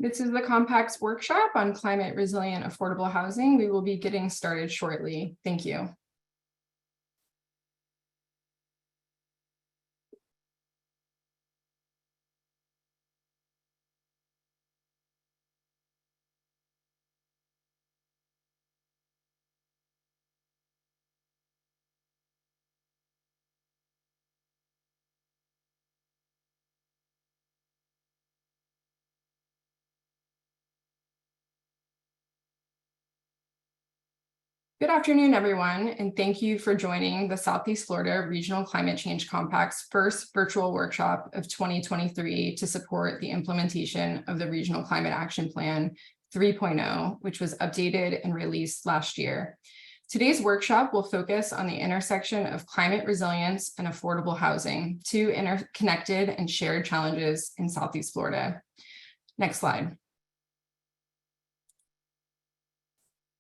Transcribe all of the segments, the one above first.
This is the Compact's workshop on climate resilient affordable housing. We will be getting started shortly. Thank you. Good afternoon, everyone, and thank you for joining the Southeast Florida Regional Climate Change Compact's first virtual workshop of 2023 to support the implementation of the Regional Climate Action Plan 3.0, which was updated and released last year. Today's workshop will focus on the intersection of climate resilience and affordable housing, two interconnected and shared challenges in Southeast Florida. Next slide.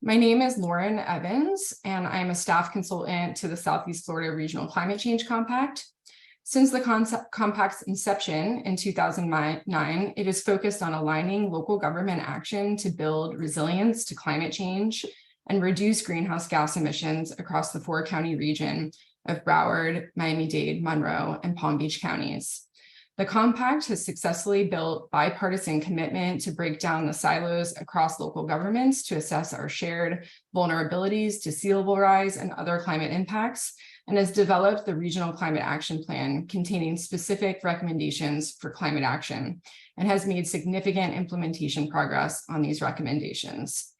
My name is Lauren Evans, and I'm a staff consultant to the Southeast Florida Regional Climate Change Compact. Since the Compact's inception in 2009, it is focused on aligning local government action to build resilience to climate change and reduce greenhouse gas emissions across the four-county region of Broward, Miami-Dade, Monroe, and Palm Beach counties. The Compact has successfully built bipartisan commitment to break down the silos across local governments to assess our shared vulnerabilities to sea level rise and other climate impacts, and has developed the Regional Climate Action Plan containing specific recommendations for climate action, and has made significant implementation progress on these recommendations.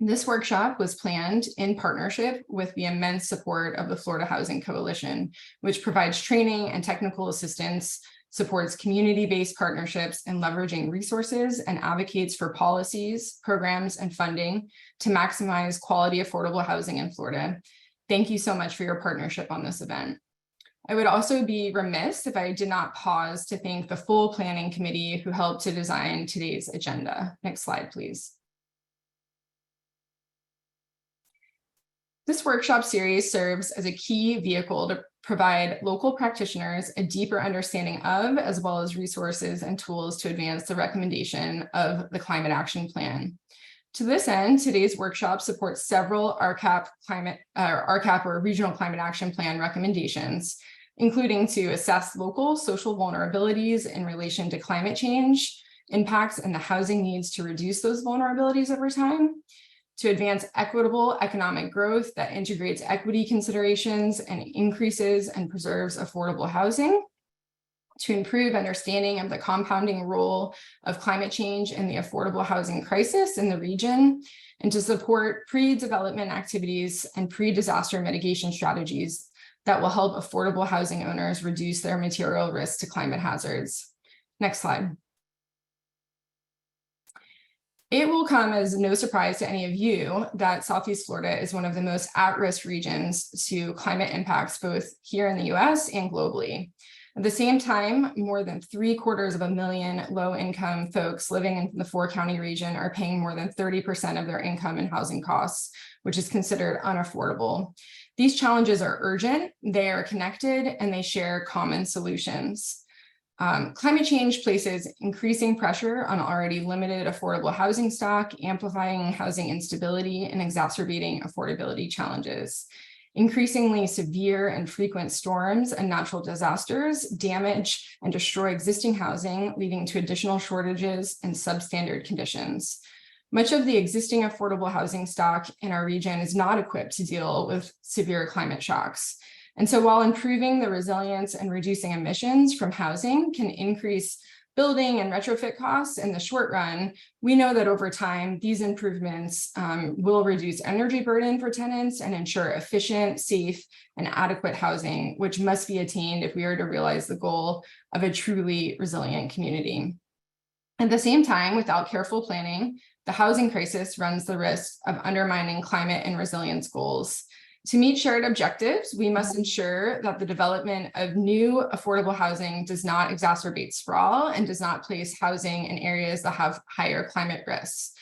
This workshop was planned in partnership with the immense support of the Florida Housing Coalition, which provides training and technical assistance, supports community-based partnerships, and leveraging resources and advocates for policies, programs, and funding to maximize quality affordable housing in Florida. Thank you so much for your partnership on this event. I would also be remiss if I did not pause to thank the full planning committee who helped to design today's agenda. Next slide, please. This workshop series serves as a key vehicle to provide local practitioners a deeper understanding of, as well as resources and tools to advance the recommendation of the Climate Action Plan. To this end, today's workshop supports several RCAP or Regional Climate Action Plan recommendations, including to assess local social vulnerabilities in relation to climate change, impacts, and the housing needs to reduce those vulnerabilities over time, to advance equitable economic growth that integrates equity considerations and increases and preserves affordable housing, to improve understanding of the compounding role of climate change in the affordable housing crisis in the region, and to support pre-development activities and pre-disaster mitigation strategies that will help affordable housing owners reduce their material risk to climate hazards. Next slide. It will come as no surprise to any of you that Southeast Florida is one of the most at-risk regions to climate impacts, both here in the US and globally. At the same time, more than 750,000 low-income folks living in the four-county region are paying more than 30% of their income in housing costs, which is considered unaffordable. These challenges are urgent, they are connected, and they share common solutions. Climate change places increasing pressure on already limited affordable housing stock, amplifying housing instability and exacerbating affordability challenges. Increasingly severe and frequent storms and natural disasters damage and destroy existing housing, leading to additional shortages and substandard conditions. Much of the existing affordable housing stock in our region is not equipped to deal with severe climate shocks. And so while improving the resilience and reducing emissions from housing can increase building and retrofit costs in the short run, we know that over time, these improvements will reduce energy burden for tenants and ensure efficient, safe, and adequate housing, which must be attained if we are to realize the goal of a truly resilient community. At the same time, without careful planning, the housing crisis runs the risk of undermining climate and resilience goals. To meet shared objectives, we must ensure that the development of new affordable housing does not exacerbate sprawl and does not place housing in areas that have higher climate risks.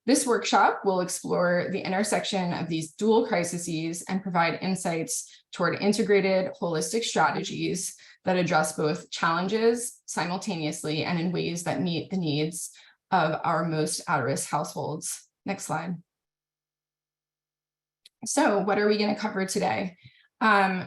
This workshop will explore the intersection of these dual crises and provide insights toward integrated, holistic strategies that address both challenges simultaneously and in ways that meet the needs of our most at-risk households. Next slide. So what are we going to cover today?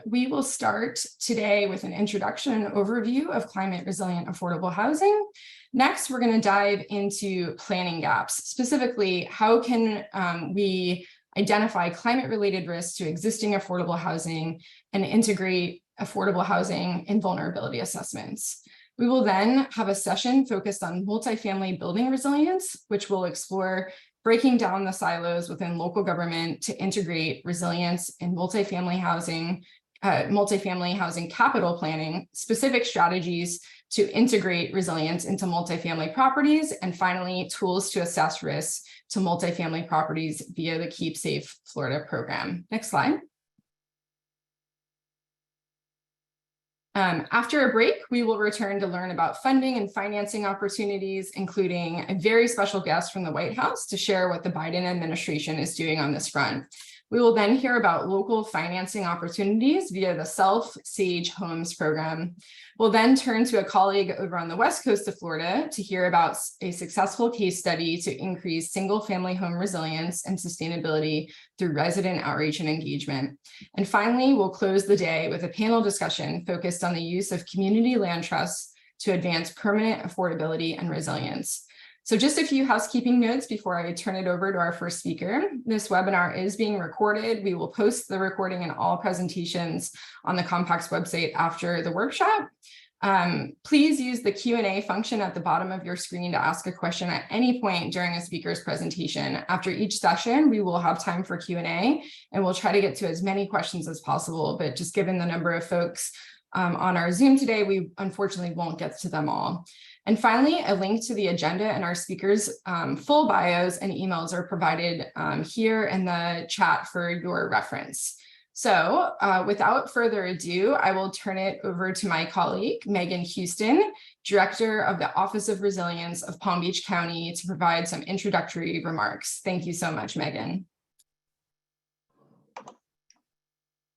We will start today with an introduction and overview of climate resilient affordable housing. Next, we're going to dive into planning gaps. Specifically, how can we identify climate-related risks to existing affordable housing and integrate affordable housing in vulnerability assessments. We will then have a session focused on multifamily building resilience, which will explore breaking down the silos within local government to integrate resilience in multifamily housing capital planning, specific strategies to integrate resilience into multifamily properties, and finally, tools to assess risks to multifamily properties via the Keep Safe Florida program. Next slide. After a break, we will return to learn about funding and financing opportunities, including a very special guest from the White House to share what the Biden administration is doing on this front. We will then hear about local financing opportunities via the Self-Sage Homes program. We'll then turn to a colleague over on the west coast of Florida to hear about a successful case study to increase single-family home resilience and sustainability through resident outreach and engagement. And finally, we'll close the day with a panel discussion focused on the use of community land trusts to advance permanent affordability and resilience. So just a few housekeeping notes before I turn it over to our first speaker. This webinar is being recorded. We will post the recording and all presentations on the Compact's website after the workshop. Please use the Q&A function at the bottom of your screen to ask a question at any point during a speaker's presentation. After each session, we will have time for Q&A, and we'll try to get to as many questions as possible, but just given the number of folks on our Zoom today, we unfortunately won't get to them all. And finally, a link to the agenda and our speakers' full bios and emails are provided here in the chat for your reference. So without further ado, I will turn it over to my colleague, Megan Houston, Director of the Office of Resilience of Palm Beach County, to provide some introductory remarks. Thank you so much, Megan.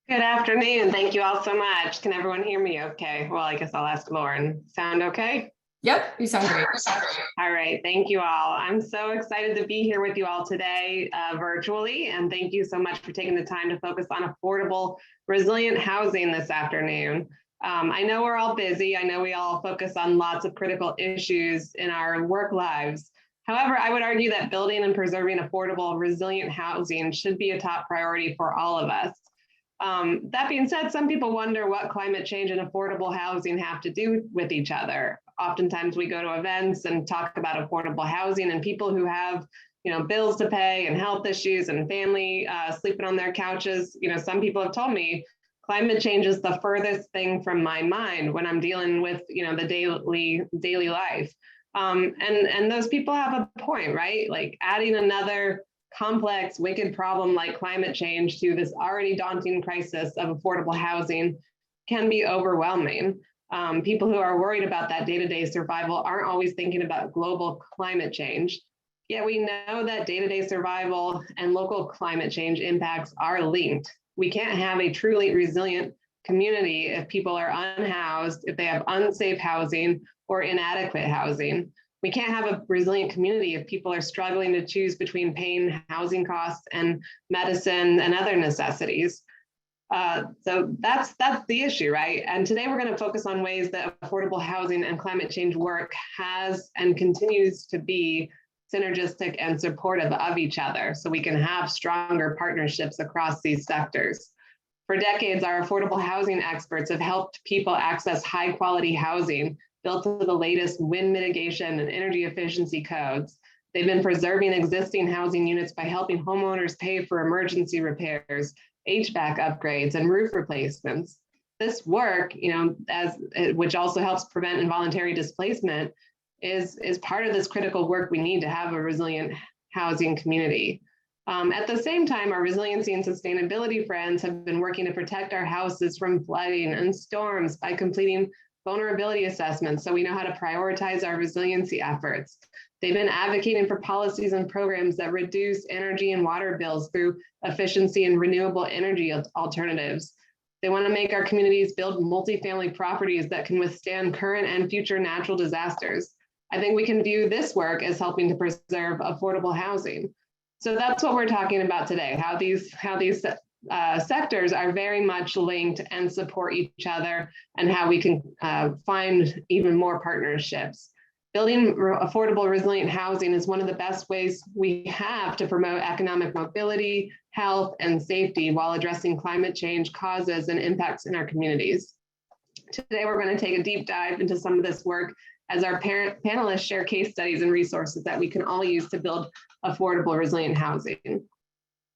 Good afternoon. Thank you all so much. Can everyone hear me okay? Well, I guess I'll ask Lauren. Sound okay? Yep, you sound great. All right, thank you all. I'm so excited to be here with you all today virtually, and thank you so much for taking the time to focus on affordable, resilient housing this afternoon. I know we're all busy. I know we all focus on lots of critical issues in our work lives. However, I would argue that building and preserving affordable, resilient housing should be a top priority for all of us. That being said, some people wonder what climate change and affordable housing have to do with each other. Oftentimes we go to events and talk about affordable housing, and people who have, bills to pay and health issues and family sleeping on their couches. Some people have told me climate change is the furthest thing from my mind when I'm dealing with, the daily life. And those people have a point, right? Like adding another complex, wicked problem like climate change to this already daunting crisis of affordable housing can be overwhelming. People who are worried about that day-to-day survival aren't always thinking about global climate change. Yet we know that day-to-day survival and local climate change impacts are linked. We can't have a truly resilient community if people are unhoused, if they have unsafe housing or inadequate housing. We can't have a resilient community if people are struggling to choose between paying housing costs and medicine and other necessities. So that's the issue, right? And today we're going to focus on ways that affordable housing and climate change work has and continues to be synergistic and supportive of each other, so we can have stronger partnerships across these sectors. For decades, our affordable housing experts have helped people access high quality housing built to the latest wind mitigation and energy efficiency codes. They've been preserving existing housing units by helping homeowners pay for emergency repairs, HVAC upgrades, and roof replacements. This work, which also helps prevent involuntary displacement, is part of this critical work we need to have a resilient housing community. At the same time, our resiliency and sustainability friends have been working to protect our houses from flooding and storms by completing vulnerability assessments so we know how to prioritize our resiliency efforts. They've been advocating for policies and programs that reduce energy and water bills through efficiency and renewable energy alternatives. They want to make our communities build multifamily properties that can withstand current and future natural disasters. I think we can view this work as helping to preserve affordable housing. So that's what we're talking about today, how these sectors are very much linked and support each other, and how we can find even more partnerships. Building affordable, resilient housing is one of the best ways we have to promote economic mobility, health, and safety while addressing climate change causes and impacts in our communities. Today, we're going to take a deep dive into some of this work as our panelists share case studies and resources that we can all use to build affordable, resilient housing.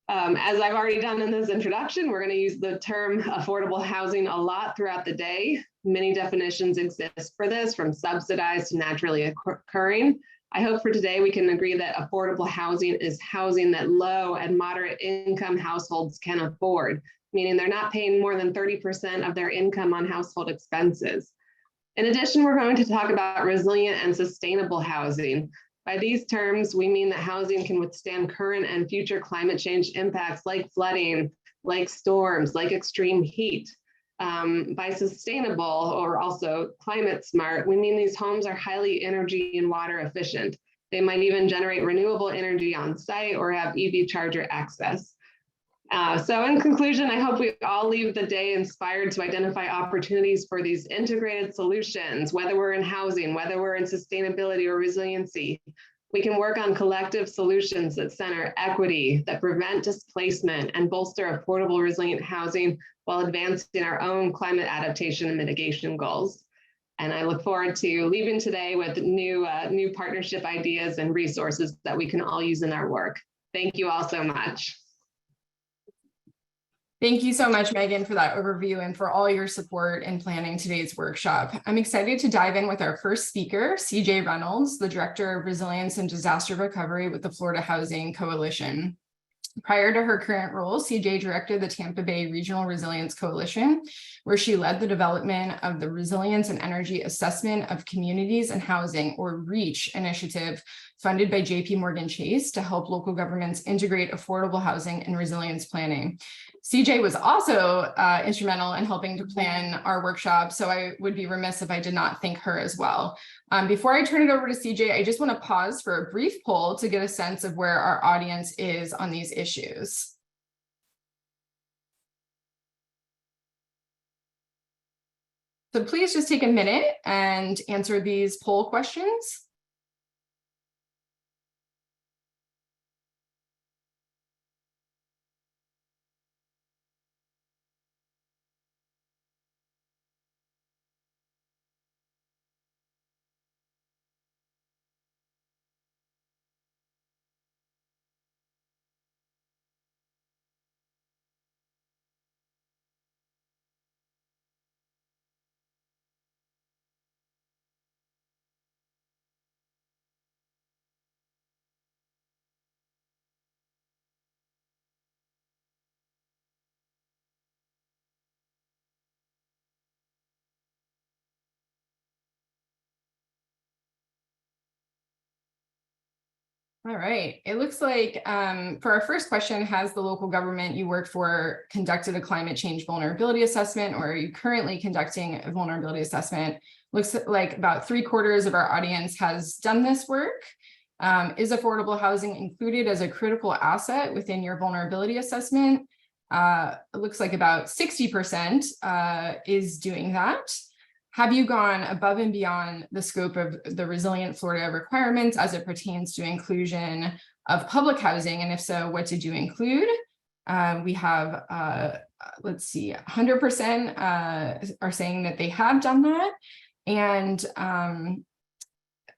As I've already done in this introduction, we're going to use the term affordable housing a lot throughout the day. Many definitions exist for this, from subsidized to naturally occurring. I hope for today we can agree that affordable housing is housing that low and moderate income households can afford, meaning they're not paying more than 30% of their income on household expenses. In addition, we're going to talk about resilient and sustainable housing. By these terms, we mean that housing can withstand current and future climate change impacts like flooding, like storms, like extreme heat. By sustainable, or also climate smart, we mean these homes are highly energy and water efficient. They might even generate renewable energy on site or have EV charger access. So in conclusion, I hope we all leave the day inspired to identify opportunities for these integrated solutions, whether we're in housing, whether we're in sustainability or resiliency. We can work on collective solutions that center equity, that prevent displacement and bolster affordable, resilient housing while advancing our own climate adaptation and mitigation goals. And I look forward to leaving today with new partnership ideas and resources that we can all use in our work. Thank you all so much. Thank you so much, Megan, for that overview and for all your support in planning today's workshop. I'm excited to dive in with our first speaker, CJ Reynolds, the Director of Resilience and Disaster Recovery with the Florida Housing Coalition. Prior to her current role, CJ directed the Tampa Bay Regional Resilience Coalition, where she led the development of the Resilience and Energy Assessment of Communities and Housing, or REACH initiative, funded by JP Morgan Chase to help local governments integrate affordable housing and resilience planning. CJ was also instrumental in helping to plan our workshop, so I would be remiss if I did not thank her as well. Before I turn it over to CJ, I just want to pause for a brief poll to get a sense of where our audience is on these issues. So please just take a minute and answer these poll questions. All right, it looks like for our first question, has the local government you work for conducted a climate change vulnerability assessment, or are you currently conducting a vulnerability assessment? Looks like about 3/4 of our audience has done this work. Is affordable housing included as a critical asset within your vulnerability assessment? It looks like about 60% is doing that. Have you gone above and beyond the scope of the Resilient Florida requirements as it pertains to inclusion of public housing? And if so, what did you include? We have, let's see, 100% are saying that they have done that. And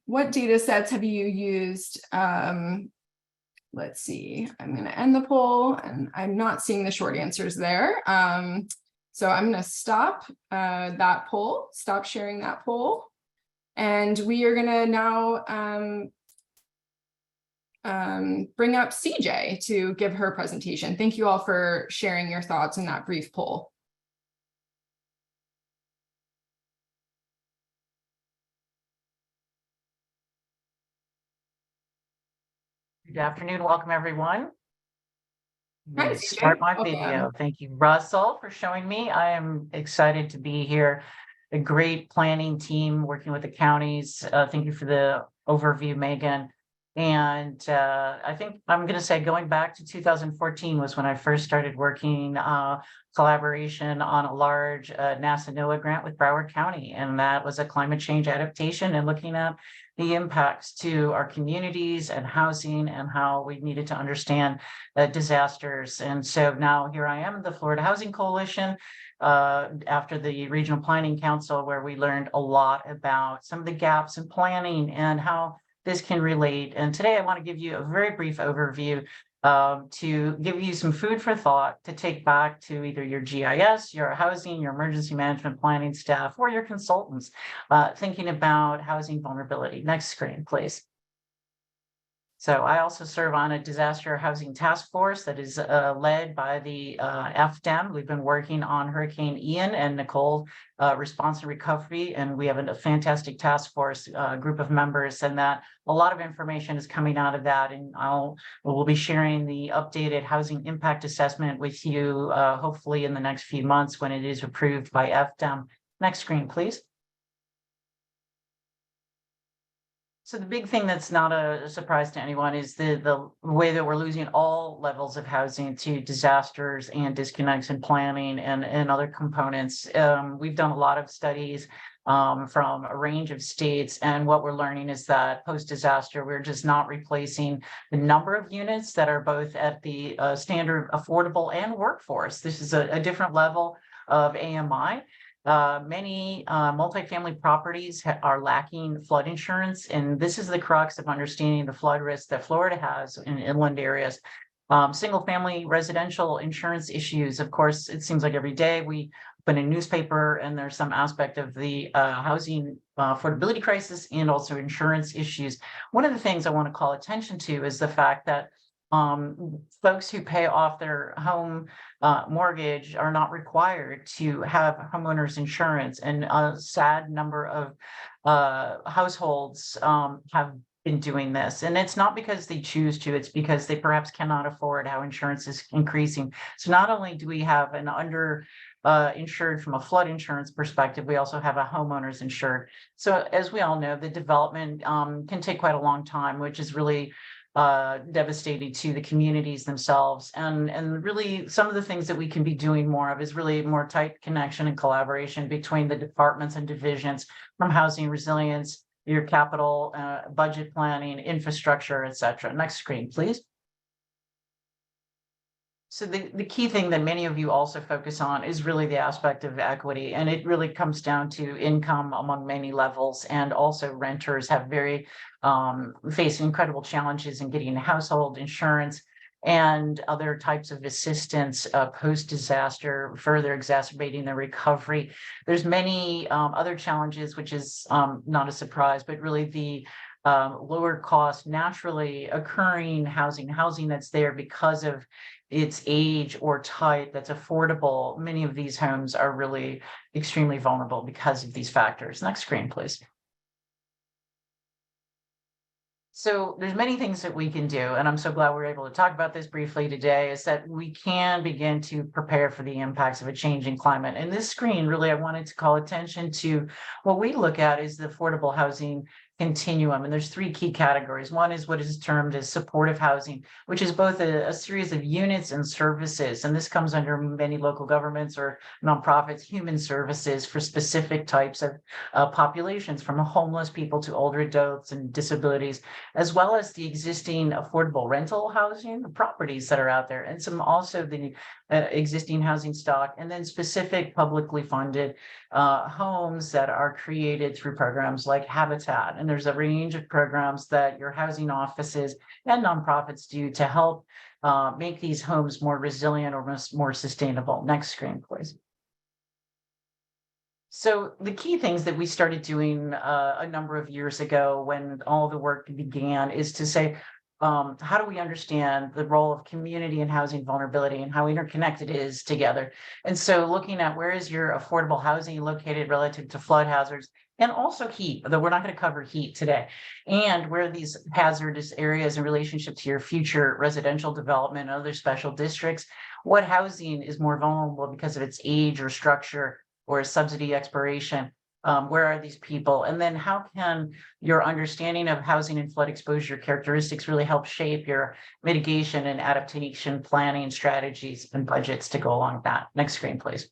what data sets have you used? Let's see, I'm going to end the poll, and I'm not seeing the short answers there. So I'm going to stop that poll, stop sharing that poll. And we are going to now bring up CJ to give her presentation. Thank you all for sharing your thoughts in that brief poll. Good afternoon. Welcome, everyone. Hi, Start my CJ. video. Thank you, Russell, for showing me. I am excited to be here. a great planning team working with the counties. Thank you for the overview, Megan. And I think I'm going to say going back to 2014 was when I first started working collaboration on a large NASA NOAA grant with Broward County. And that was a climate change adaptation and looking at the impacts to our communities and housing and how we needed to understand disasters. And so now here I am, the Florida Housing Coalition, after the Regional Planning Council, where we learned a lot about some of the gaps in planning and how this can relate. And today I want to give you a very brief overview to give you some food for thought to take back to either your GIS, your housing, your emergency management planning staff, or your consultants thinking about housing vulnerability. Next screen, please. So I also serve on a disaster housing task force that is led by the FDEM. We've been working on Hurricane Ian and Nicole response and recovery, and we have a fantastic task force group of members, and that a lot of information is coming out of that. And we'll be sharing the updated housing impact assessment with you hopefully in the next few months when it is approved by FDEM. Next screen, please. So the big thing that's not a surprise to anyone is the way that we're losing all levels of housing to disasters and disconnects in planning and other components. We've done a lot of studies from a range of states, and what we're learning is that post-disaster, we're just not replacing the number of units that are both at the standard affordable and workforce. This is a different level of AMI. Many multifamily properties are lacking flood insurance, and this is the crux of understanding the flood risk that Florida has in inland areas. Single family residential insurance issues, of course, it seems like every day we open a newspaper and there's some aspect of the housing affordability crisis and also insurance issues. One of the things I want to call attention to is the fact that folks who pay off their home mortgage are not required to have homeowners insurance, and a sad number of households have been doing this. And it's not because they choose to, it's because they perhaps cannot afford how insurance is increasing. So not only do we have an under insured from a flood insurance perspective, we also have a homeowners insured. So as we all know, the development can take quite a long time, which is really devastating to the communities themselves. And really some of the things that we can be doing more of is really more tight connection and collaboration between the departments and divisions from housing resilience, your capital, budget planning, infrastructure, et cetera. Next screen, please. So the key thing that many of you also focus on is really the aspect of equity, and it really comes down to income among many levels, and also renters have face incredible challenges in getting household insurance and other types of assistance post-disaster, further exacerbating the recovery. There's many other challenges, which is not a surprise, but really the lower cost naturally occurring housing that's there because of its age or type that's affordable. Many of these homes are really extremely vulnerable because of these factors. Next screen, please. So there's many things that we can do, and I'm so glad we're able to talk about this briefly today, is that we can begin to prepare for the impacts of a changing climate. And this screen, really, I wanted to call attention to what we look at is the affordable housing continuum. And there's three key categories. One is what is termed as supportive housing, which is both a series of units and services. And this comes under many local governments or nonprofits, human services for specific types of populations, from homeless people to older adults and disabilities, as well as the existing affordable rental housing properties that are out there, and some also the existing housing stock, and then specific publicly funded homes that are created through programs like Habitat. And there's a range of programs that your housing offices and nonprofits do to help make these homes more resilient or more sustainable. Next screen, please. So the key things that we started doing a number of years ago when all the work began is to say, how do we understand the role of community and housing vulnerability and how interconnected it is together? And so looking at where is your affordable housing located relative to flood hazards, and also heat, though we're not going to cover heat today, and where these hazardous areas in relationship to your future residential development and other special districts, what housing is more vulnerable because of its age or structure or subsidy expiration, Where are these people? And then how can your understanding of housing and flood exposure characteristics really help shape your mitigation and adaptation planning strategies and budgets to go along with that? Next screen, please.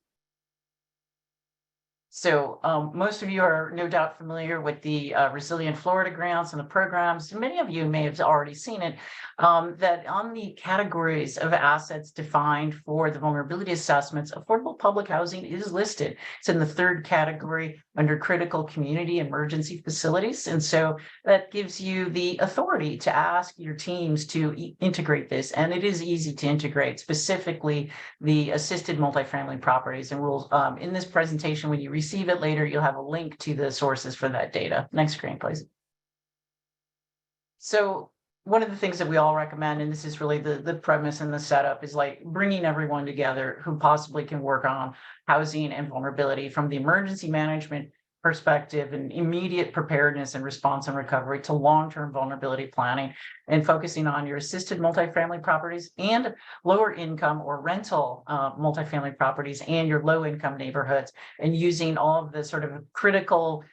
So most of you are no doubt familiar with the Resilient Florida grants and the programs. Many of you may have already seen it, that on the categories of assets defined for the vulnerability assessments, affordable public housing is listed. It's in the third category under critical community emergency facilities. And so that gives you the authority to ask your teams to integrate this. And it is easy to integrate, specifically the assisted multifamily properties and rules. In this presentation, when you receive it later, you'll have a link to the sources for that data. Next screen, please. So one of the things that we all recommend, and this is really the premise and the setup, is like bringing everyone together who possibly can work on housing and vulnerability from the emergency management perspective and immediate preparedness and response and recovery to long-term vulnerability planning, and focusing on your assisted multifamily properties and lower income or rental multifamily properties and your low income neighborhoods, and using all of the sort of critical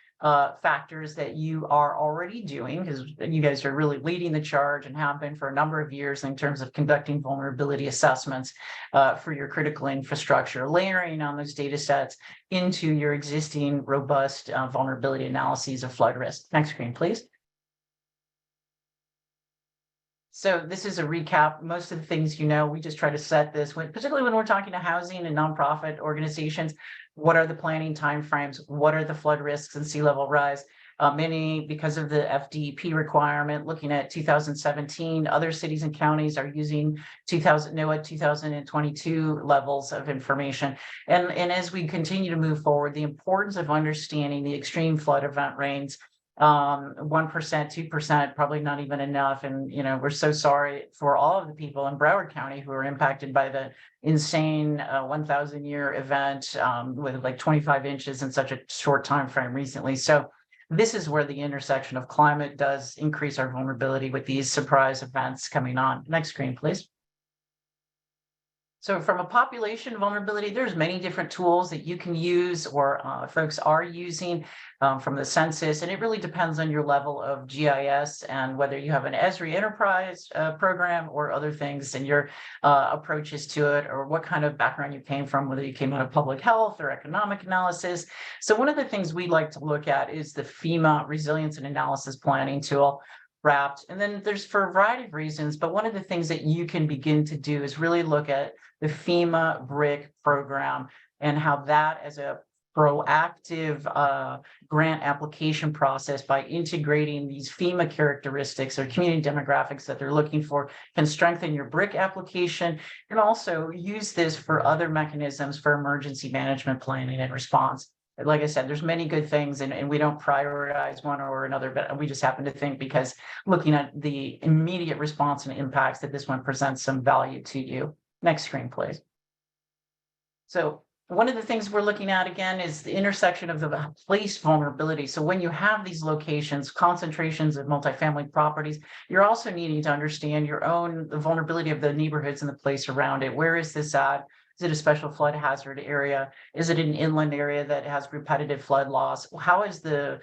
factors that you are already doing, because you guys are really leading the charge and have been for a number of years in terms of conducting vulnerability assessments for your critical infrastructure, layering on those data sets into your existing robust vulnerability analyses of flood risk. Next screen, please. So this is a recap. Most of the things, we just try to set this, particularly when we're talking to housing and nonprofit organizations. What are the planning timeframes? What are the flood risks and sea level rise? Many, because of the FDP requirement, looking at 2017, other cities and counties are using NOAA 2022 levels of information. And as we continue to move forward, the importance of understanding the extreme flood event range, 1%, 2%, probably not even enough. And, we're so sorry for all of the people in Broward County who are impacted by the insane 1,000-year event with like 25 inches in such a short time frame recently. So this is where the intersection of climate does increase our vulnerability with these surprise events coming on. Next screen, please. So from a population vulnerability, there's many different tools that you can use or folks are using from the census, and it really depends on your level of GIS and whether you have an Esri enterprise program or other things and your approaches to it, or what kind of background you came from, whether you came out of public health or economic analysis. So one of the things we like to look at is the FEMA Resilience and Analysis Planning tool. Wrapped. And then there's for a variety of reasons, but one of the things that you can begin to do is really look at the FEMA BRIC program and how that as a proactive grant application process, by integrating these FEMA characteristics or community demographics that they're looking for, can strengthen your BRIC application, and also use this for other mechanisms for emergency management planning and response. Like I said, there's many good things, and we don't prioritize one or another, but we just happen to think, because looking at the immediate response and impacts, that this one presents some value to you. Next screen, please. So one of the things we're looking at again is the intersection of the place vulnerability. So when you have these locations, concentrations of multifamily properties, you're also needing to understand the vulnerability of the neighborhoods and the place around it. Where is this at? Is it a special flood hazard area? Is it an inland area that has repetitive flood loss? How is the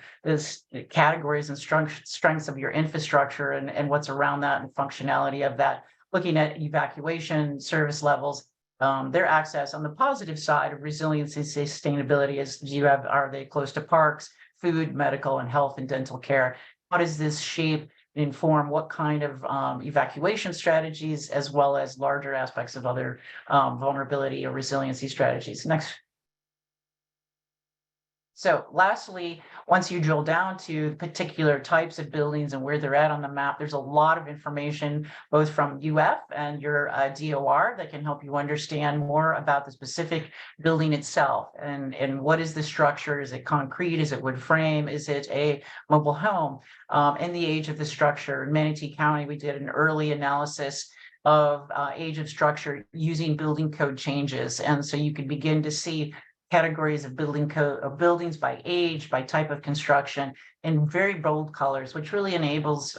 categories and strengths of your infrastructure and what's around that and functionality of that? Looking at evacuation service levels, their access on the positive side of resiliency and sustainability is, are they close to parks, food, medical, and health and dental care? How does this shape inform what kind of evacuation strategies, as well as larger aspects of other vulnerability or resiliency strategies? Next. So lastly, once you drill down to particular types of buildings and where they're at on the map, there's a lot of information, both from UF and your DOR, that can help you understand more about the specific building itself. And what is the structure? Is it concrete? Is it wood frame? Is it a mobile home? And the age of the structure. In Manatee County, we did an early analysis of age of structure using building code changes. And so you could begin to see categories of buildings by age, by type of construction, in very bold colors, which really enables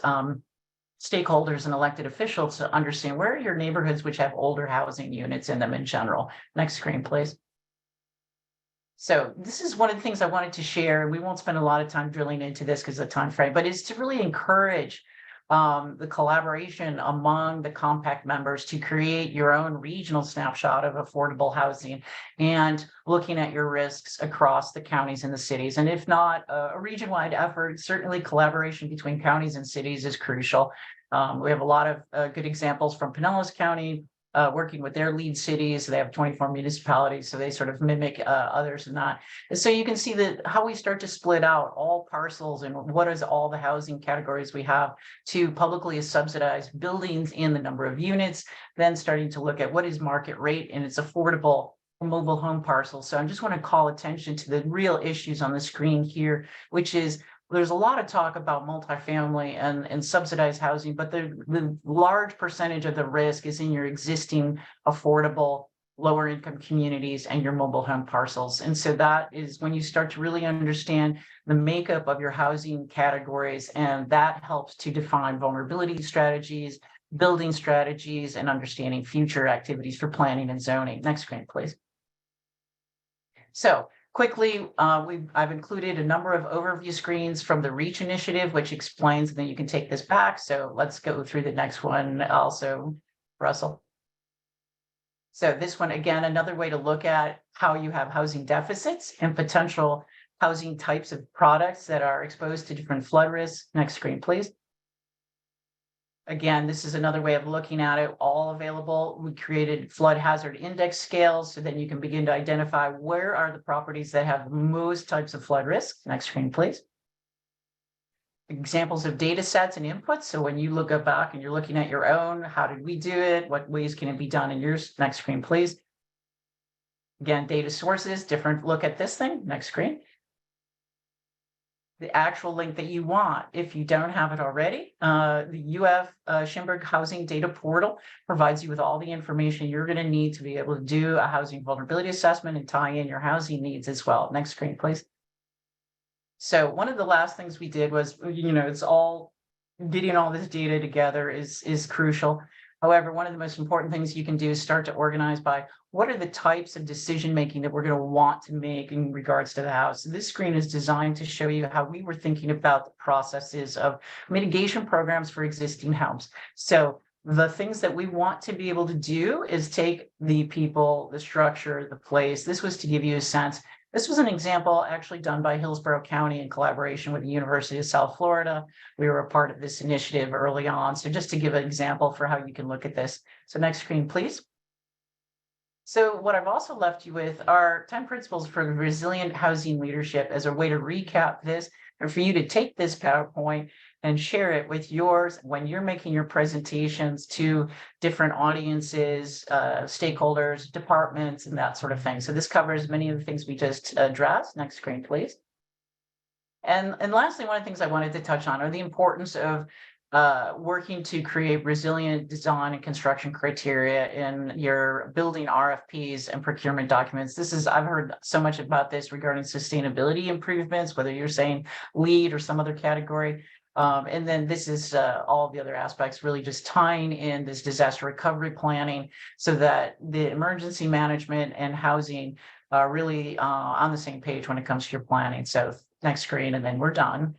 stakeholders and elected officials to understand where are your neighborhoods which have older housing units in them in general. Next screen, please. So this is one of the things I wanted to share. We won't spend a lot of time drilling into this because of the time frame, but it's to really encourage the collaboration among the compact members to create your own regional snapshot of affordable housing and looking at your risks across the counties and the cities. And if not a region-wide effort, certainly collaboration between counties and cities is crucial. We have a lot of good examples from Pinellas County, working with their lead cities. They have 24 municipalities, so they sort of mimic others in that. And so you can see that how we start to split out all parcels and what is all the housing categories we have to publicly subsidized buildings in the number of units, then starting to look at what is market rate and it's affordable mobile home parcels. So I just want to call attention to the real issues on the screen here, which is there's a lot of talk about multifamily and subsidized housing, but the large percentage of the risk is in your existing affordable lower income communities and your mobile home parcels. And so that is when you start to really understand the makeup of your housing categories, and that helps to define vulnerability strategies, building strategies, and understanding future activities for planning and zoning. Next screen, please. So quickly, I've included a number of overview screens from the REACH initiative, which explains, and then you can take this back. So let's go through the next one also, Russell. So this one, again, another way to look at how you have housing deficits and potential housing types of products that are exposed to different flood risks. Next screen, please. Again, this is another way of looking at it, all available. We created flood hazard index scales, so then you can begin to identify where are the properties that have most types of flood risk. Next screen, please. Examples of data sets and inputs. So when you look back and you're looking at your own, how did we do it? What ways can it be done in yours? Next screen, please. Again, data sources, different look at this thing. Next screen. The actual link that you want. If you don't have it already, the UF Shimberg Housing Data Portal provides you with all the information you're going to need to be able to do a housing vulnerability assessment and tie in your housing needs as well. Next screen, please. So one of the last things we did was, it's all getting all this data together is crucial. However, one of the most important things you can do is start to organize by what are the types of decision making that we're going to want to make in regards to the house. So this screen is designed to show you how we were thinking about the processes of mitigation programs for existing homes. So the things that we want to be able to do is take the people, the structure, the place. This was to give you a sense. This was an example actually done by Hillsborough County in collaboration with the University of South Florida. We were a part of this initiative early on. So just to give an example for how you can look at this. So next screen, please. So what I've also left you with are 10 principles for resilient housing leadership as a way to recap this and for you to take this PowerPoint and share it with yours when you're making your presentations to different audiences, stakeholders, departments, and that sort of thing. So this covers many of the things we just addressed. Next screen, please. And lastly, one of the things I wanted to touch on are the importance of working to create resilient design and construction criteria in your building RFPs and procurement documents. I've heard so much about this regarding sustainability improvements, whether you're saying LEED or some other category. And then this is all the other aspects, really just tying in this disaster recovery planning so that the emergency management and housing are really on the same page when it comes to your planning. So next screen, and then we're done.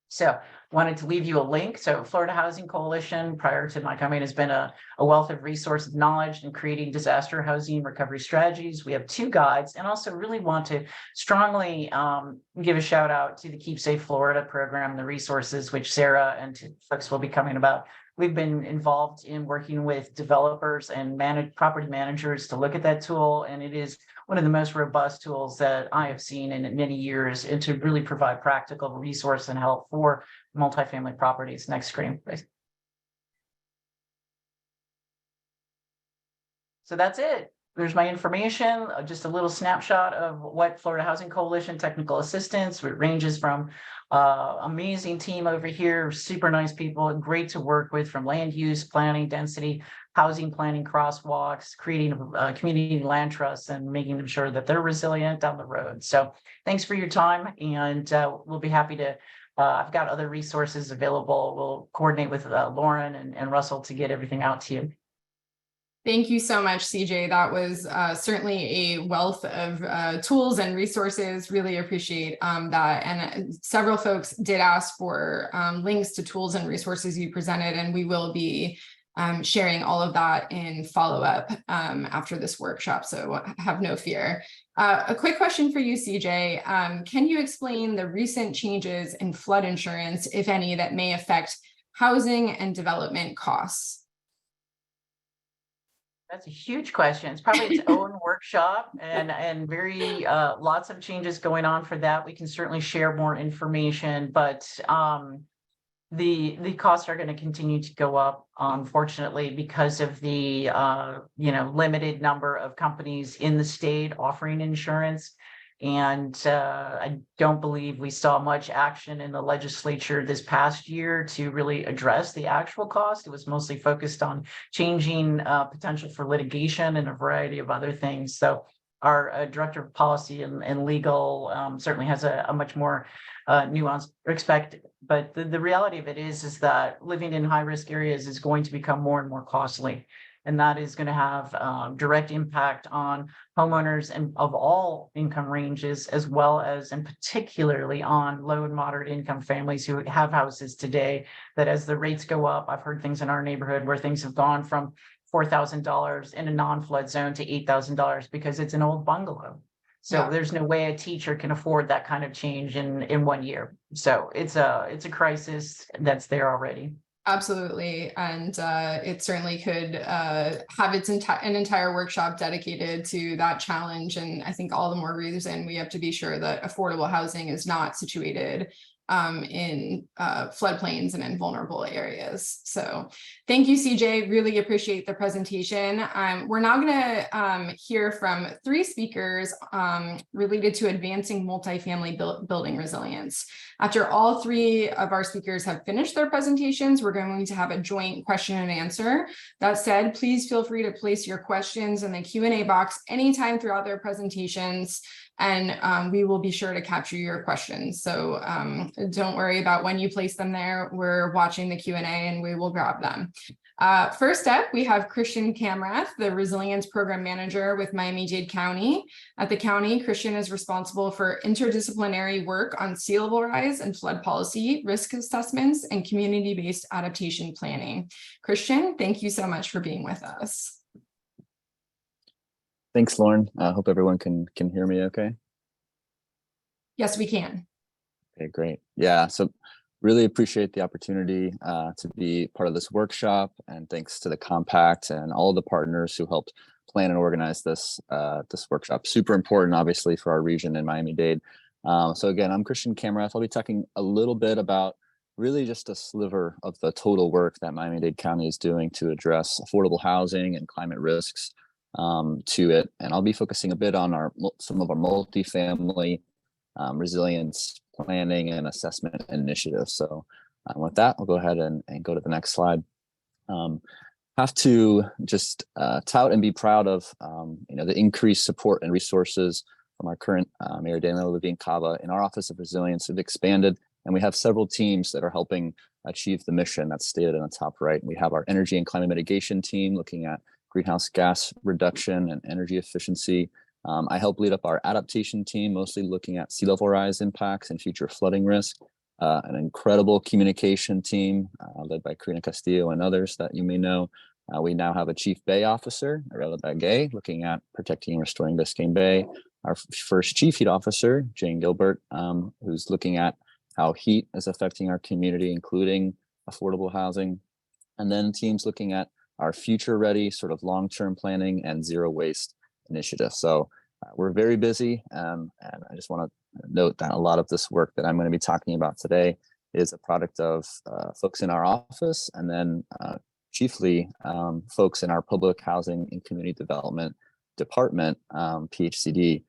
So wanted to leave you a link. So Florida Housing Coalition, prior to my coming, has been a wealth of resource and knowledge in creating disaster housing recovery strategies. We have 2 guides, and also really want to strongly give a shout out to the Keep Safe Florida program, the resources which Sarah and folks will be coming about. We've been involved in working with developers and property managers to look at that tool, and it is one of the most robust tools that I have seen in many years, and to really provide practical resource and help for multifamily properties. Next screen, please. So that's it. There's my information, just a little snapshot of what Florida Housing Coalition technical assistance. It ranges from amazing team over here, super nice people, great to work with, from land use, planning, density, housing planning, crosswalks, creating community land trusts, and making sure that they're resilient down the road. So thanks for your time, and we'll be happy to, I've got other resources available. We'll coordinate with Lauren and Russell to get everything out to you. Thank you so much, CJ. That was certainly a wealth of tools and resources. Really appreciate that. And several folks did ask for links to tools and resources you presented, and we will be sharing all of that in follow-up after this workshop, so have no fear. A quick question for you, CJ. Can you explain the recent changes in flood insurance, if any, that may affect housing and development costs? That's a huge question. It's probably its own workshop, and very lots of changes going on for that. We can certainly share more information, but the costs are going to continue to go up, unfortunately, because of the limited number of companies in the state offering insurance. And I don't believe we saw much action in the legislature this past year to really address the actual cost. It was mostly focused on changing potential for litigation and a variety of other things. So our director of policy and legal certainly has a much more nuanced perspective. But the reality of it is that living in high risk areas is going to become more and more costly. And that is going to have direct impact on homeowners and of all income ranges, as well as and particularly on low and moderate income families who have houses today, that as the rates go up, I've heard things in our neighborhood where things have gone from $4,000 in a non-flood zone to $8,000 because it's an old bungalow. So there's no way a teacher can afford that kind of change in 1 year. So it's a crisis that's there already. Absolutely. And it certainly could have an entire workshop dedicated to that challenge. And I think all the more reason we have to be sure that affordable housing is not situated in floodplains and in vulnerable areas. So thank you, CJ. Really appreciate the presentation. We're now going to hear from 3 speakers related to advancing multifamily building resilience. After all 3 of our speakers have finished their presentations, we're going to have a joint question and answer. That said, please feel free to place your questions in the Q&A box anytime throughout their presentations, and we will be sure to capture your questions. So don't worry about when you place them there. We're watching the Q&A and we will grab them. First up, we have Christian Camrath, the Resilience Program Manager with Miami-Dade County. At the county, Christian is responsible for interdisciplinary work on sea level rise and flood policy, risk assessments, and community-based adaptation planning. Christian, thank you so much for being with us. Thanks, Lauren. I hope everyone can hear me okay. Yes, we can. Okay, great. Yeah, so really appreciate the opportunity to be part of this workshop, and thanks to the Compact and all the partners who helped plan and organize this workshop. Super important, obviously, for our region in Miami-Dade. So again, I'm Christian Camrath. I'll be talking a little bit about really just a sliver of the total work that Miami-Dade County is doing to address affordable housing and climate risks to it. And I'll be focusing a bit on some of our multifamily resilience planning and assessment initiatives. So with that, I'll go ahead and go to the next slide. Have to just tout and be proud of the increased support and resources from our current Mayor Daniel Levine Cava. In our Office of Resilience have expanded, and we have several teams that are helping achieve the mission that's stated in the top right. We have our energy and climate mitigation team looking at greenhouse gas reduction and energy efficiency. I help lead up our adaptation team, mostly looking at sea level rise impacts and future flooding risk. An incredible communication team led by Karina Castillo and others that you may know. We now have a Chief Bay Officer, Arela Bagay, looking at protecting and restoring Biscayne Bay. Our first Chief Heat Officer, Jane Gilbert, who's looking at how heat is affecting our community, including affordable housing. And then teams looking at our future ready sort of long-term planning and zero waste initiative. So we're very busy, and I just want to note that a lot of this work that I'm going to be talking about today is a product of folks in our office, and then chiefly folks in our public housing and community development department, PHCD,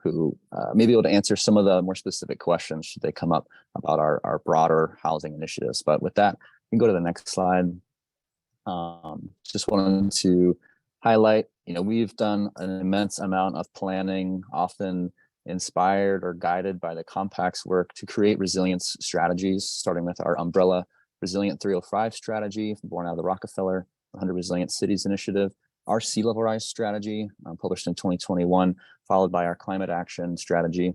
who may be able to answer some of the more specific questions should they come up about our broader housing initiatives. But with that, we can go to the next slide. Just wanted to highlight, we've done an immense amount of planning, often inspired or guided by the Compact's work to create resilience strategies, starting with our umbrella Resilient 305 strategy born out of the Rockefeller 100 Resilient Cities Initiative. our sea level rise strategy, published in 2021, followed by our climate action strategy,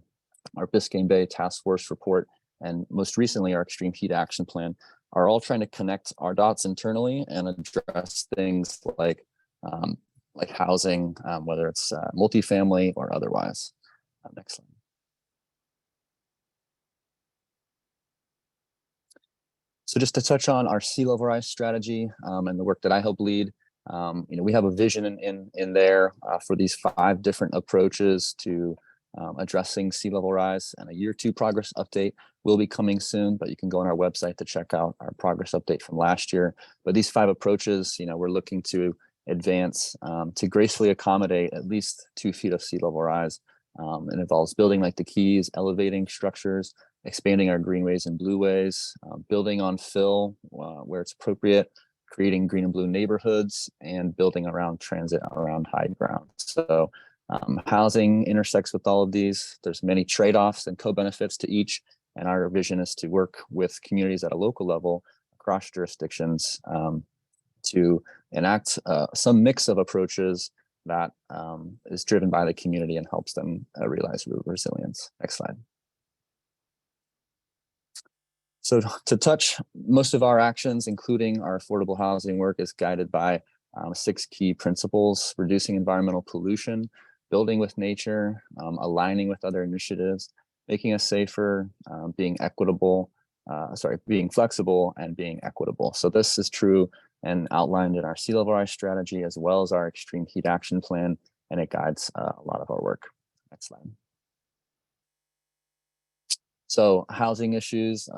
our Biscayne Bay Task Force report, and most recently our extreme heat action plan, are all trying to connect our dots internally and address things like housing, whether it's multifamily or otherwise. Next slide. So just to touch on our sea level rise strategy and the work that I help lead, we have a vision in there for these 5 different approaches to addressing sea level rise, and a year 2 progress update will be coming soon, but you can go on our website to check out our progress update from last year. But these 5 approaches, we're looking to advance to gracefully accommodate at least 2 feet of sea level rise. It involves building like the Keys, elevating structures, expanding our greenways and blueways, building on fill where it's appropriate, creating green and blue neighborhoods, and building around transit around high ground. So housing intersects with all of these. There's many trade-offs and co-benefits to each, and our vision is to work with communities at a local level across jurisdictions to enact some mix of approaches that is driven by the community and helps them realize resilience. Next slide. So to touch, most of our actions, including our affordable housing work, is guided by 6 key principles: reducing environmental pollution, building with nature, aligning with other initiatives, making us safer, being flexible, and being equitable. So this is true and outlined in our sea level rise strategy, as well as our extreme heat action plan, and it guides a lot of our work. Next slide. So housing issues,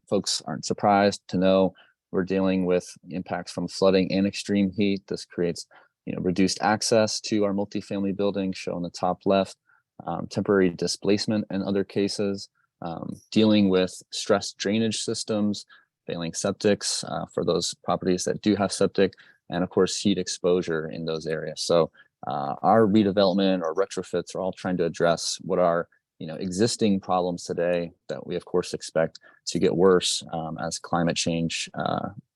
folks aren't surprised to know we're dealing with impacts from flooding and extreme heat. This creates reduced access to our multifamily buildings, shown in the top left, temporary displacement in other cases, dealing with stressed drainage systems, failing septics for those properties that do have septic, and of course heat exposure in those areas. So our redevelopment or retrofits are all trying to address what are existing problems today that we of course expect to get worse as climate change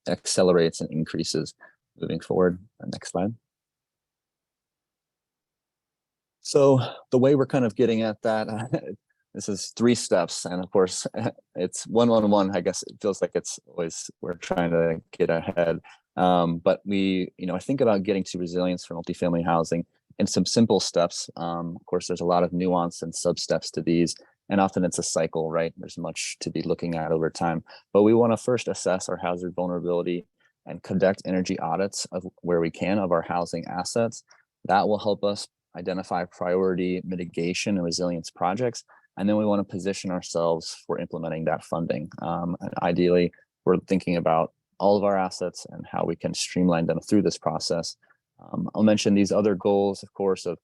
accelerates and increases moving forward. Next slide. So the way we're kind of getting at that, this is 3 steps, and of course it's 1, 1, 1. I guess it feels like it's always we're trying to get ahead, but I think about getting to resilience for multifamily housing in some simple steps. Of course, there's a lot of nuance and sub-steps to these, and often it's a cycle, right? There's much to be looking at over time, but we want to first assess our hazard vulnerability and conduct energy audits of where we can of our housing assets. That will help us identify priority mitigation and resilience projects, and then we want to position ourselves for implementing that funding. And ideally, we're thinking about all of our assets and how we can streamline them through this process. I'll mention these other goals, of course, of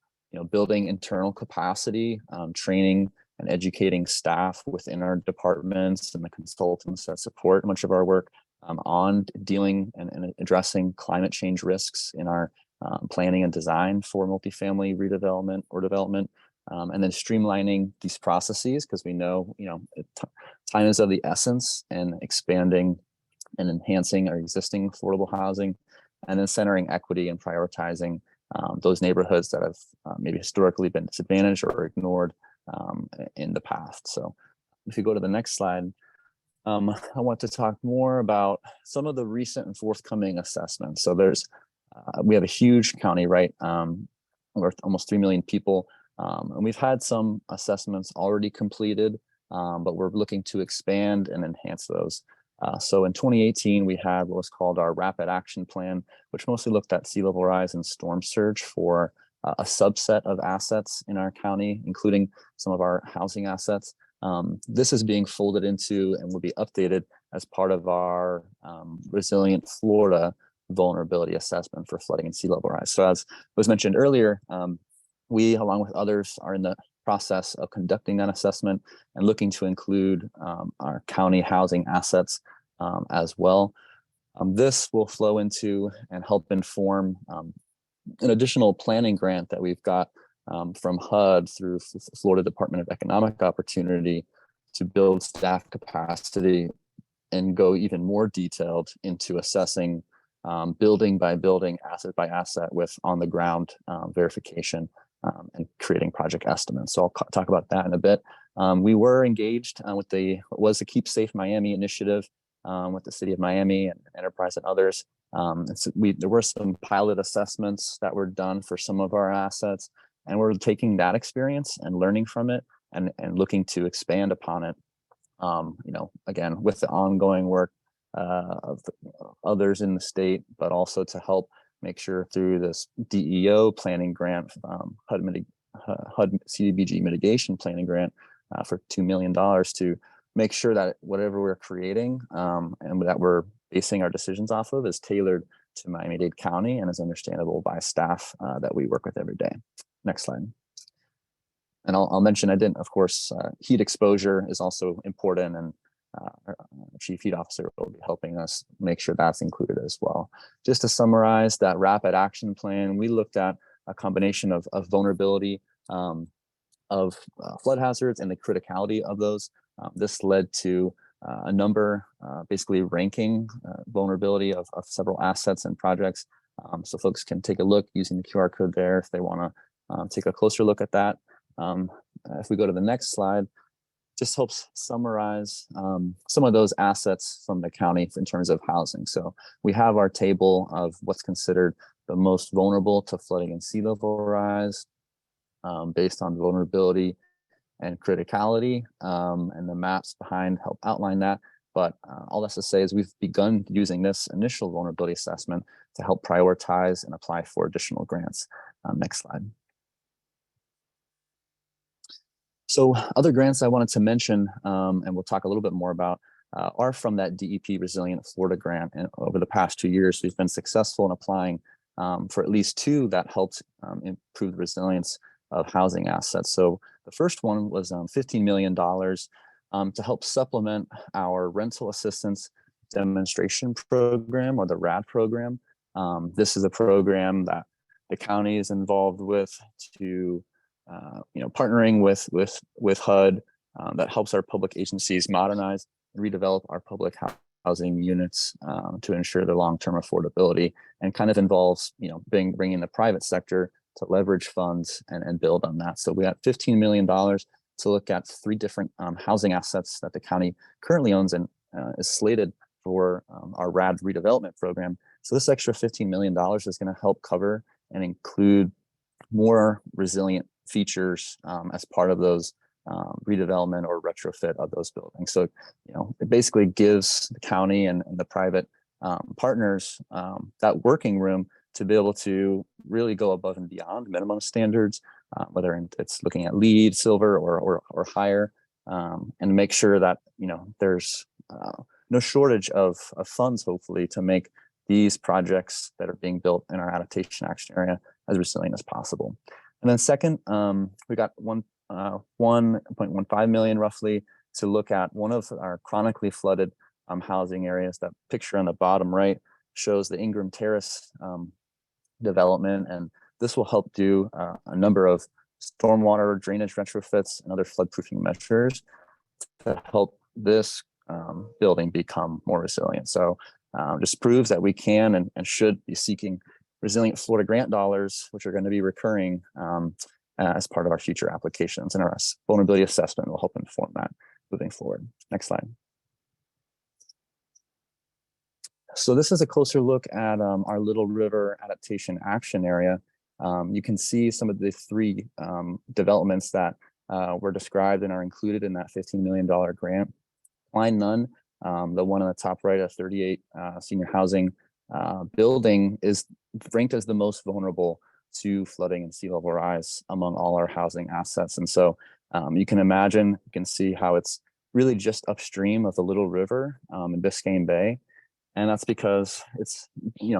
building internal capacity, training and educating staff within our departments and the consultants that support much of our work on dealing and addressing climate change risks in our planning and design for multifamily redevelopment or development, and then streamlining these processes, because we know time is of the essence, and expanding and enhancing our existing affordable housing, and then centering equity and prioritizing those neighborhoods that have maybe historically been disadvantaged or ignored in the past. So if you go to the next slide, I want to talk more about some of the recent and forthcoming assessments. So we have a huge county, right? We're almost 3 million people, and we've had some assessments already completed, but we're looking to expand and enhance those. So in 2018, we had what was called our Rapid Action Plan, which mostly looked at sea level rise and storm surge for a subset of assets in our county, including some of our housing assets. This is being folded into and will be updated as part of our Resilient Florida vulnerability assessment for flooding and sea level rise. So as was mentioned earlier, we, along with others, are in the process of conducting that assessment and looking to include our county housing assets as well. This will flow into and help inform an additional planning grant that we've got from HUD through Florida Department of Economic Opportunity to build staff capacity and go even more detailed into assessing building by building, asset by asset, with on the ground verification and creating project estimates. So I'll talk about that in a bit. We were engaged with the Keep Safe Miami initiative with the City of Miami and Enterprise and others. There were some pilot assessments that were done for some of our assets, and we're taking that experience and learning from it and looking to expand upon it. Again, with the ongoing work of others in the state, but also to help make sure through this DEO planning grant, HUD CDBG mitigation planning grant for $2 million to make sure that whatever we're creating and that we're basing our decisions off of is tailored to Miami-Dade County and is understandable by staff that we work with every day. Next slide. And I'll mention, of course, heat exposure is also important, and our Chief Heat Officer will be helping us make sure that's included as well. Just to summarize that rapid action plan, we looked at a combination of vulnerability of flood hazards and the criticality of those. This led to a number, basically ranking vulnerability of several assets and projects. So folks can take a look using the QR code there if they want to take a closer look at that. If we go to the next slide, just helps summarize some of those assets from the county in terms of housing. So we have our table of what's considered the most vulnerable to flooding and sea level rise based on vulnerability and criticality, and the maps behind help outline that. But all that's to say is we've begun using this initial vulnerability assessment to help prioritize and apply for additional grants. Next slide. So other grants I wanted to mention, and we'll talk a little bit more about, are from that DEP Resilient Florida grant. And over the past 2 years, we've been successful in applying for at least 2 that helped improve the resilience of housing assets. So the first one was $15 million to help supplement our rental assistance demonstration program, or the RAD program. This is a program that the county is involved with to partnering with HUD that helps our public agencies modernize and redevelop our public housing units to ensure their long-term affordability, and kind of involves bringing the private sector to leverage funds and build on that. So we got $15 million to look at 3 different housing assets that the county currently owns and is slated for our RAD redevelopment program. So this extra $15 million is going to help cover and include more resilient features as part of those redevelopment or retrofit of those buildings. So, it basically gives the county and the private partners that working room to be able to really go above and beyond minimum standards, whether it's looking at LEED, silver, or higher, and make sure that there's no shortage of funds, hopefully, to make these projects that are being built in our adaptation action area as resilient as possible. And then second, we got 1.15 million roughly to look at one of our chronically flooded housing areas. That picture on the bottom right shows the Ingram Terrace development, and this will help do a number of stormwater drainage retrofits and other floodproofing measures to help this building become more resilient. So just proves that we can and should be seeking Resilient Florida grant dollars, which are going to be recurring as part of our future applications, and our vulnerability assessment will help inform that moving forward. Next slide. So this is a closer look at our Little River Adaptation Action Area. You can see some of the 3 developments that were described and are included in that $15 million grant. Line None, the one on the top right, a 38 senior housing building, is ranked as the most vulnerable to flooding and sea level rise among all our housing assets. And so you can see how it's really just upstream of the Little River in Biscayne Bay. And that's because it's,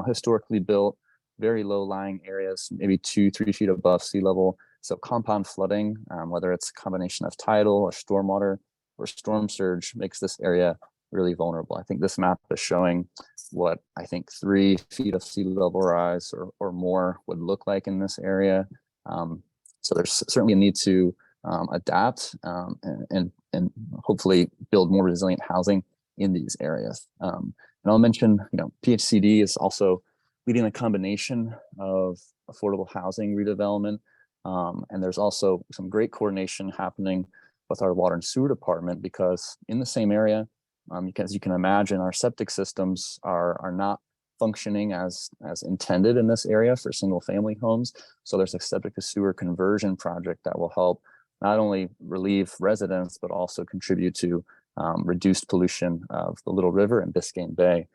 historically built very low lying areas, maybe 2-3 feet above sea level. So compound flooding, whether it's a combination of tidal or stormwater or storm surge, makes this area really vulnerable. I think this map is showing what I think 3 feet of sea level rise or more would look like in this area. So there's certainly a need to adapt and hopefully build more resilient housing in these areas. And I'll mention, PHCD is also leading a combination of affordable housing redevelopment. And there's also some great coordination happening with our water and sewer department, because in the same area, because you can imagine, our septic systems are not functioning as intended in this area for single family homes. So there's a septic to sewer conversion project that will help not only relieve residents, but also contribute to reduced pollution of the Little River and Biscayne Bay.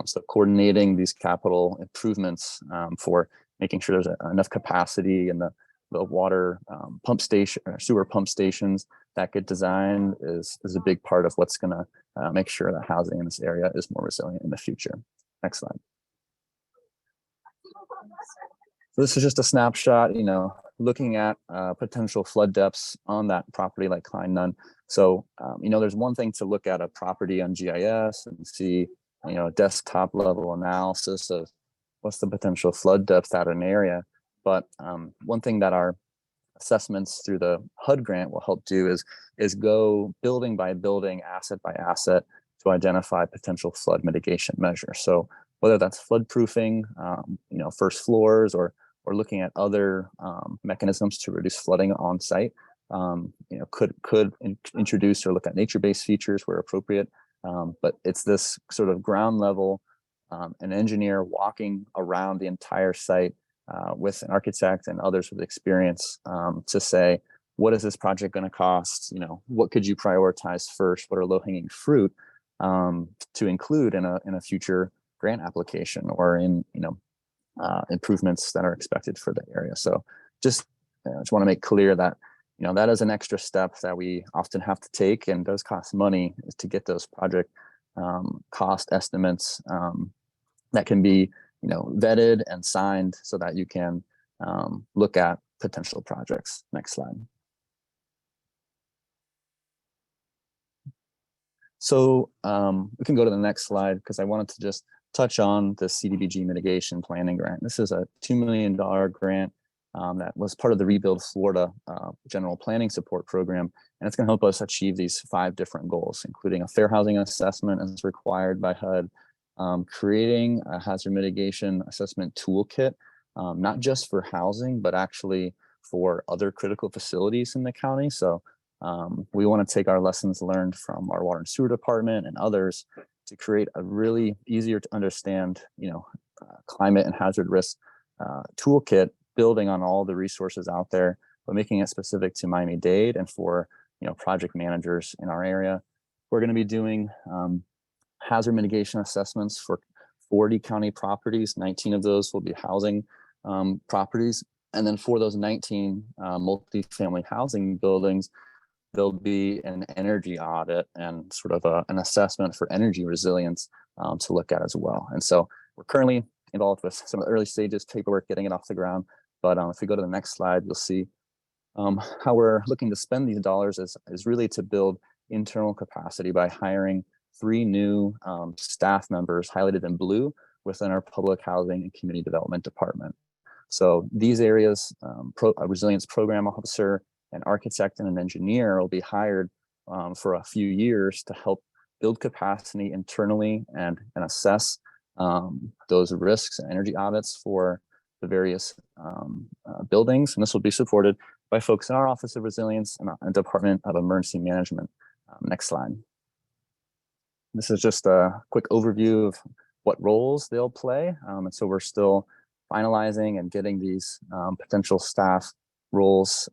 So coordinating these capital improvements for making sure there's enough capacity in the water pump station or sewer pump stations that get designed is a big part of what's going to make sure that housing in this area is more resilient in the future. Next slide. So this is just a snapshot, looking at potential flood depths on that property like Klein Nunn. So, there's one thing to look at a property on GIS and see, a desktop level analysis of what's the potential flood depth at an area. But one thing that our assessments through the HUD grant will help do is go building by building, asset by asset, to identify potential flood mitigation measures. So whether that's flood proofing, first floors, or looking at other mechanisms to reduce flooding on site, could introduce or look at nature-based features where appropriate. But it's this sort of ground level, an engineer walking around the entire site with an architect and others with experience to say, what is this project going to cost? What could you prioritize first? What are low-hanging fruit to include in a future grant application or in improvements that are expected for the area? So just want to make clear that that is an extra step that we often have to take, and does cost money, is to get those project cost estimates that can be vetted and signed so that you can look at potential projects. Next slide. So we can go to the next slide, because I wanted to just touch on the CDBG mitigation planning grant. This is a $2 million grant that was part of the Rebuild Florida General Planning Support Program. And it's going to help us achieve these 5 different goals, including a fair housing assessment as required by HUD, creating a hazard mitigation assessment toolkit, not just for housing, but actually for other critical facilities in the county. So we want to take our lessons learned from our water and sewer department and others to create a really easier to understand, climate and hazard risk toolkit, building on all the resources out there, but making it specific to Miami-Dade and for project managers in our area. We're going to be doing hazard mitigation assessments for 40 county properties. 19 of those will be housing properties. And then for those 19 multifamily housing buildings, there'll be an energy audit and sort of an assessment for energy resilience to look at as well. And so we're currently involved with some of the early stages paperwork, getting it off the ground. But if we go to the next slide, you'll see how we're looking to spend these dollars is really to build internal capacity by hiring 3 new staff members highlighted in blue within our public housing and community development department. So these areas, a resilience program officer, an architect, and an engineer will be hired for a few years to help build capacity internally and assess those risks and energy audits for the various buildings. And this will be supported by folks in our Office of Resilience and Department of Emergency Management. Next slide. This is just a quick overview of what roles they'll play. And so we're still finalizing and getting these potential staff roles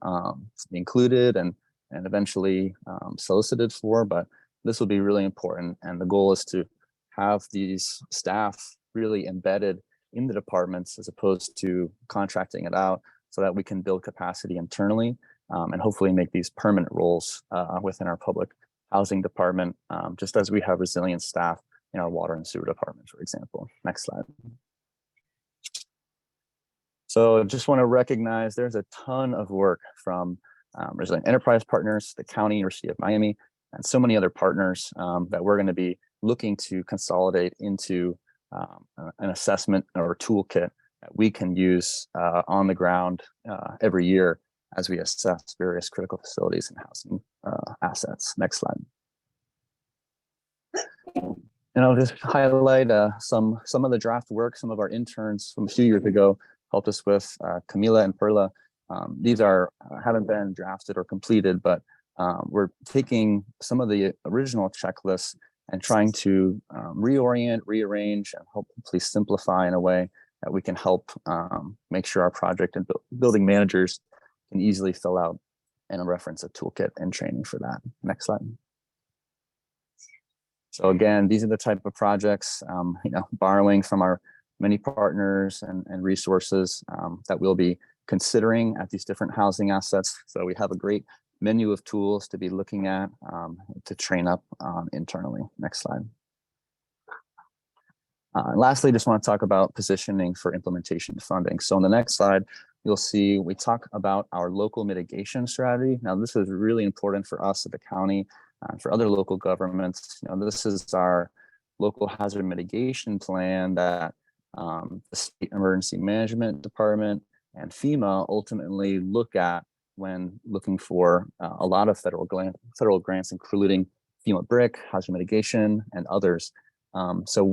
included and eventually solicited for, but this will be really important. And the goal is to have these staff really embedded in the departments as opposed to contracting it out, so that we can build capacity internally and hopefully make these permanent roles within our public housing department, just as we have resilience staff in our water and sewer department, for example. Next slide. So just want to recognize there's a ton of work from Resilient Enterprise Partners, the County, University of Miami, and so many other partners that we're going to be looking to consolidate into an assessment or toolkit that we can use on the ground every year as we assess various critical facilities and housing assets. Next slide. And I'll just highlight some of the draft work some of our interns from a few years ago helped us with, Camila and Perla. These haven't been drafted or completed, but we're taking some of the original checklists and trying to reorient, rearrange, and hopefully simplify in a way that we can help make sure our project and building managers can easily fill out and reference a toolkit and training for that. Next slide. So again, these are the type of projects, borrowing from our many partners and resources that we'll be considering at these different housing assets. So we have a great menu of tools to be looking at to train up internally. Next slide. And lastly, just want to talk about positioning for implementation funding. So on the next slide, you'll see we talk about our local mitigation strategy. Now, this is really important for us at the county and for other local governments. This is our local hazard mitigation plan that the State Emergency Management Department and FEMA ultimately look at when looking for a lot of federal grants, including FEMA BRIC, hazard mitigation, and others. So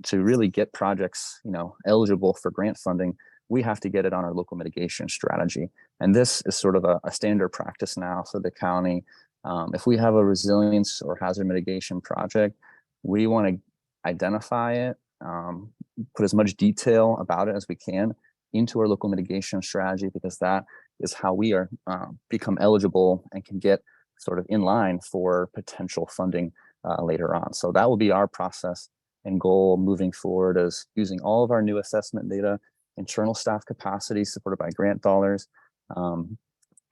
to really get projects, eligible for grant funding, we have to get it on our local mitigation strategy. And this is sort of a standard practice now for the county. If we have a resilience or hazard mitigation project, we want to identify it, put as much detail about it as we can into our local mitigation strategy, because that is how we are become eligible and can get sort of in line for potential funding later on. So that will be our process and goal moving forward, is using all of our new assessment data, internal staff capacity supported by grant dollars,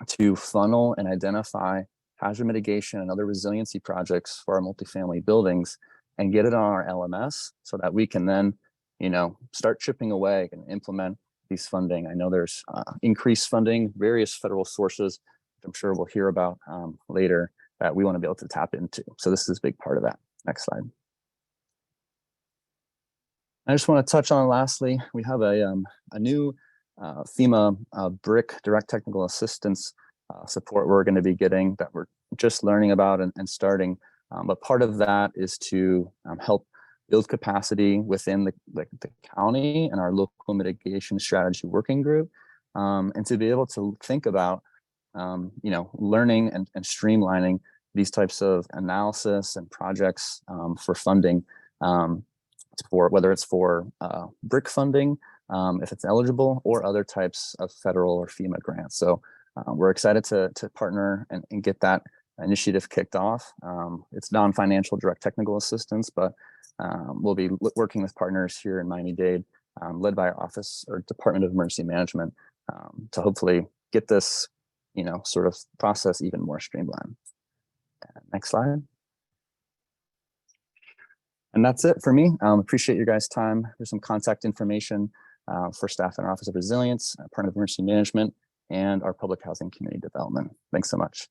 to funnel and identify hazard mitigation and other resiliency projects for our multifamily buildings and get it on our LMS so that we can then, start chipping away and implement these funding. I know there's increased funding, various federal sources, which I'm sure we'll hear about later, that we want to be able to tap into. So this is a big part of that. Next slide. I just want to touch on, lastly, we have a new FEMA BRIC, direct technical assistance support we're going to be getting, that we're just learning about and starting. But part of that is to help build capacity within the county and our local mitigation strategy working group, and to be able to think about learning and streamlining these types of analysis and projects for funding, for whether it's for BRIC funding, if it's eligible, or other types of federal or FEMA grants. So we're excited to partner and get that initiative kicked off. It's non-financial direct technical assistance, but we'll be working with partners here in Miami-Dade, led by our office or Department of Emergency Management, to hopefully get this, sort of process even more streamlined. Next slide. And that's it for me. Appreciate your guys' time. There's some contact information for staff in our Office of Resilience, Department of Emergency Management, and our Public Housing Community Development. Thanks so much.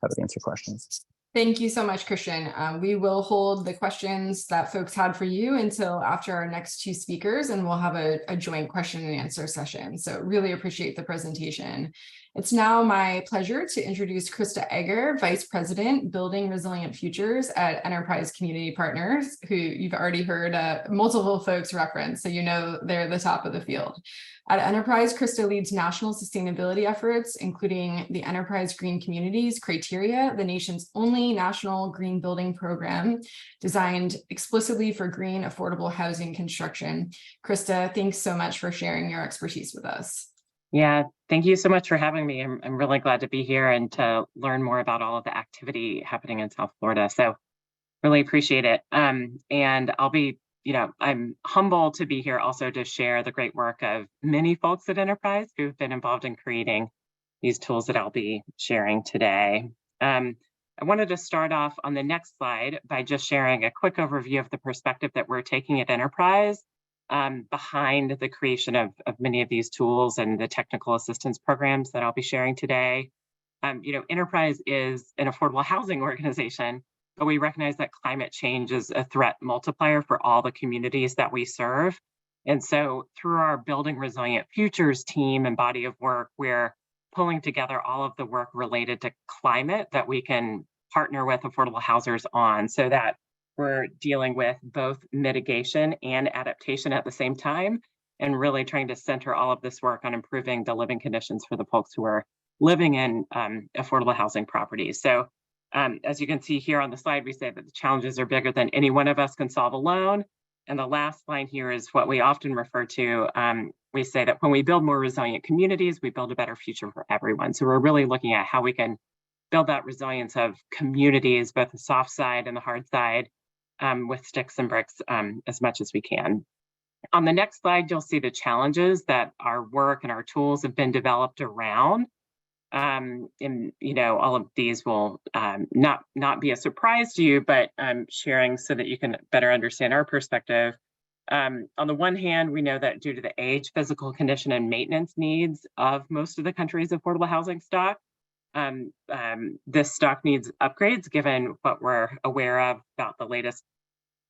Happy to answer questions. Thank you so much, Christian. We will hold the questions that folks had for you until after our next two speakers, and we'll have a joint question and answer session. So really appreciate the presentation. It's now my pleasure to introduce Krista Egger, Vice President, Building Resilient Futures at Enterprise Community Partners, who you've already heard multiple folks reference, so they're the top of the field. At Enterprise, Krista leads national sustainability efforts, including the Enterprise Green Communities Criteria, the nation's only national green building program designed explicitly for green, affordable housing construction. Krista, thanks so much for sharing your expertise with us. Yeah, thank you so much for having me. I'm really glad to be here and to learn more about all of the activity happening in South Florida. So really appreciate it. And I'll be I'm humbled to be here also to share the great work of many folks at Enterprise who've been involved in creating these tools that I'll be sharing today. I wanted to start off on the next slide by just sharing a quick overview of the perspective that we're taking at Enterprise behind the creation of many of these tools and the technical assistance programs that I'll be sharing today. Enterprise is an affordable housing organization, but we recognize that climate change is a threat multiplier for all the communities that we serve. And so through our Building Resilient Futures team and body of work, we're pulling together all of the work related to climate that we can partner with affordable housers on, so that we're dealing with both mitigation and adaptation at the same time, and really trying to center all of this work on improving the living conditions for the folks who are living in affordable housing properties. So as you can see here on the slide, we say that the challenges are bigger than any one of us can solve alone. And the last line here is what we often refer to. We say that when we build more resilient communities, we build a better future for everyone. So we're really looking at how we can build that resilience of communities, both the soft side and the hard side, with sticks and bricks as much as we can. On the next slide, you'll see the challenges that our work and our tools have been developed around. And all of these will not be a surprise to you, but I'm sharing so that you can better understand our perspective. On the one hand, we know that due to the age, physical condition, and maintenance needs of most of the country's affordable housing stock, this stock needs upgrades given what we're aware of about the latest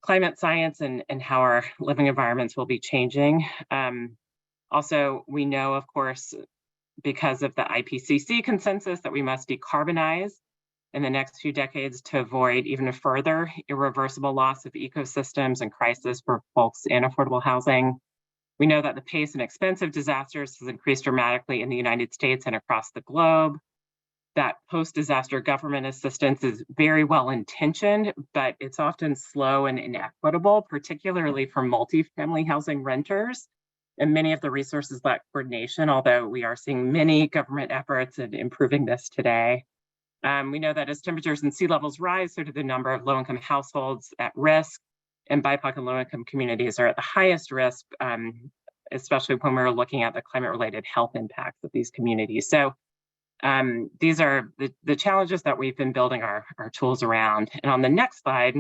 climate science and how our living environments will be changing. Also, we know, of course, because of the IPCC consensus that we must decarbonize in the next few decades to avoid even a further irreversible loss of ecosystems and crisis for folks in affordable housing. We know that the pace and expense of disasters has increased dramatically in the United States and across the globe. That post-disaster government assistance is very well intentioned, but it's often slow and inequitable, particularly for multifamily housing renters. And many of the resources lack coordination, although we are seeing many government efforts in improving this today. We know that as temperatures and sea levels rise, so do the number of low-income households at risk, and BIPOC and low-income communities are at the highest risk, especially when we're looking at the climate-related health impacts of these communities. So these are the challenges that we've been building our tools around. And on the next slide,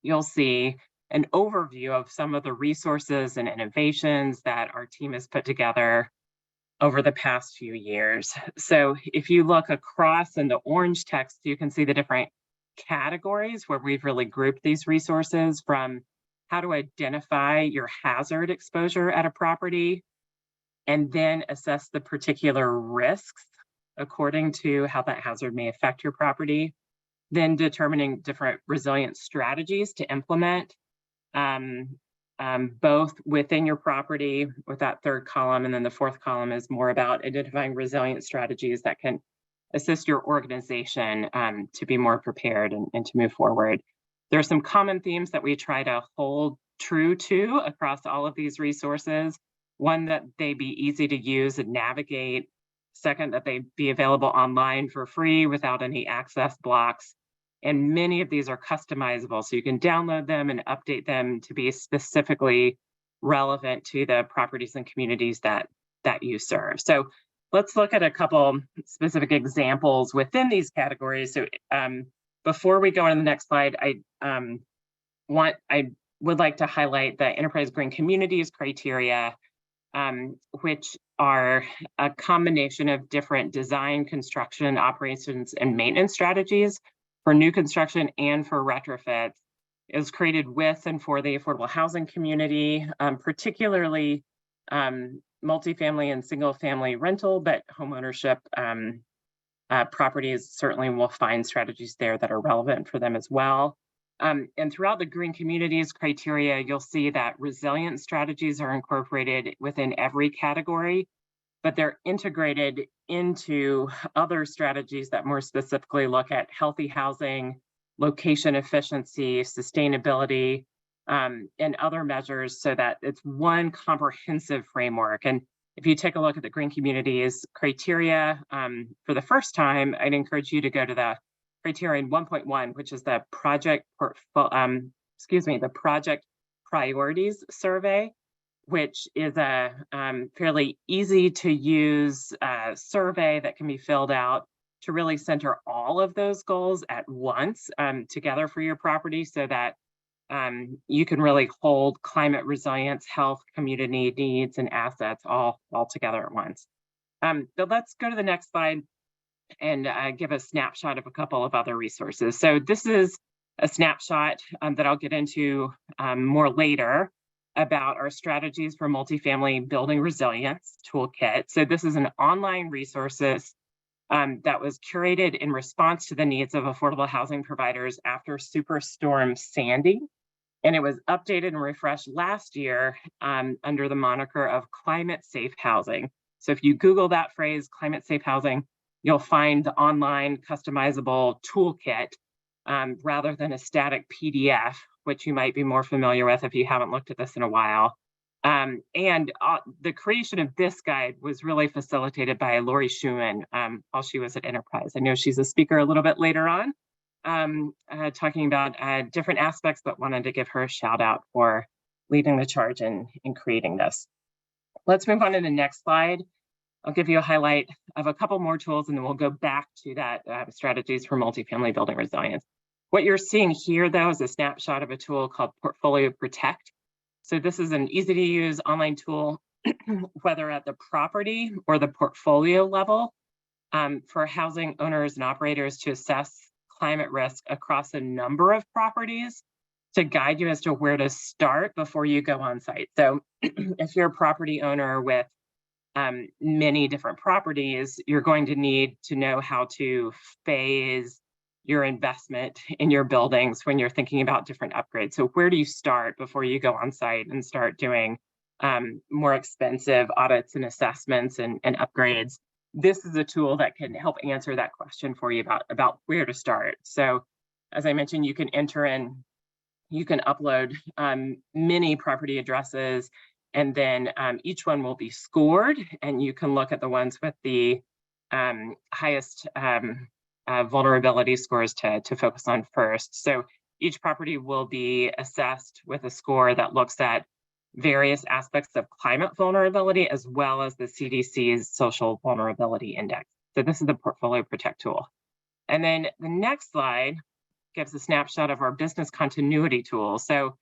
you'll see an overview of some of the resources and innovations that our team has put together over the past few years. So if you look across in the orange text, you can see the different categories where we've really grouped these resources, from how to identify your hazard exposure at a property, and then assess the particular risks according to how that hazard may affect your property, then determining different resilience strategies to implement, both within your property with that third column, and then the fourth column is more about identifying resilient strategies that can assist your organization to be more prepared and to move forward. There are some common themes that we try to hold true to across all of these resources. One, that they be easy to use and navigate. Second, that they be available online for free without any access blocks. And many of these are customizable, so you can download them and update them to be specifically relevant to the properties and communities that you serve. So let's look at a couple specific examples within these categories. So before we go on to the next slide, I would like to highlight the Enterprise Green Communities criteria, which are a combination of different design, construction, operations, and maintenance strategies for new construction and for retrofits. It was created with and for the affordable housing community, particularly multifamily and single family rental, but homeownership properties certainly will find strategies there that are relevant for them as well. And throughout the Green Communities criteria, you'll see that resilient strategies are incorporated within every category, but they're integrated into other strategies that more specifically look at healthy housing, location efficiency, sustainability, and other measures, so that it's one comprehensive framework. And if you take a look at the Green Communities criteria for the first time, I'd encourage you to go to the criterion 1.1, which is the project priorities survey, which is a fairly easy to use survey that can be filled out to really center all of those goals at once together for your property, so that you can really hold climate resilience, health, community needs, and assets all together at once. But let's go to the next slide and give a snapshot of a couple of other resources. So this is a snapshot that I'll get into more later about our strategies for multifamily building resilience toolkit. So this is an online resources that was curated in response to the needs of affordable housing providers after Superstorm Sandy. And it was updated and refreshed last year under the moniker of climate safe housing. So if you Google that phrase, climate safe housing, you'll find the online customizable toolkit rather than a static PDF, which you might be more familiar with if you haven't looked at this in a while. The creation of this guide was really facilitated by Lori Schumann while she was at Enterprise. I know she's a speaker a little bit later on, talking about different aspects, but wanted to give her a shout out for leading the charge in creating this. Let's move on to the next slide. I'll give you a highlight of a couple more tools, and then we'll go back to that strategies for multifamily building resilience. What you're seeing here, though, is a snapshot of a tool called Portfolio Protect. So this is an easy to use online tool, whether at the property or the portfolio level, for housing owners and operators to assess climate risk across a number of properties to guide you as to where to start before you go on site. So if you're a property owner with many different properties, you're going to need to know how to phase your investment in your buildings when you're thinking about different upgrades. So where do you start before you go on site and start doing more expensive audits and assessments and upgrades? This is a tool that can help answer that question for you about where to start. So as I mentioned, you can enter in, you can upload many property addresses, and then each one will be scored, and you can look at the ones with the highest vulnerability scores to focus on first. So each property will be assessed with a score that looks at various aspects of climate vulnerability, as well as the CDC's social vulnerability index. So this is the Portfolio Protect tool. And then the next slide gives a snapshot of our business continuity tool. So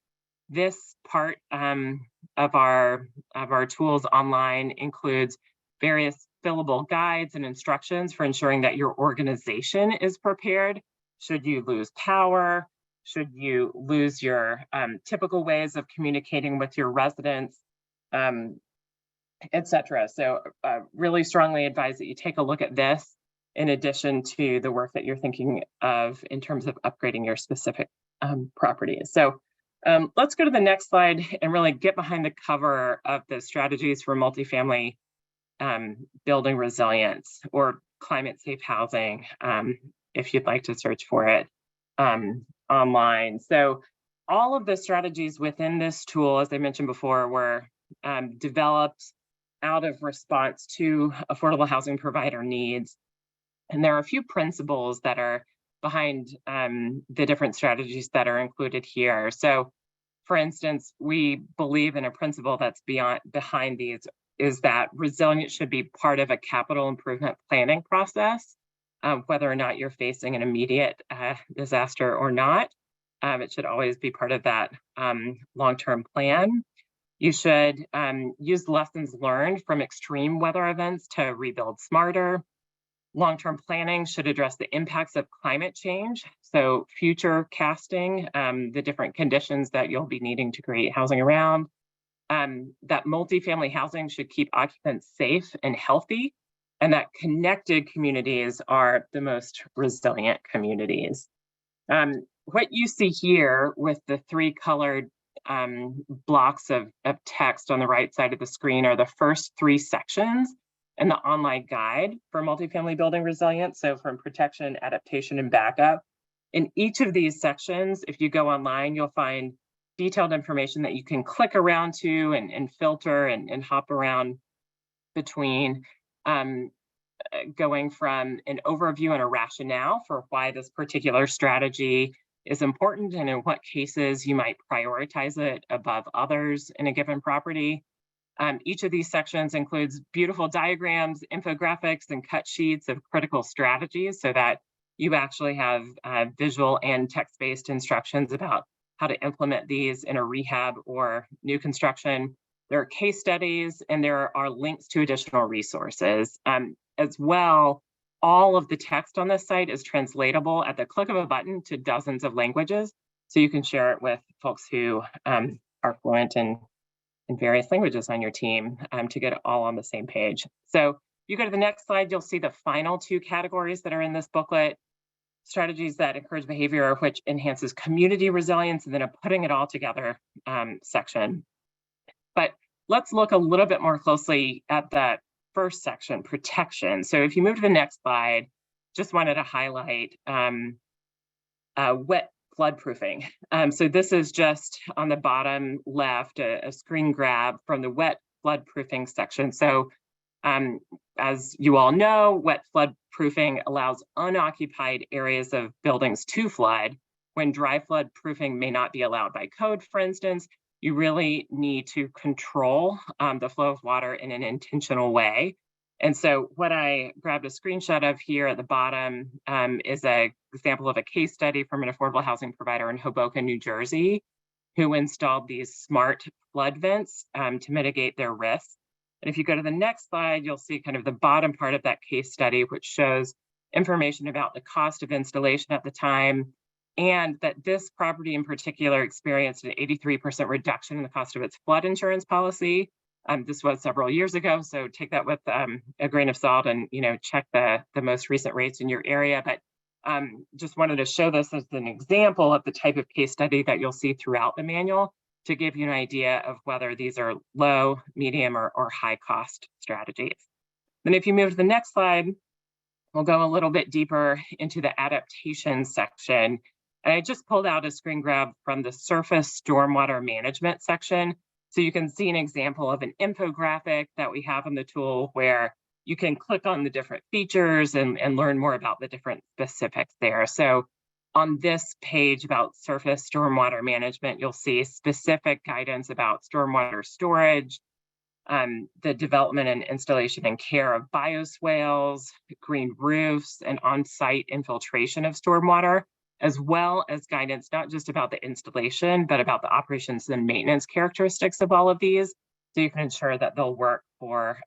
this part of our tools online includes various fillable guides and instructions for ensuring that your organization is prepared. Should you lose power? Should you lose your typical ways of communicating with your residents, et cetera. So really strongly advise that you take a look at this in addition to the work that you're thinking of in terms of upgrading your specific properties. So let's go to the next slide and really get behind the cover of the strategies for multifamily building resilience, or climate safe housing, if you'd like to search for it online. So all of the strategies within this tool, as I mentioned before, were developed out of response to affordable housing provider needs. And there are a few principles that are behind the different strategies that are included here. So for instance, we believe in a principle that's behind these is that resilience should be part of a capital improvement planning process, whether or not you're facing an immediate disaster or not. It should always be part of that long-term plan. You should use lessons learned from extreme weather events to rebuild smarter. Long-term planning should address the impacts of climate change. So future casting, the different conditions that you'll be needing to create housing around. That multifamily housing should keep occupants safe and healthy, and that connected communities are the most resilient communities. What you see here with the three colored blocks of text on the right side of the screen are the first three sections in the online guide for multifamily building resilience. So from protection, adaptation, and backup. In each of these sections, if you go online, you'll find detailed information that you can click around to and filter and hop around between, going from an overview and a rationale for why this particular strategy is important and in what cases you might prioritize it above others in a given property. Each of these sections includes beautiful diagrams, infographics, and cut sheets of critical strategies so that you actually have visual and text-based instructions about how to implement these in a rehab or new construction. There are case studies, and there are links to additional resources. As well, all of the text on this site is translatable at the click of a button to dozens of languages, so you can share it with folks who are fluent in various languages on your team to get it all on the same page. So you go to the next slide, you'll see the final two categories that are in this booklet: strategies that encourage behavior which enhances community resilience, and then a putting it all together section. But let's look a little bit more closely at that first section, protection. So if you move to the next slide, just wanted to highlight wet flood proofing. So this is just on the bottom left, a screen grab from the wet flood proofing section. So as you all know, wet flood proofing allows unoccupied areas of buildings to flood when dry flood proofing may not be allowed by code. For instance, you really need to control the flow of water in an intentional way. And so what I grabbed a screenshot of here at the bottom is an example of a case study from an affordable housing provider in Hoboken, New Jersey, who installed these smart flood vents to mitigate their risks. And if you go to the next slide, you'll see kind of the bottom part of that case study, which shows information about the cost of installation at the time, and that this property in particular experienced an 83% reduction in the cost of its flood insurance policy. This was several years ago, so take that with a grain of salt, and check the most recent rates in your area. But just wanted to show this as an example of the type of case study that you'll see throughout the manual, to give you an idea of whether these are low, medium, or high cost strategies. Then if you move to the next slide, we'll go a little bit deeper into the adaptation section. And I just pulled out a screen grab from the surface stormwater management section. So you can see an example of an infographic that we have in the tool where you can click on the different features and learn more about the different specifics there. So on this page about surface stormwater management, you'll see specific guidance about stormwater storage, the development and installation and care of bioswales, green roofs, and on-site infiltration of stormwater, as well as guidance not just about the installation, but about the operations and maintenance characteristics of all of these, so you can ensure that they'll work for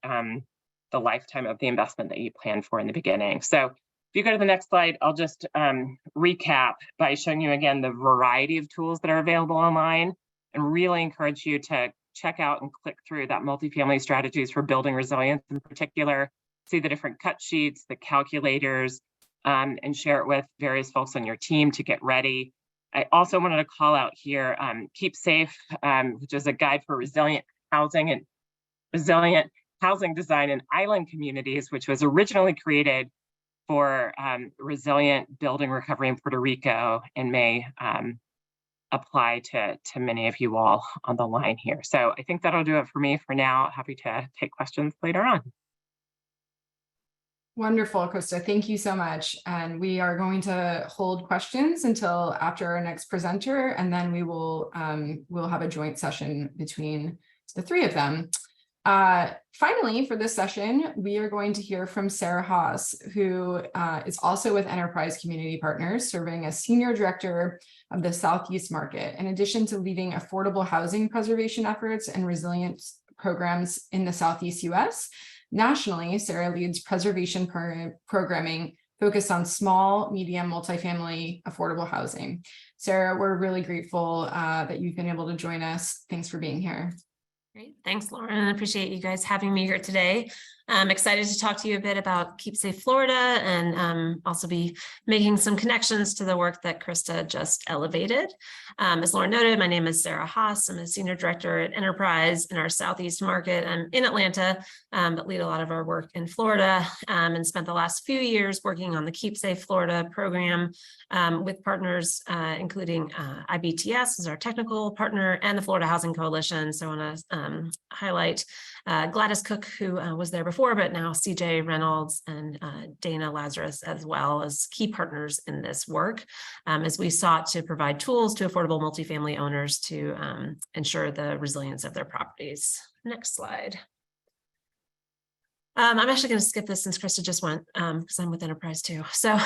the lifetime of the investment that you planned for in the beginning. So if you go to the next slide, I'll just recap by showing you again the variety of tools that are available online, and really encourage you to check out and click through that multifamily strategies for building resilience in particular, see the different cut sheets, the calculators, and share it with various folks on your team to get ready. I also wanted to call out here Keep Safe, which is a guide for resilient housing and resilient housing design in island communities, which was originally created for resilient building recovery in Puerto Rico, and may apply to many of you all on the line here. So I think that'll do it for me for now. Happy to take questions later on. Wonderful, Krista. Thank you so much. And we are going to hold questions until after our next presenter, and then we will we'll have a joint session between the three of them. Finally, for this session, we are going to hear from Sarah Haas, who is also with Enterprise Community Partners, serving as Senior Director of the Southeast Market. In addition to leading affordable housing preservation efforts and resilience programs in the Southeast US, nationally, Sarah leads preservation programming focused on small, medium, multifamily affordable housing. Sarah, we're really grateful that you've been able to join us. Thanks for being here. Great. Thanks, Lauren. I appreciate you guys having me here today. I'm excited to talk to you a bit about Keep Safe Florida, and also be making some connections to the work that Krista just elevated. As Lauren noted, my name is Sarah Haas. I'm a Senior Director at Enterprise in our Southeast Market. I'm in Atlanta, but lead a lot of our work in Florida, and spent the last few years working on the Keep Safe Florida program with partners, including IBTS as our technical partner, and the Florida Housing Coalition. So I want to highlight Gladys Cook, who was there before, but now CJ Reynolds and Dana Lazarus, as well as key partners in this work, as we sought to provide tools to affordable multifamily owners to ensure the resilience of their properties. Next slide. I'm actually going to skip this since Krista just went, because I'm with Enterprise too. So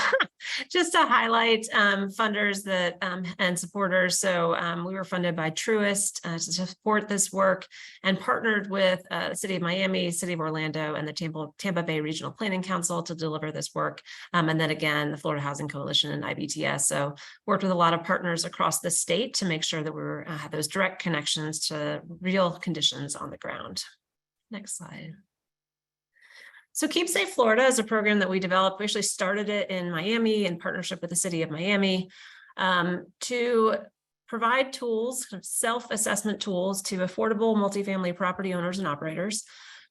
just to highlight funders that and supporters. So we were funded by Truist to support this work, and partnered with the City of Miami, City of Orlando, and the Tampa Bay Regional Planning Council to deliver this work. And then again, the Florida Housing Coalition and IBTS. So worked with a lot of partners across the state to make sure that we had those direct connections to real conditions on the ground. Next slide. So Keep Safe Florida is a program that we developed. We actually started it in Miami in partnership with the city of Miami to provide tools, kind of self-assessment tools to affordable multifamily property owners and operators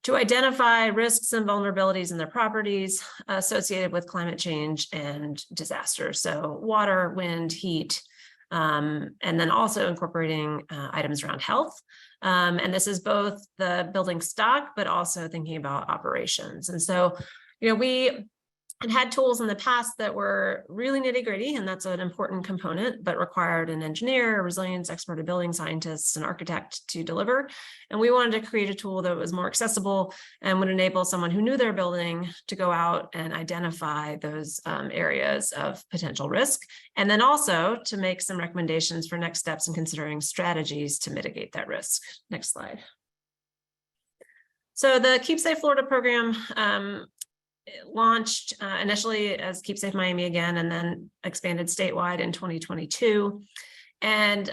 to identify risks and vulnerabilities in their properties associated with climate change and disasters. So water, wind, heat, and then also incorporating items around health. And this is both the building stock, but also thinking about operations. And so, we had tools in the past that were really nitty gritty, and that's an important component, but required an engineer, a resilience expert, a building scientist, an architect to deliver. And we wanted to create a tool that was more accessible and would enable someone who knew their building to go out and identify those areas of potential risk. And then also to make some recommendations for next steps in considering strategies to mitigate that risk. Next slide. So the Keep Safe Florida program launched initially as Keep Safe Miami again, and then expanded statewide in 2022. And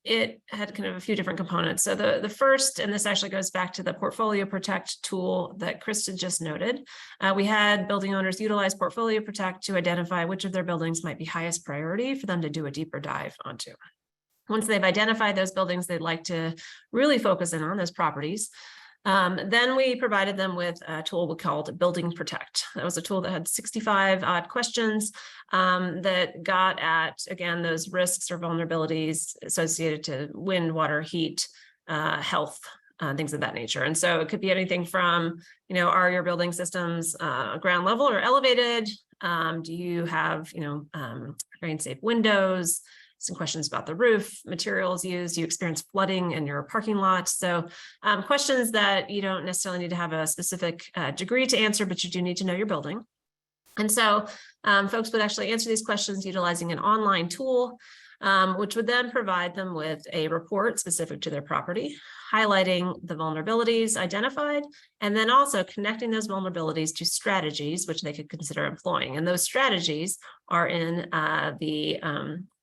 it had kind of a few different components. So the first, and this actually goes back to the Portfolio Protect tool that Krista just noted, we had building owners utilize Portfolio Protect to identify which of their buildings might be highest priority for them to do a deeper dive onto. Once they've identified those buildings they'd like to really focus in on, those properties, then we provided them with a tool we called Building Protect. That was a tool that had 65 odd questions that got at, again, those risks or vulnerabilities associated to wind, water, heat, health, things of that nature. And so it could be anything from, are your building systems ground level or elevated? Do you have, rain safe windows? Some questions about the roof, materials used, do you experience flooding in your parking lot? So questions that you don't necessarily need to have a specific degree to answer, but you do need to know your building. And so folks would actually answer these questions utilizing an online tool, which would then provide them with a report specific to their property, highlighting the vulnerabilities identified, and then also connecting those vulnerabilities to strategies which they could consider employing. And those strategies are in the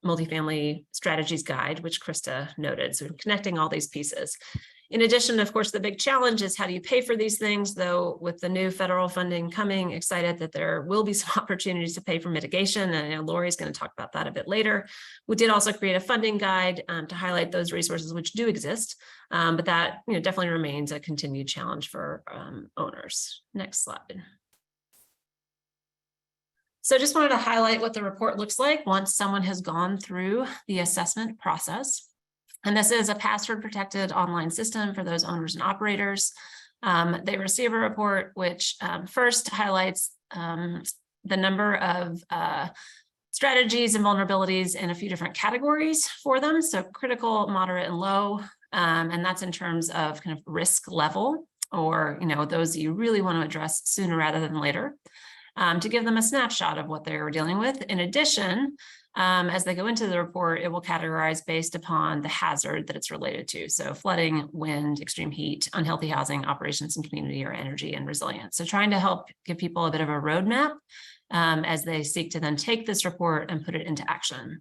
multifamily strategies guide, which Krista noted. So connecting all these pieces. In addition, of course, the big challenge is how do you pay for these things, though with the new federal funding coming, excited that there will be some opportunities to pay for mitigation. And Lori's going to talk about that a bit later. We did also create a funding guide to highlight those resources which do exist, but that definitely remains a continued challenge for owners. Next slide. So just wanted to highlight what the report looks like once someone has gone through the assessment process. And this is a password protected online system for those owners and operators. They receive a report which first highlights the number of strategies and vulnerabilities in a few different categories for them. So critical, moderate, and low. And that's in terms of kind of risk level, or those that you really want to address sooner rather than later. To give them a snapshot of what they're dealing with. In addition, as they go into the report, it will categorize based upon the hazard that it's related to. So flooding, wind, extreme heat, unhealthy housing, operations and community, or energy and resilience. So trying to help give people a bit of a roadmap as they seek to then take this report and put it into action.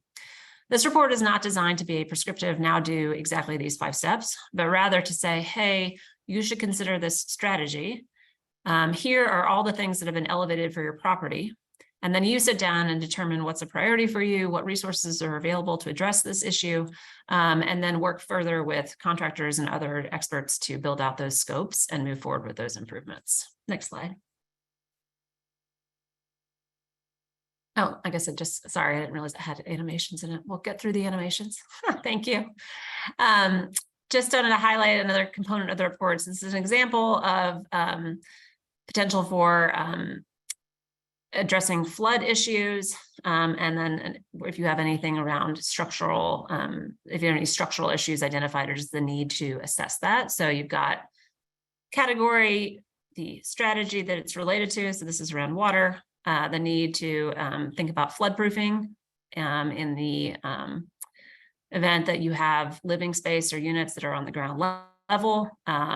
This report is not designed to be a prescriptive, now do exactly these 5 steps, but rather to say, hey, you should consider this strategy. Here are all the things that have been elevated for your property. And then you sit down and determine what's a priority for you, what resources are available to address this issue, and then work further with contractors and other experts to build out those scopes and move forward with those improvements. Next slide. Oh, I guess sorry, I didn't realize it had animations in it. We'll get through the animations. Thank you. Just wanted to highlight another component of the reports. This is an example of potential for addressing flood issues, and then if you have anything around structural, if you have any structural issues identified, or just the need to assess that. So you've got category, the strategy that it's related to. So this is around water, the need to think about flood proofing in the event that you have living space or units that are on the ground level.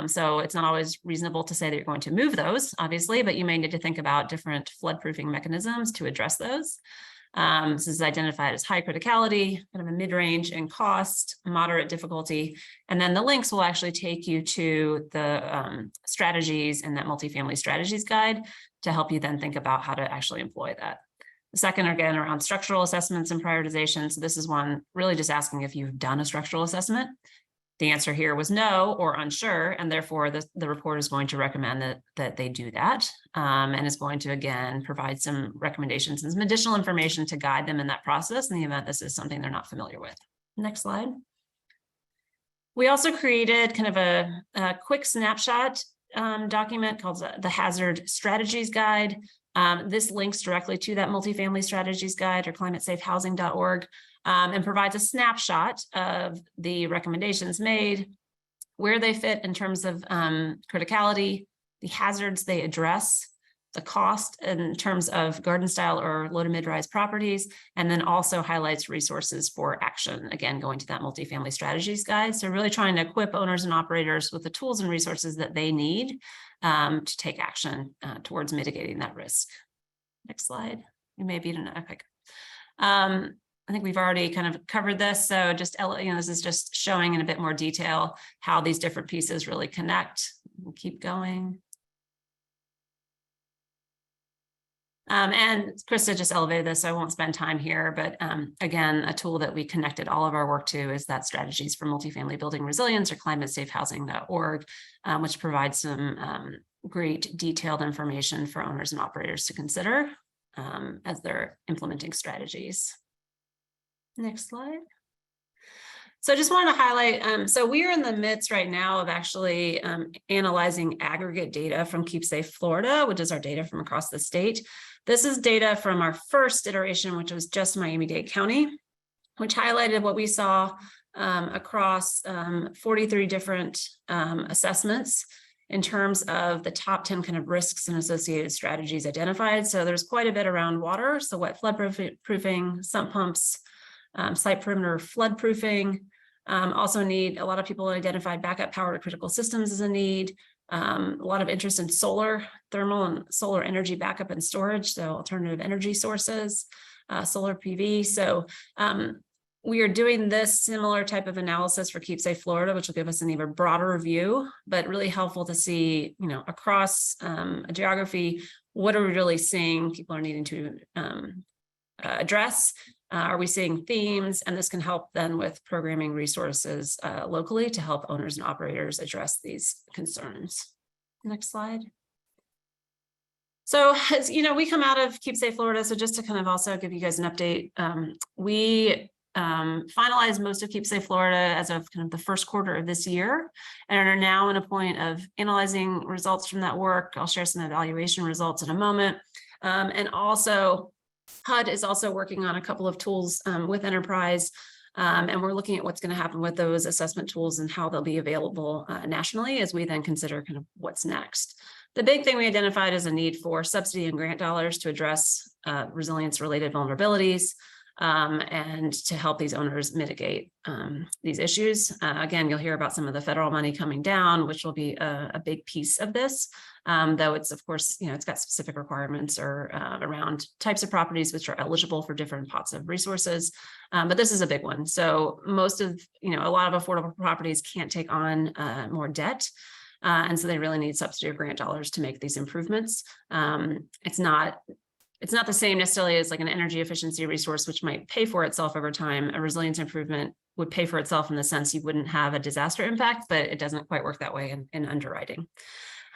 So it's not always reasonable to say that you're going to move those, obviously, but you may need to think about different flood proofing mechanisms to address those. This is identified as high criticality, kind of a mid-range in cost, moderate difficulty. And then the links will actually take you to the strategies in that multifamily strategies guide to help you then think about how to actually employ that. The second, again, around structural assessments and prioritization. So this is one really just asking if you've done a structural assessment. The answer here was no or unsure, and therefore the report is going to recommend that they do that, and is going to, again, provide some recommendations and some additional information to guide them in that process in the event this is something they're not familiar with. Next slide. We also created kind of a quick snapshot document called the Hazard Strategies Guide. This links directly to that multifamily strategies guide or climatesafehousing.org. And provides a snapshot of the recommendations made, where they fit in terms of criticality, the hazards they address, the cost in terms of garden style or low to mid-rise properties, and then also highlights resources for action, again, going to that multifamily strategies guide. So really trying to equip owners and operators with the tools and resources that they need to take action towards mitigating that risk. Next slide. You may be in an epic. I think we've already kind of covered this. So just, this is just showing in a bit more detail how these different pieces really connect. We'll keep going. And Krista just elevated this, so I won't spend time here. But again, a tool that we connected all of our work to is that Strategies for Multifamily Building Resilience, or climatesafehousing.org, which provides some great detailed information for owners and operators to consider as they're implementing strategies. Next slide. So I just wanted to highlight, so we are in the midst right now of actually analyzing aggregate data from Keep Safe Florida, which is our data from across the state. This is data from our first iteration, which was just Miami-Dade County, which highlighted what we saw across 43 different assessments in terms of the top 10 kind of risks and associated strategies identified. So there's quite a bit around water, so wet flood proofing, sump pumps, site perimeter flood proofing. Also need, a lot of people identified backup power to critical systems as a need. A lot of interest in solar, thermal and solar energy backup and storage, so alternative energy sources, solar PV. So we are doing this similar type of analysis for Keep Safe Florida, which will give us an even broader view, but really helpful to see, across a geography, what are we really seeing people are needing to address. Are we seeing themes? And this can help then with programming resources locally to help owners and operators address these concerns. Next slide. So, as you know, we come out of Keep Safe Florida. So just to kind of also give you guys an update, we finalized most of Keep Safe Florida as of kind of the first quarter of this year, and are now in a point of analyzing results from that work. I'll share some evaluation results in a moment. And also, HUD is also working on a couple of tools with Enterprise, and we're looking at what's going to happen with those assessment tools and how they'll be available nationally as we then consider kind of what's next. The big thing we identified is a need for subsidy and grant dollars to address resilience-related vulnerabilities and to help these owners mitigate these issues. Again, you'll hear about some of the federal money coming down, which will be a big piece of this. Though it's, of course, it's got specific requirements or around types of properties which are eligible for different pots of resources. But this is a big one. So most of, a lot of affordable properties can't take on more debt. And so they really need subsidy or grant dollars to make these improvements. It's not the same necessarily as like an energy efficiency resource, which might pay for itself over time. A resilience improvement would pay for itself in the sense you wouldn't have a disaster impact, but it doesn't quite work that way in underwriting.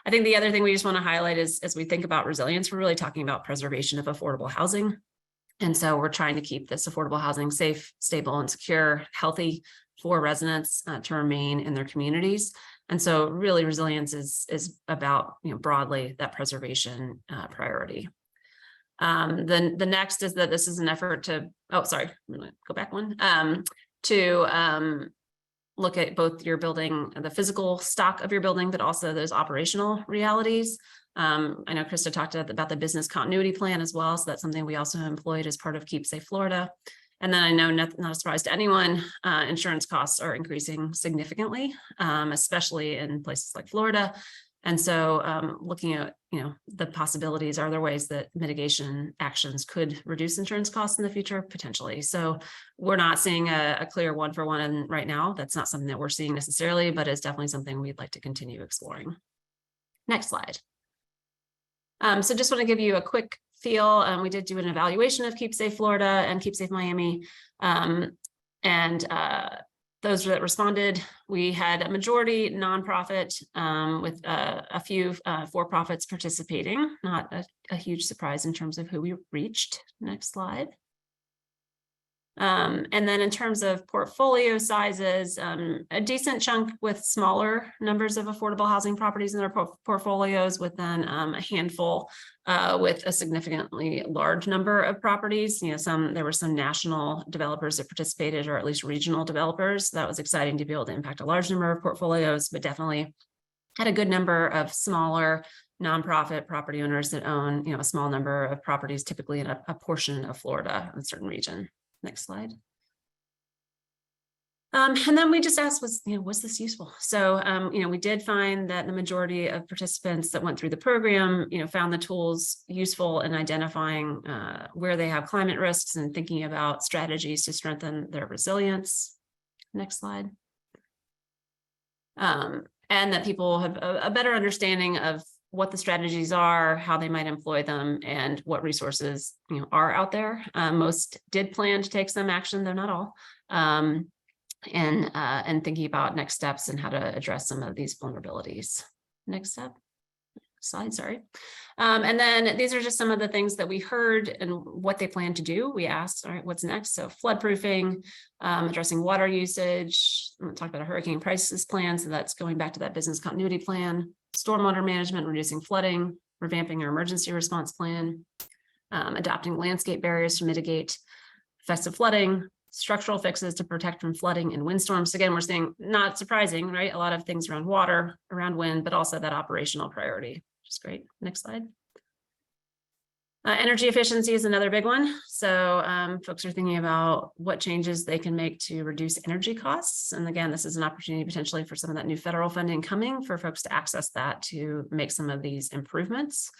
I think the other thing we just want to highlight is, as we think about resilience, we're really talking about preservation of affordable housing. And so we're trying to keep this affordable housing safe, stable, and secure, healthy for residents to remain in their communities. And so really resilience is about, broadly that preservation priority. Then the next is that this is an effort to, I'm going to go back one, to look at both your building, the physical stock of your building, but also those operational realities. I know Krista talked about the business continuity plan as well. So that's something we also employed as part of Keep Safe Florida. And then I know not a surprise to anyone, insurance costs are increasing significantly, especially in places like Florida. And so looking at, the possibilities, are there ways that mitigation actions could reduce insurance costs in the future? Potentially. So we're not seeing a clear one-for-one right now. That's not something that we're seeing necessarily, but it's definitely something we'd like to continue exploring. Next slide. So just want to give you a quick feel. We did do an evaluation of Keep Safe Florida and Keep Safe Miami. Those that responded, we had a majority nonprofit with a few for-profits participating, not a huge surprise in terms of who we reached. Next slide. And then in terms of portfolio sizes, a decent chunk with smaller numbers of affordable housing properties in their portfolios, with then a handful with a significantly large number of properties. There were some national developers that participated, or at least regional developers. That was exciting to be able to impact a large number of portfolios, but definitely had a good number of smaller nonprofit property owners that own, a small number of properties, typically in a portion of Florida, in a certain region. Next slide. And then we just asked, was this useful? So, we did find that the majority of participants that went through the program, found the tools useful in identifying where they have climate risks and thinking about strategies to strengthen their resilience. Next slide. And that people have a better understanding of what the strategies are, how they might employ them, and what resources are out there. Most did plan to take some action, though not all, and thinking about next steps and how to address some of these vulnerabilities. Next slide, sorry. And then these are just some of the things that we heard and what they plan to do. We asked, all right, what's next? So floodproofing, addressing water usage. I'm going to talk about a hurricane crisis plan. So that's going back to that business continuity plan. Stormwater management, reducing flooding, revamping our emergency response plan, adopting landscape barriers to mitigate excessive flooding, structural fixes to protect from flooding and windstorms. Again, we're seeing, not surprising, right? A lot of things around water, around wind, but also that operational priority, which is great. Next slide. Energy efficiency is another big one. So folks are thinking about what changes they can make to reduce energy costs. And again, this is an opportunity potentially for some of that new federal funding coming for folks to access that to make some of these improvements.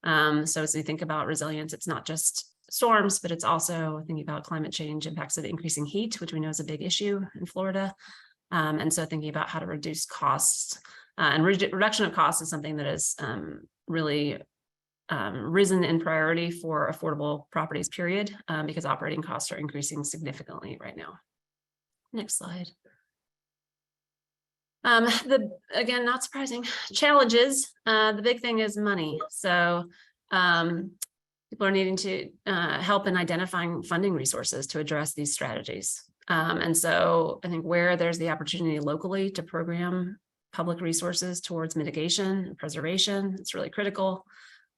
So as we think about resilience, it's not just storms, but it's also thinking about climate change impacts of increasing heat, which we know is a big issue in Florida. And so thinking about how to reduce costs and reduction of costs is something that is really risen in priority for affordable properties, period, because operating costs are increasing significantly right now. Next slide. Again, not surprising, challenges. The big thing is money. So people are needing to help in identifying funding resources to address these strategies. And so I think where there's the opportunity locally to program public resources towards mitigation and preservation, it's really critical.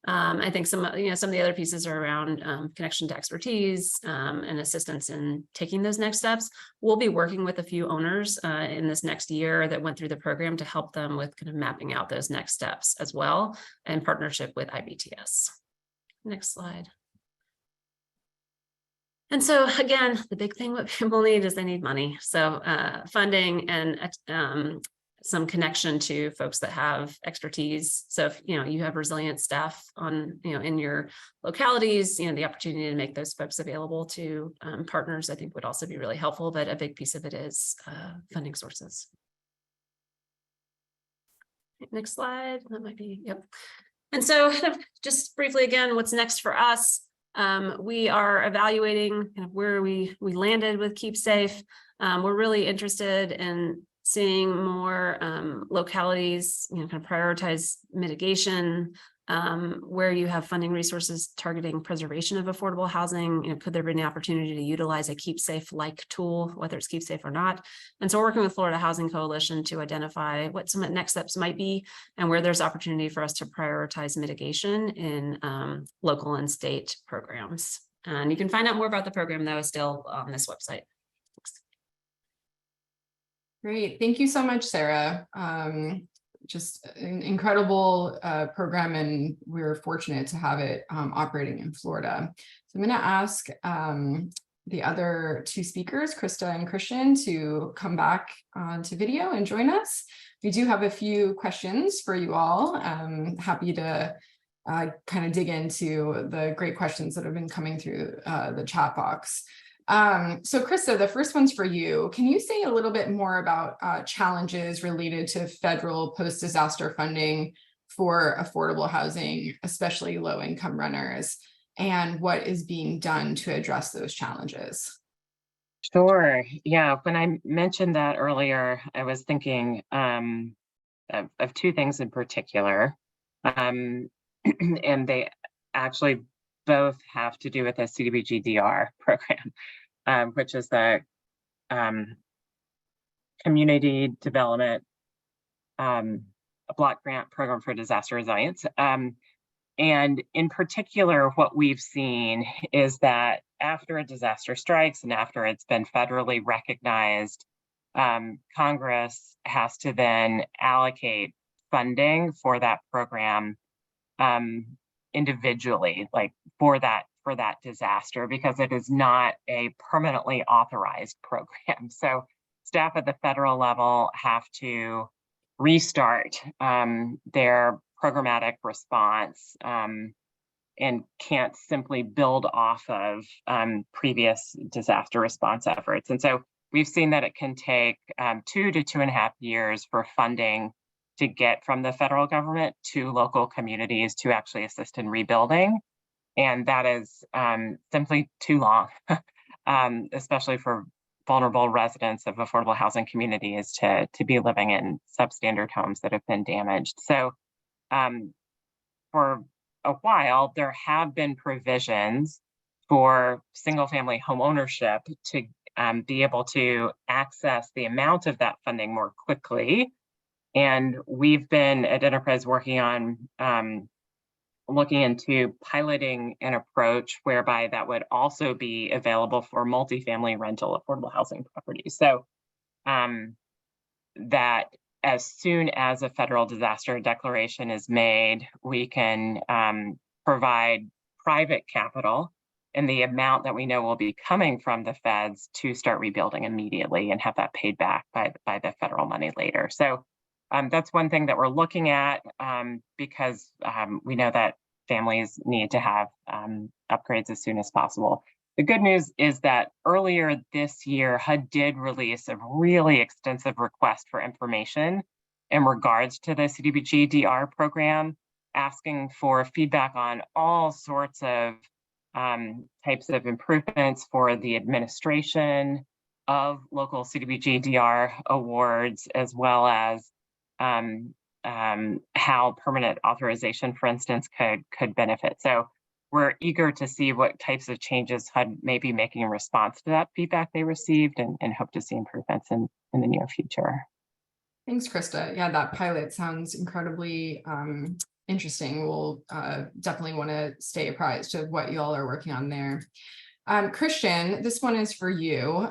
I think some of the other pieces are around connection to expertise and assistance in taking those next steps. We'll be working with a few owners in this next year that went through the program to help them with kind of mapping out those next steps as well, in partnership with IBTS. Next slide. And so again, the big thing what people need is they need money. So funding and some connection to folks that have expertise. So if you have resilient staff on in your localities, the opportunity to make those folks available to partners, I think would also be really helpful. But a big piece of it is funding sources. Next slide. That might be, yep. And so just briefly again, what's next for us? We are evaluating kind of where we landed with Keep Safe. We're really interested in seeing more localities, kind of prioritize mitigation, where you have funding resources targeting preservation of affordable housing. Could there be an opportunity to utilize a Keep Safe-like tool, whether it's Keep Safe or not? And so we're working with Florida Housing Coalition to identify what some next steps might be and where there's opportunity for us to prioritize mitigation in local and state programs. And you can find out more about the program though still on this website. Great. Thank you so much, Sarah. Just an incredible program, and we're fortunate to have it operating in Florida. So I'm going to ask the other two speakers, Krista and Christian, to come back to video and join us. we do have a few questions for you all. Happy to kind of dig into the great questions that have been coming through the chat box. So Krista, the first one's for you. Can you say a little bit more about challenges related to federal post-disaster funding for affordable housing, especially low-income renters, and what is being done to address those challenges? Sure. Yeah. When I mentioned that earlier, I was thinking of two things in particular. And they actually both have to do with the CDBG-DR program, which is the Community Development Block Grant Program for Disaster Resilience. And in particular, what we've seen is that after a disaster strikes and after it's been federally recognized, Congress has to then allocate funding for that program individually, like for that disaster, because it is not a permanently authorized program. So staff at the federal level have to restart their programmatic response and can't simply build off of previous disaster response efforts. And so we've seen that it can take 2 to 2.5 years for funding to get from the federal government to local communities to actually assist in rebuilding. And that is simply too long, especially for vulnerable residents of affordable housing communities to be living in substandard homes that have been damaged. So for a while, there have been provisions for single-family home ownership to be able to access the amount of that funding more quickly. And we've been at Enterprise working on looking into piloting an approach whereby that would also be available for multifamily rental affordable housing properties. So that as soon as a federal disaster declaration is made, we can provide private capital in the amount that we know will be coming from the feds to start rebuilding immediately and have that paid back by the federal money later. So that's one thing that we're looking at because we know that families need to have upgrades as soon as possible. The good news is that earlier this year, HUD did release a really extensive request for information in regards to the CDBG-DR program, asking for feedback on all sorts of types of improvements for the administration of local CDBG-DR awards, as well as how permanent authorization, for instance, could benefit. So we're eager to see what types of changes HUD may be making in response to that feedback they received, and hope to see improvements in the near future. Thanks, Krista. Yeah, that pilot sounds incredibly interesting. We'll definitely want to stay apprised of what you all are working on there. Christian, this one is for you.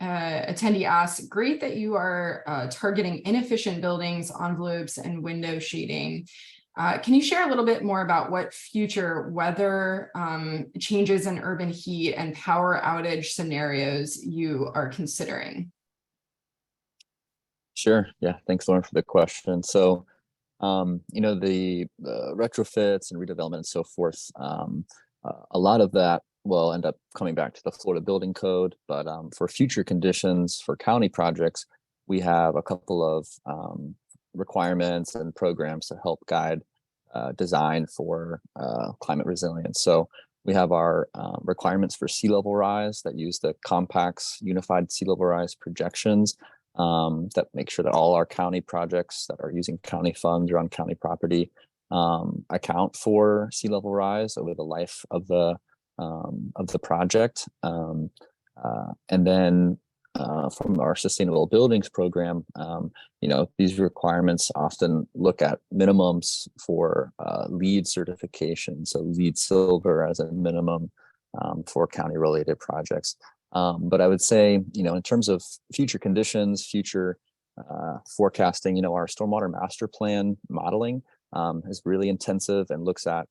Attendee asks, great that you are targeting inefficient buildings, envelopes, and window shading. Can you share a little bit more about what future weather changes in urban heat and power outage scenarios you are considering? Sure. Yeah. Thanks, Lauren, for the question. So, the retrofits and redevelopment and so forth, a lot of that will end up coming back to the Florida Building Code. But for future conditions for county projects, we have a couple of requirements and programs to help guide design for climate resilience. So we have our requirements for sea level rise that use the compact's unified sea level rise projections that make sure that all our county projects that are using county funds or on county property account for sea level rise over the life of the project. And then from our sustainable buildings program, these requirements often look at minimums for LEED certification. So LEED Silver as a minimum for county related projects. But I would say, in terms of future conditions, future forecasting, our stormwater master plan modeling is really intensive and looks at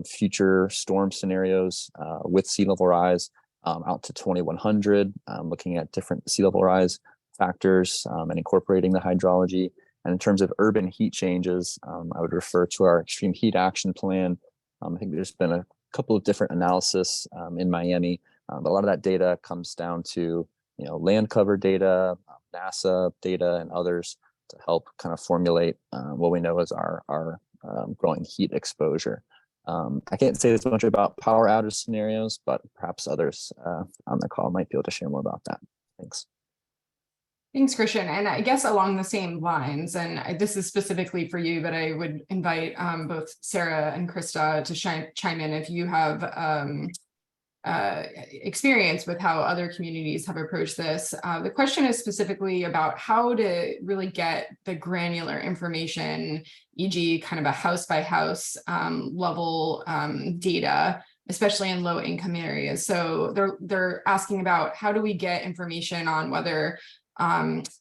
future storm scenarios with sea level rise out to 2100, looking at different sea level rise factors and incorporating the hydrology. And in terms of urban heat changes, I would refer to our extreme heat action plan. I think there's been a couple of different analysis in Miami, but a lot of that data comes down to land cover data, NASA data, and others to help kind of formulate what we know as our growing heat exposure. I can't say as much about power outage scenarios, but perhaps others on the call might be able to share more about that. Thanks. Thanks, Christian. And I guess along the same lines, and this is specifically for you, but I would invite both Sarah and Krista to chime in if you have experience with how other communities have approached this. The question is specifically about how to really get the granular information, e.g. kind of a house by house level data, especially in low income areas. So they're asking about how do we get information on whether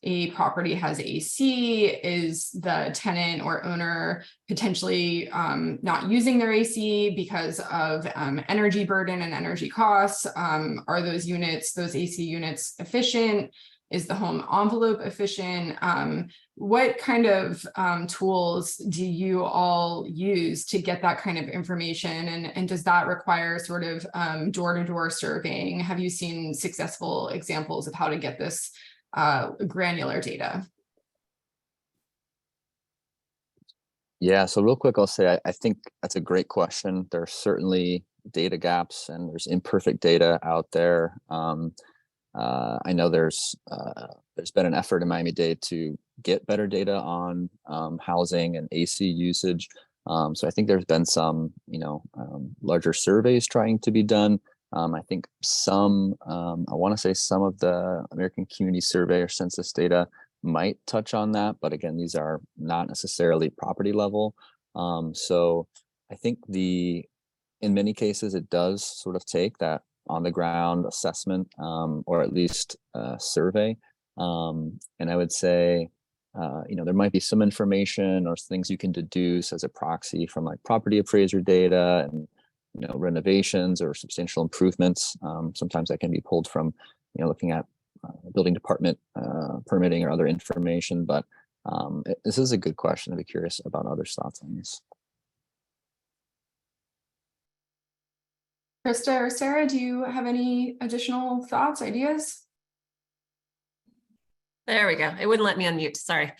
a property has AC, is the tenant or owner potentially not using their AC because of energy burden and energy costs? Are those AC units efficient? Is the home envelope efficient? What kind of tools do you all use to get that kind of information? And does that require sort of door-to-door surveying? Have you seen successful examples of how to get this granular data? Yeah, so real quick, I'll say I think that's a great question. There are certainly data gaps and there's imperfect data out there. I know there's been an effort in Miami-Dade to get better data on housing and AC usage. So I think there's been some, larger surveys trying to be done. I think I want to say some of the American Community Survey or census data might touch on that, but again, these are not necessarily property level. So I think in many cases, it does sort of take that on the ground assessment or at least survey. And I would say, there might be some information or things you can deduce as a proxy from like property appraiser data and renovations or substantial improvements. Sometimes that can be pulled from, looking at building department permitting or other information. But this is a good question. I'd be curious about others' thoughts on this. Krista or Sarah, do you have any additional thoughts, ideas? There we go. It wouldn't let me unmute. Sorry.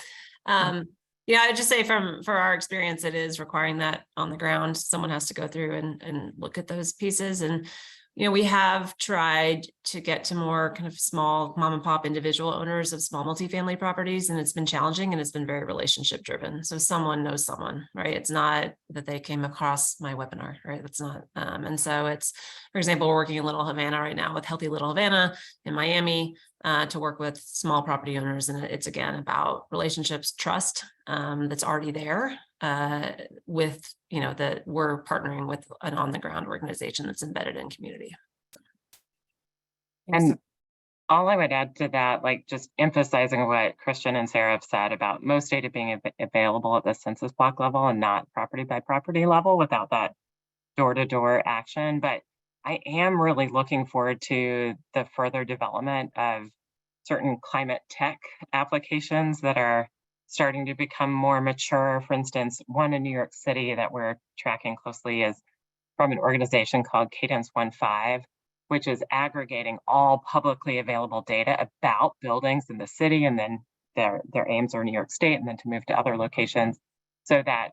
Yeah, I would just say for our experience, it is requiring that on the ground. Someone has to go through and look at those pieces. And, we have tried to get to more kind of small mom and pop individual owners of small multifamily properties, and it's been challenging and it's been very relationship driven. So someone knows someone, right? It's not that they came across my webinar, right? That's not. And so it's, for example, we're working in Little Havana right now with Healthy Little Havana in Miami to work with small property owners. And it's again about relationships, trust that's already there with, that we're partnering with an on the ground organization that's embedded in community. And all I would add to that, like just emphasizing what Christian and Sarah have said about most data being available at the census block level and not property by property level without that door-to-door action. But I am really looking forward to the further development of certain climate tech applications that are starting to become more mature. For instance, one in New York City that we're tracking closely is from an organization called Cadence 15, which is aggregating all publicly available data about buildings in the city, and then their aims are New York State, and then to move to other locations, so that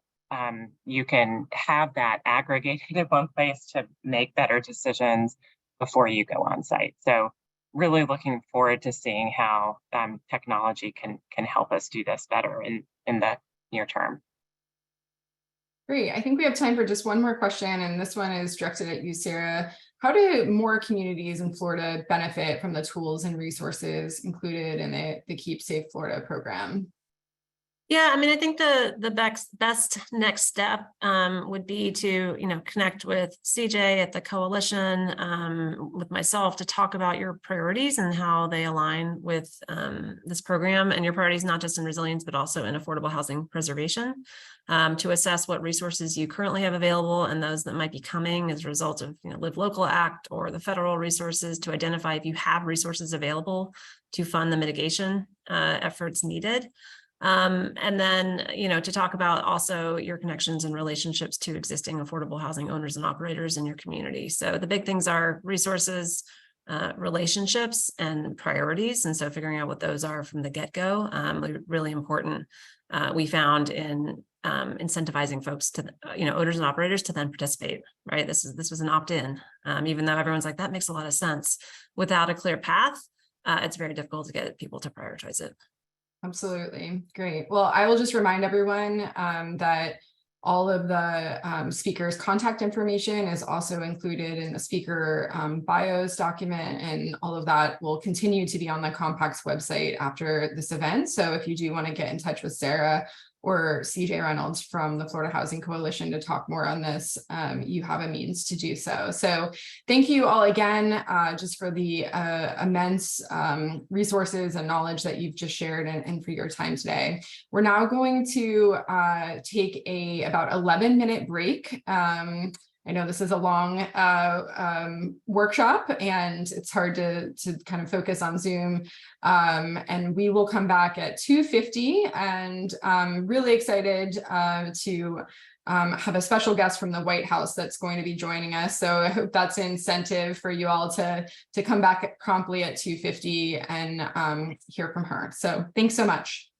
you can have that aggregated in one place to make better decisions before you go on site. So really looking forward to seeing how technology can help us do this better in the near term. Great. I think we have time for just one more question, and this one is directed at you, Sarah. How do more communities in Florida benefit from the tools and resources included in the Keep Safe Florida program? Yeah, I mean, I think the best next step would be to, connect with CJ at the coalition, with myself to talk about your priorities and how they align with this program, and your priorities not just in resilience, but also in affordable housing preservation, to assess what resources you currently have available and those that might be coming as a result of Live Local Act or the federal resources, to identify if you have resources available to fund the mitigation efforts needed. And then, to talk about also your connections and relationships to existing affordable housing owners and operators in your community. So the big things are resources, relationships, and priorities. And so figuring out what those are from the get-go, really important. We found in incentivizing folks to, owners and operators to then participate, right? This was an opt-in, even though everyone's like, that makes a lot of sense. Without a clear path, it's very difficult to get people to prioritize it. Absolutely. Great. Well, I will just remind everyone that all of the speakers' contact information is also included in the speaker bios document, and all of that will continue to be on the Compact's website after this event. So if you do want to get in touch with Sarah or CJ Reynolds from the Florida Housing Coalition to talk more on this, you have a means to do so. So thank you all again, just for the immense resources and knowledge that you've just shared, and for your time today. We're now going to take a about 11-minute break. I know this is a long workshop, and it's hard to kind of focus on Zoom. And we will come back at 2:50, and I'm really excited to have a special guest from the White House that's going to be joining us. So I hope that's an incentive for you all to come back promptly at 2:50 and hear from her. So thanks so much.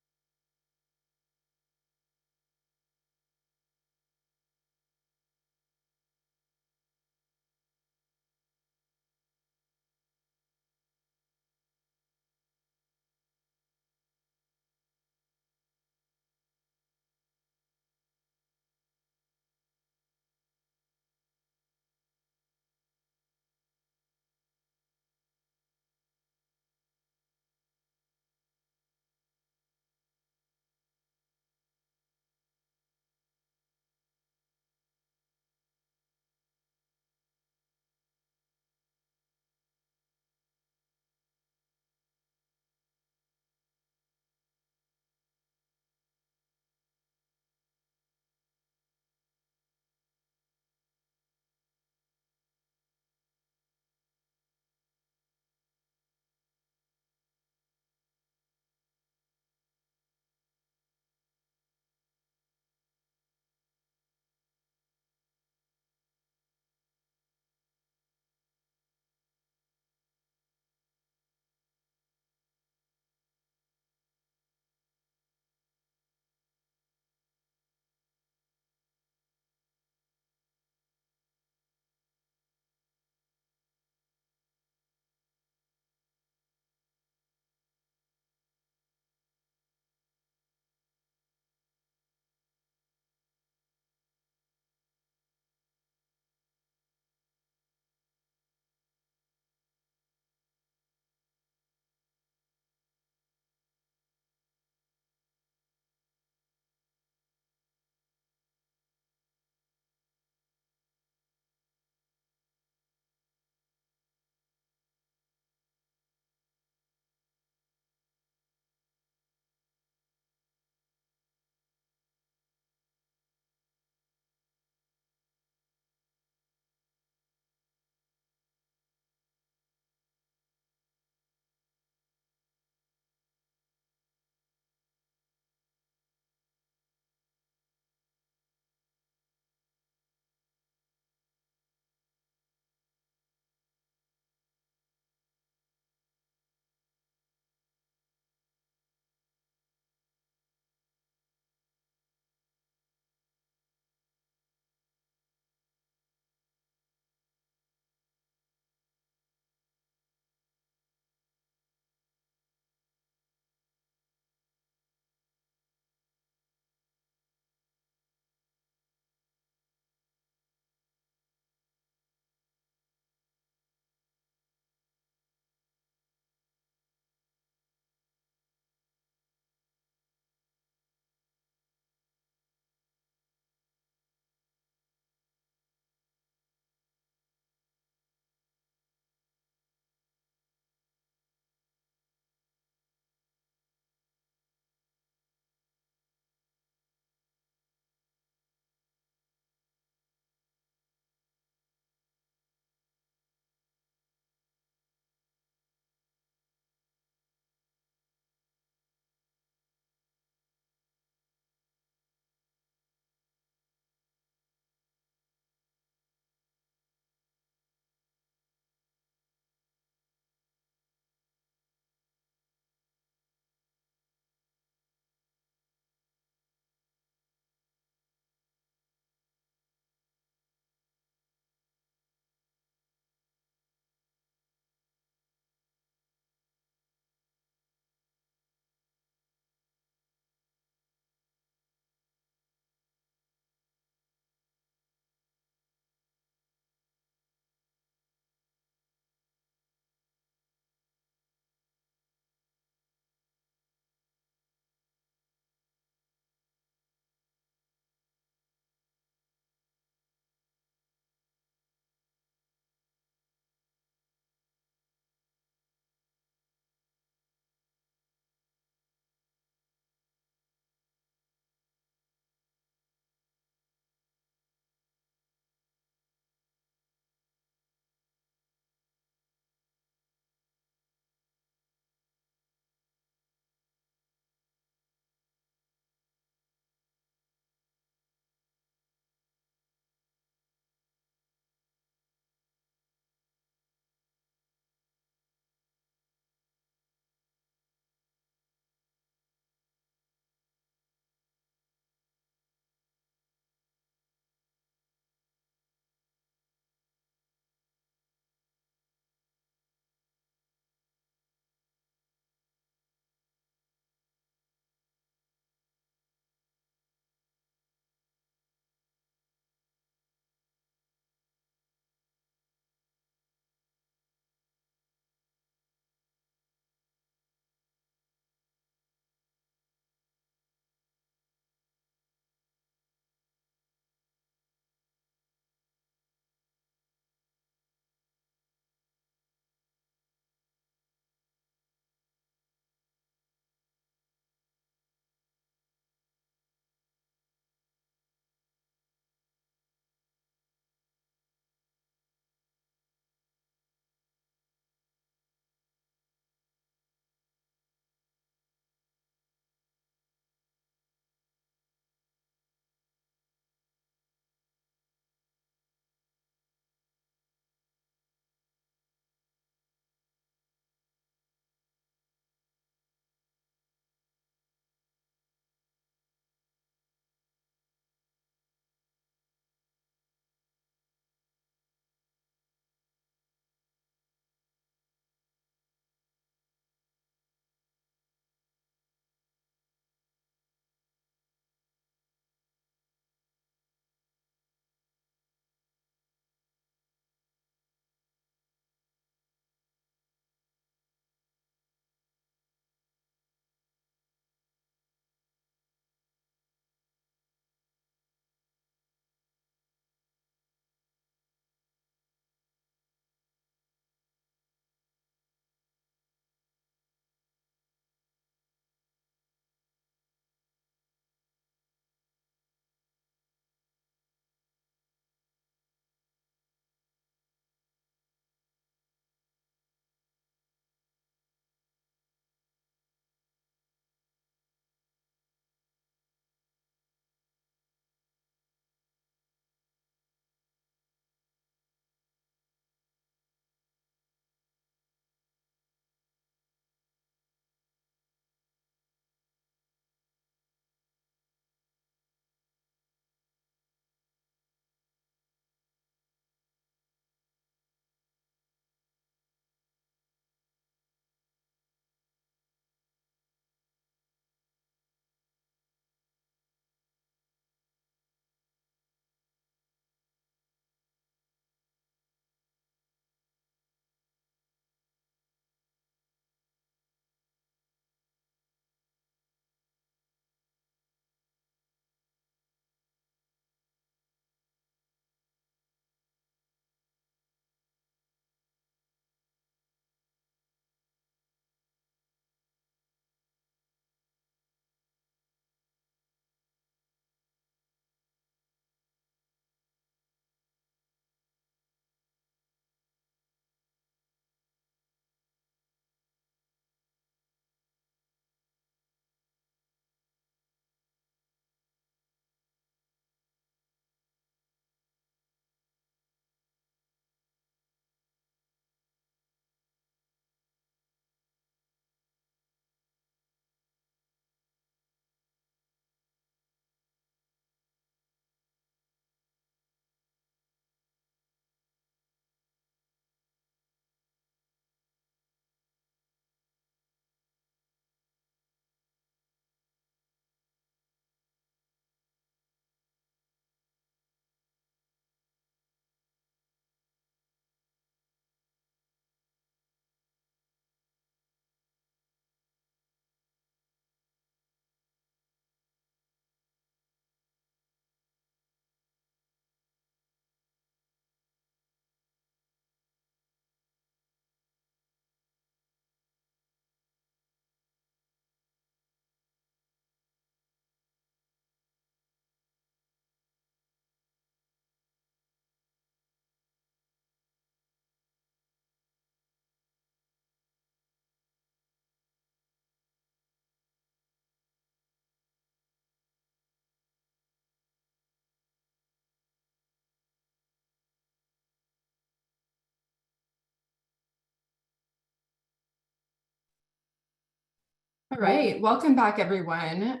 All right, welcome back, everyone.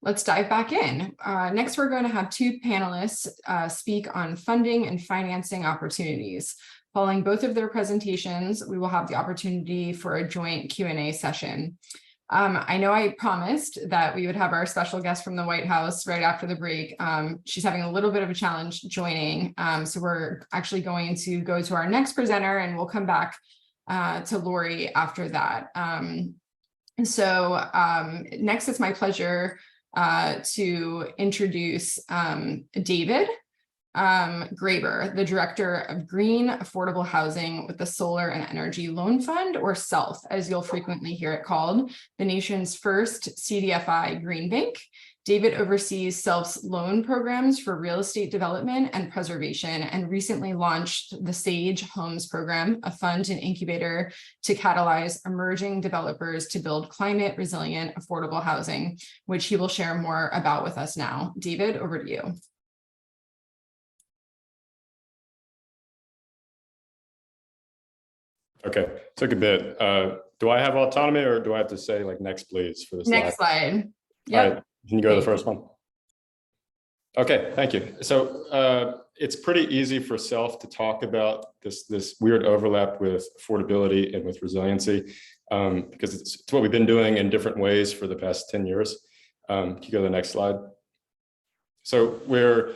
Let's dive back in. Next, we're going to have two panelists speak on funding and financing opportunities. Following both of their presentations, we will have the opportunity for a joint Q&A session. I know I promised that we would have our special guest from the White House right after the break. She's having a little bit of a challenge joining, so we're actually going to go to our next presenter, and we'll come back to Lori after that. Next, it's my pleasure to introduce David Graber, the Director of Green Affordable Housing with the Solar and Energy Loan Fund, or SELF, as you'll frequently hear it called, the nation's first CDFI green bank. David oversees SELF's loan programs for real estate development and preservation, and recently launched the Sage Homes program, a fund and incubator to catalyze emerging developers to build climate resilient, affordable housing, which he will share more about with us now. David, over to you. Okay, took a bit. Do I have autonomy, or do I have to say like next, please, for this? Next slide. Yep. All right, can you go to the first one? Okay, thank you. So it's pretty easy for SELF to talk about this weird overlap with affordability and with resiliency, because it's what we've been doing in different ways for the past 10 years. Can you go to the next slide? So we're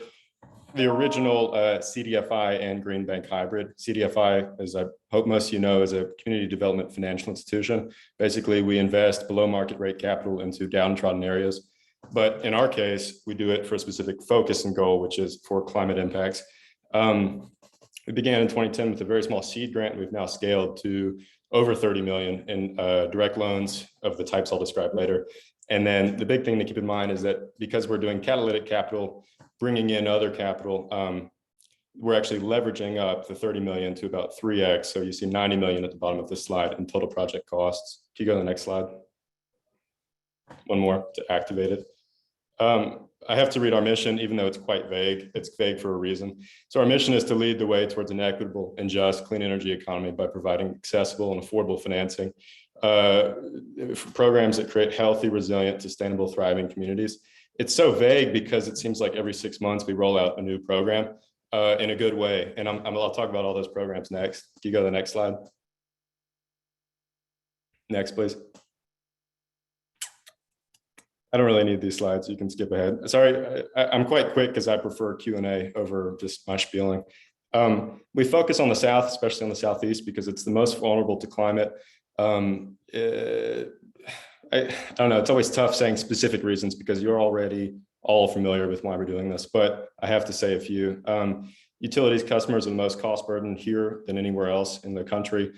the original CDFI and Green Bank hybrid. CDFI, as I hope most of you know, is a community development financial institution. Basically, we invest below market rate capital into downtrodden areas. But in our case, we do it for a specific focus and goal, which is for climate impacts. We began in 2010 with a very small seed grant. We've now scaled to over 30 million in direct loans of the types I'll describe later. And then the big thing to keep in mind is that because we're doing catalytic capital, bringing in other capital, we're actually leveraging up the 30 million to about 3x. So you see 90 million at the bottom of this slide in total project costs. Can you go to the next slide? One more to activate it. I have to read our mission, even though it's quite vague. It's vague for a reason. So our mission is to lead the way towards an equitable and just clean energy economy by providing accessible and affordable financing, programs that create healthy, resilient, sustainable, thriving communities. It's so vague because it seems like every 6 months we roll out a new program in a good way. And I'll talk about all those programs next. Can you go to the next slide? Next, please. I don't really need these slides. You can skip ahead. Sorry, I'm quite quick because I prefer Q&A over just my spieling. We focus on the South, especially on the Southeast, because it's the most vulnerable to climate. I don't know, it's always tough saying specific reasons because you're already all familiar with why we're doing this, but I have to say a few. Utilities customers are the most cost burdened here than anywhere else in the country.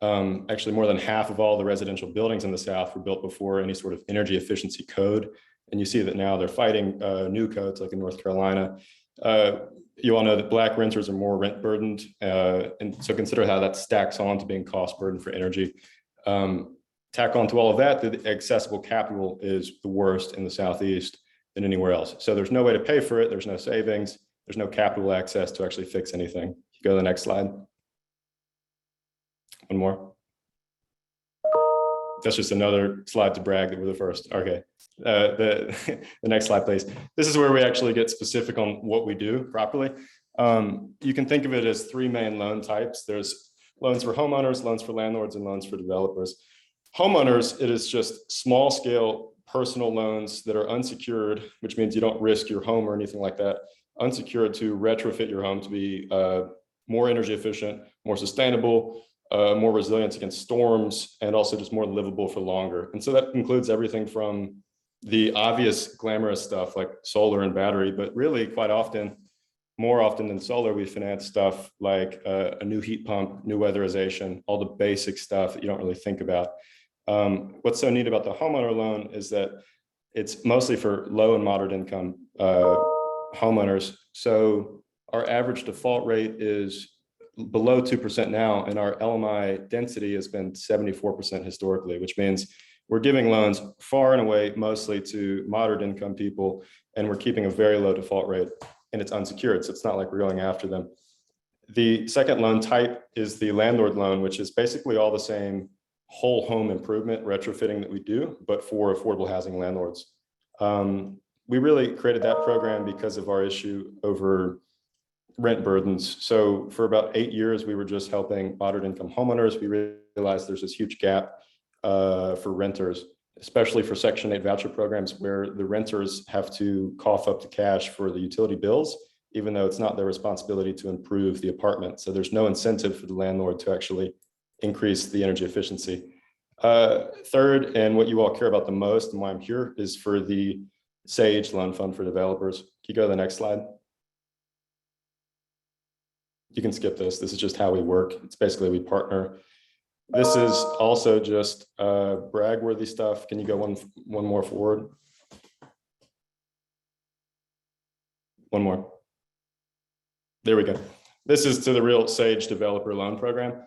Actually, more than half of all the residential buildings in the South were built before any sort of energy efficiency code. And you see that now they're fighting new codes like in North Carolina. You all know that Black renters are more rent burdened. And so consider how that stacks on to being cost burdened for energy. Tack on to all of that, the accessible capital is the worst in the Southeast than anywhere else. So there's no way to pay for it. There's no savings. There's no capital access to actually fix anything. You go to the next slide. One more. That's just another slide to brag that we're the first. Okay, the next slide, please. This is where we actually get specific on what we do properly. You can think of it as three main loan types. There's loans for homeowners, loans for landlords, and loans for developers. Homeowners, it is just small scale personal loans that are unsecured, which means you don't risk your home or anything like that. Unsecured to retrofit your home to be more energy efficient, more sustainable, more resilience against storms, and also just more livable for longer. And so that includes everything from the obvious glamorous stuff like solar and battery, but really quite often, more often than solar, we finance stuff like a new heat pump, new weatherization, all the basic stuff that you don't really think about. What's so neat about the homeowner loan is that it's mostly for low and moderate income homeowners. So our average default rate is below 2% now, and our LMI density has been 74% historically, which means we're giving loans far and away mostly to moderate income people, and we're keeping a very low default rate, and it's unsecured, so it's not like we're going after them. The second loan type is the landlord loan, which is basically all the same whole home improvement retrofitting that we do, but for affordable housing landlords. We really created that program because of our issue over rent burdens. So for about 8 years, we were just helping moderate income homeowners. We realized there's this huge gap for renters, especially for Section 8 voucher programs, where the renters have to cough up the cash for the utility bills, even though it's not their responsibility to improve the apartment. So there's no incentive for the landlord to actually increase the energy efficiency. Third, and what you all care about the most and why I'm here, is for the SAGE loan fund for developers. Can you go to the next slide? You can skip this. This is just how we work. It's basically we partner. This is also just brag-worthy stuff. Can you go one more forward? One more. There we go. This is to the real SAGE developer loan program.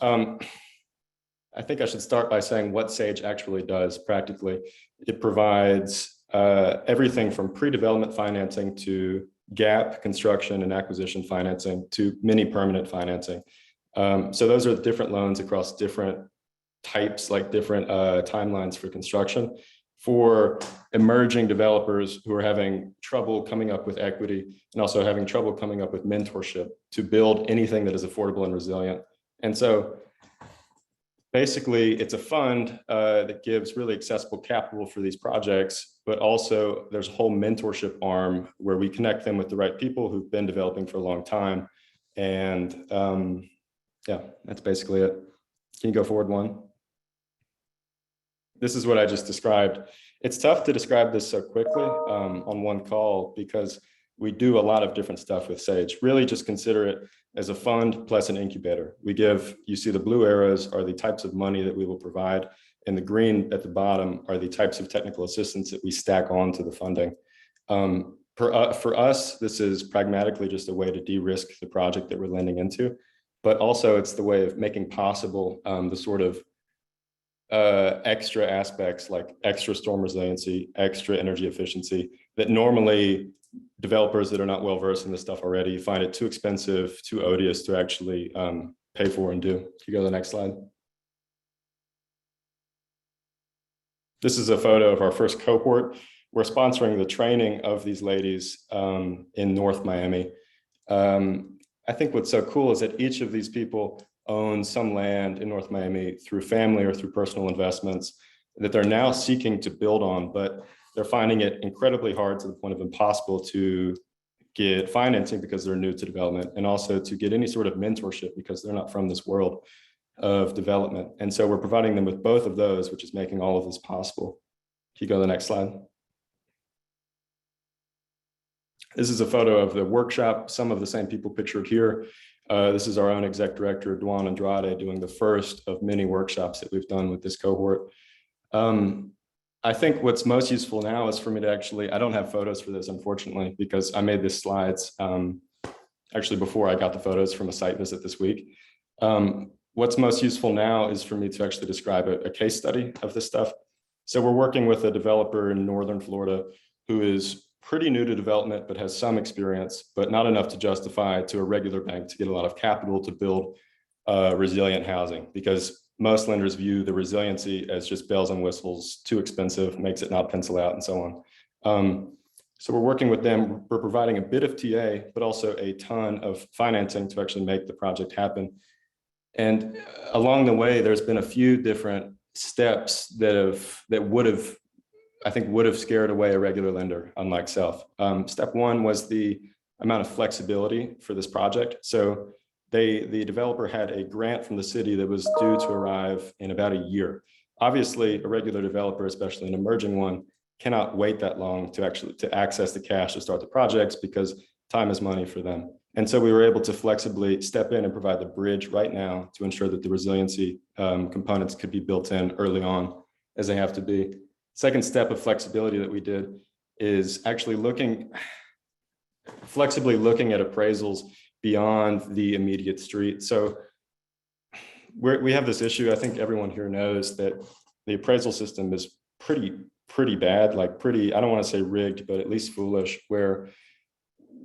I think I should start by saying what SAGE actually does practically. It provides everything from pre-development financing to gap construction and acquisition financing to mini permanent financing. So those are different loans across different types, like different timelines for construction. For emerging developers who are having trouble coming up with equity and also having trouble coming up with mentorship to build anything that is affordable and resilient. And so basically, it's a fund that gives really accessible capital for these projects, but also there's a whole mentorship arm where we connect them with the right people who've been developing for a long time. And yeah, that's basically it. Can you go forward one? This is what I just described. It's tough to describe this so quickly on one call because we do a lot of different stuff with SAGE. Really just consider it as a fund plus an incubator. We give, you see the blue arrows are the types of money that we will provide, and the green at the bottom are the types of technical assistance that we stack on to the funding. For us, this is pragmatically just a way to de-risk the project that we're lending into, but also it's the way of making possible the sort of extra aspects like extra storm resiliency, extra energy efficiency that normally developers that are not well versed in this stuff already find it too expensive, too odious to actually pay for and do. Can you go to the next slide? This is a photo of our first cohort. We're sponsoring the training of these ladies in North Miami. I think what's so cool is that each of these people own some land in North Miami through family or through personal investments that they're now seeking to build on, but they're finding it incredibly hard to the point of impossible to get financing because they're new to development, and also to get any sort of mentorship because they're not from this world of development. And so we're providing them with both of those, which is making all of this possible. Can you go to the next slide? This is a photo of the workshop, some of the same people pictured here. This is our own exec director, Duan Andrade, doing the first of many workshops that we've done with this cohort. I think what's most useful now is for me to actually, I don't have photos for this, unfortunately, because I made these slides actually before I got the photos from a site visit this week. What's most useful now is for me to actually describe a case study of this stuff. So we're working with a developer in Northern Florida who is pretty new to development, but has some experience, but not enough to justify to a regular bank to get a lot of capital to build resilient housing, because most lenders view the resiliency as just bells and whistles, too expensive, makes it not pencil out, and so on. So we're working with them. We're providing a bit of TA, but also a ton of financing to actually make the project happen. And along the way, there's been a few different steps that would have scared away a regular lender, unlike self. Step one was the amount of flexibility for this project. So the developer had a grant from the city that was due to arrive in about a year. Obviously, a regular developer, especially an emerging one, cannot wait that long to access the cash to start the projects because time is money for them. And so we were able to flexibly step in and provide the bridge right now to ensure that the resiliency components could be built in early on as they have to be. Second step of flexibility that we did is actually flexibly looking at appraisals beyond the immediate street. So we have this issue. I think everyone here knows that the appraisal system is pretty bad, like I don't want to say rigged, but at least foolish, where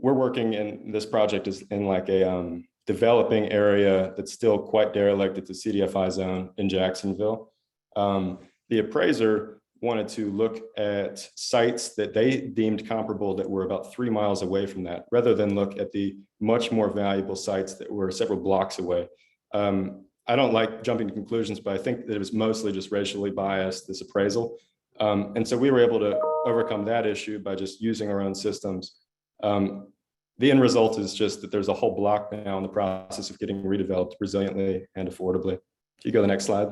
we're working in this project is in like a developing area that's still quite derelict at the CDFI zone in Jacksonville. The appraiser wanted to look at sites that they deemed comparable that were about 3 miles away from that, rather than look at the much more valuable sites that were several blocks away. I don't like jumping to conclusions, but I think that it was mostly just racially biased, this appraisal. And so we were able to overcome that issue by just using our own systems. The end result is just that there's a whole block now in the process of getting redeveloped resiliently and affordably. Can you go to the next slide?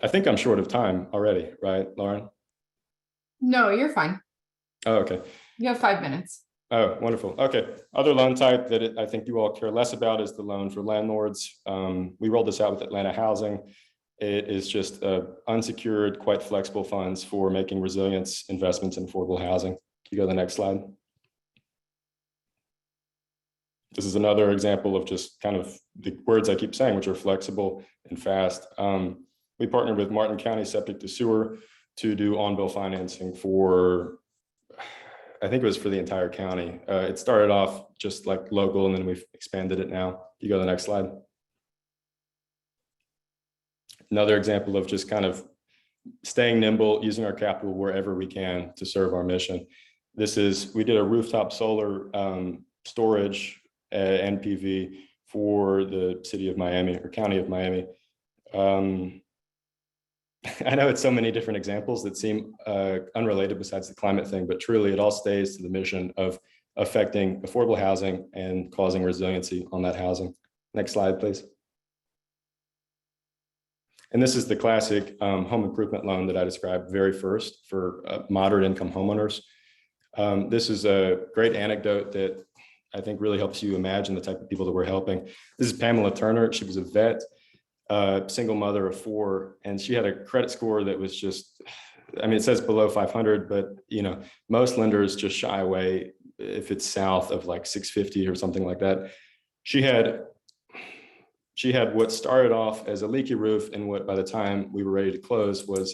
I think I'm short of time already, right, Lauren? No, you're fine. Oh, okay. You have 5 minutes. Oh, wonderful. Okay. Other loan type that I think you all care less about is the loan for landlords. We rolled this out with Atlanta Housing. It is just unsecured, quite flexible funds for making resilience investments in affordable housing. Can you go to the next slide? This is another example of just kind of the words I keep saying, which are flexible and fast. We partnered with Martin County Septic to Sewer to do on-bill financing for, I think it was for the entire county. It started off just like local, and then we've expanded it now. You go to the next slide. Another example of just kind of staying nimble, using our capital wherever we can to serve our mission. We did a rooftop solar storage NPV for the city of Miami or county of Miami. I know it's so many different examples that seem unrelated besides the climate thing, but truly it all stays to the mission of affecting affordable housing and causing resiliency on that housing. Next slide, please. And this is the classic home improvement loan that I described very first for moderate income homeowners. This is a great anecdote that I think really helps you imagine the type of people that we're helping. This is Pamela Turner. She was a vet, single mother of 4, and she had a credit score that was just, I mean, it says below 500, but you know, most lenders just shy away if it's south of like 650 or something like that. She had what started off as a leaky roof, and what by the time we were ready to close was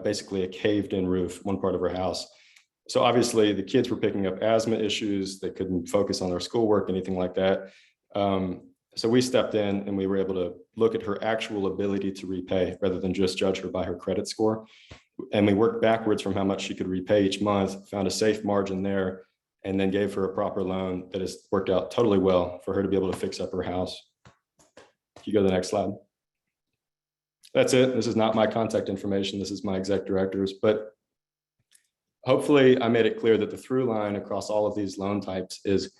basically a caved-in roof, one part of her house. So obviously the kids were picking up asthma issues. They couldn't focus on their schoolwork, anything like that. So we stepped in and we were able to look at her actual ability to repay rather than just judge her by her credit score. And we worked backwards from how much she could repay each month, found a safe margin there, and then gave her a proper loan that has worked out totally well for her to be able to fix up her house. Can you go to the next slide? That's it. This is not my contact information. This is my exec director's, but hopefully I made it clear that the through line across all of these loan types is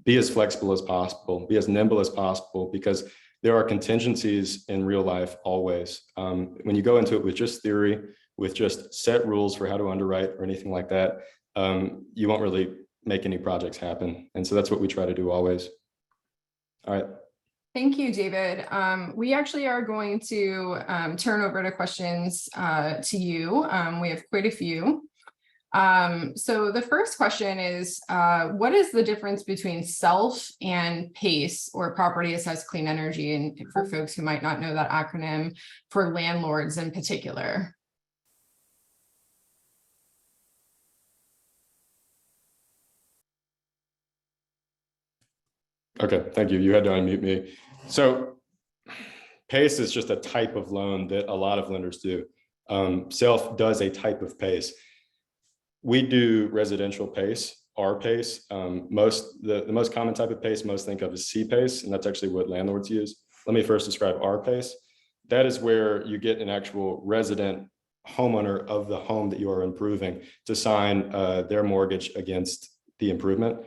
be as flexible as possible, be as nimble as possible, because there are contingencies in real life always. When you go into it with just theory, with just set rules for how to underwrite or anything like that, you won't really make any projects happen. And so that's what we try to do always. All right. Thank you, David. We actually are going to turn over to questions to you. We have quite a few. So the first question is, what is the difference between SELF and PACE, or Property Assessed Clean Energy? And for folks who might not know that acronym, for landlords in particular. Okay, thank you. You had to unmute me. So PACE is just a type of loan that a lot of lenders do. SELF does a type of PACE. We do residential PACE, our PACE. The most common type of PACE most think of is C-PACE, and that's actually what landlords use. Let me first describe our PACE. That is where you get an actual resident homeowner of the home that you are improving to sign their mortgage against the improvement.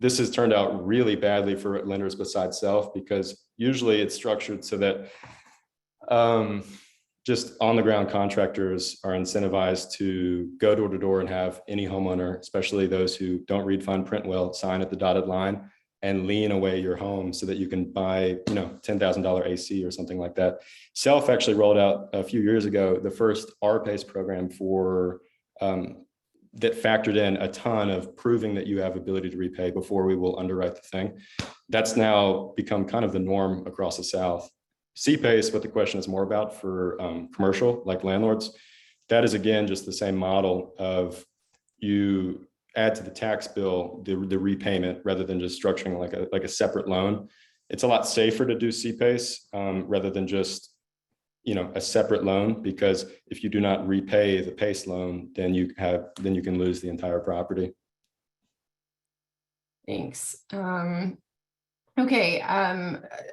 This has turned out really badly for lenders besides SELF, because usually it's structured so that just on the ground contractors are incentivized to go door to door and have any homeowner, especially those who don't read fine print well, sign at the dotted line and lien away your home so that you can buy, you know, $10,000 AC or something like that. SELF actually rolled out a few years ago the first RPACE program for that factored in a ton of proving that you have ability to repay before we will underwrite the thing. That's now become kind of the norm across the South. C-PACE, what the question is more about for commercial, like landlords, that is again just the same model of you add to the tax bill the repayment rather than just structuring like a separate loan. It's a lot safer to do CPACE rather than just a separate loan, because if you do not repay the PACE loan, then you can lose the entire property. Thanks. Okay,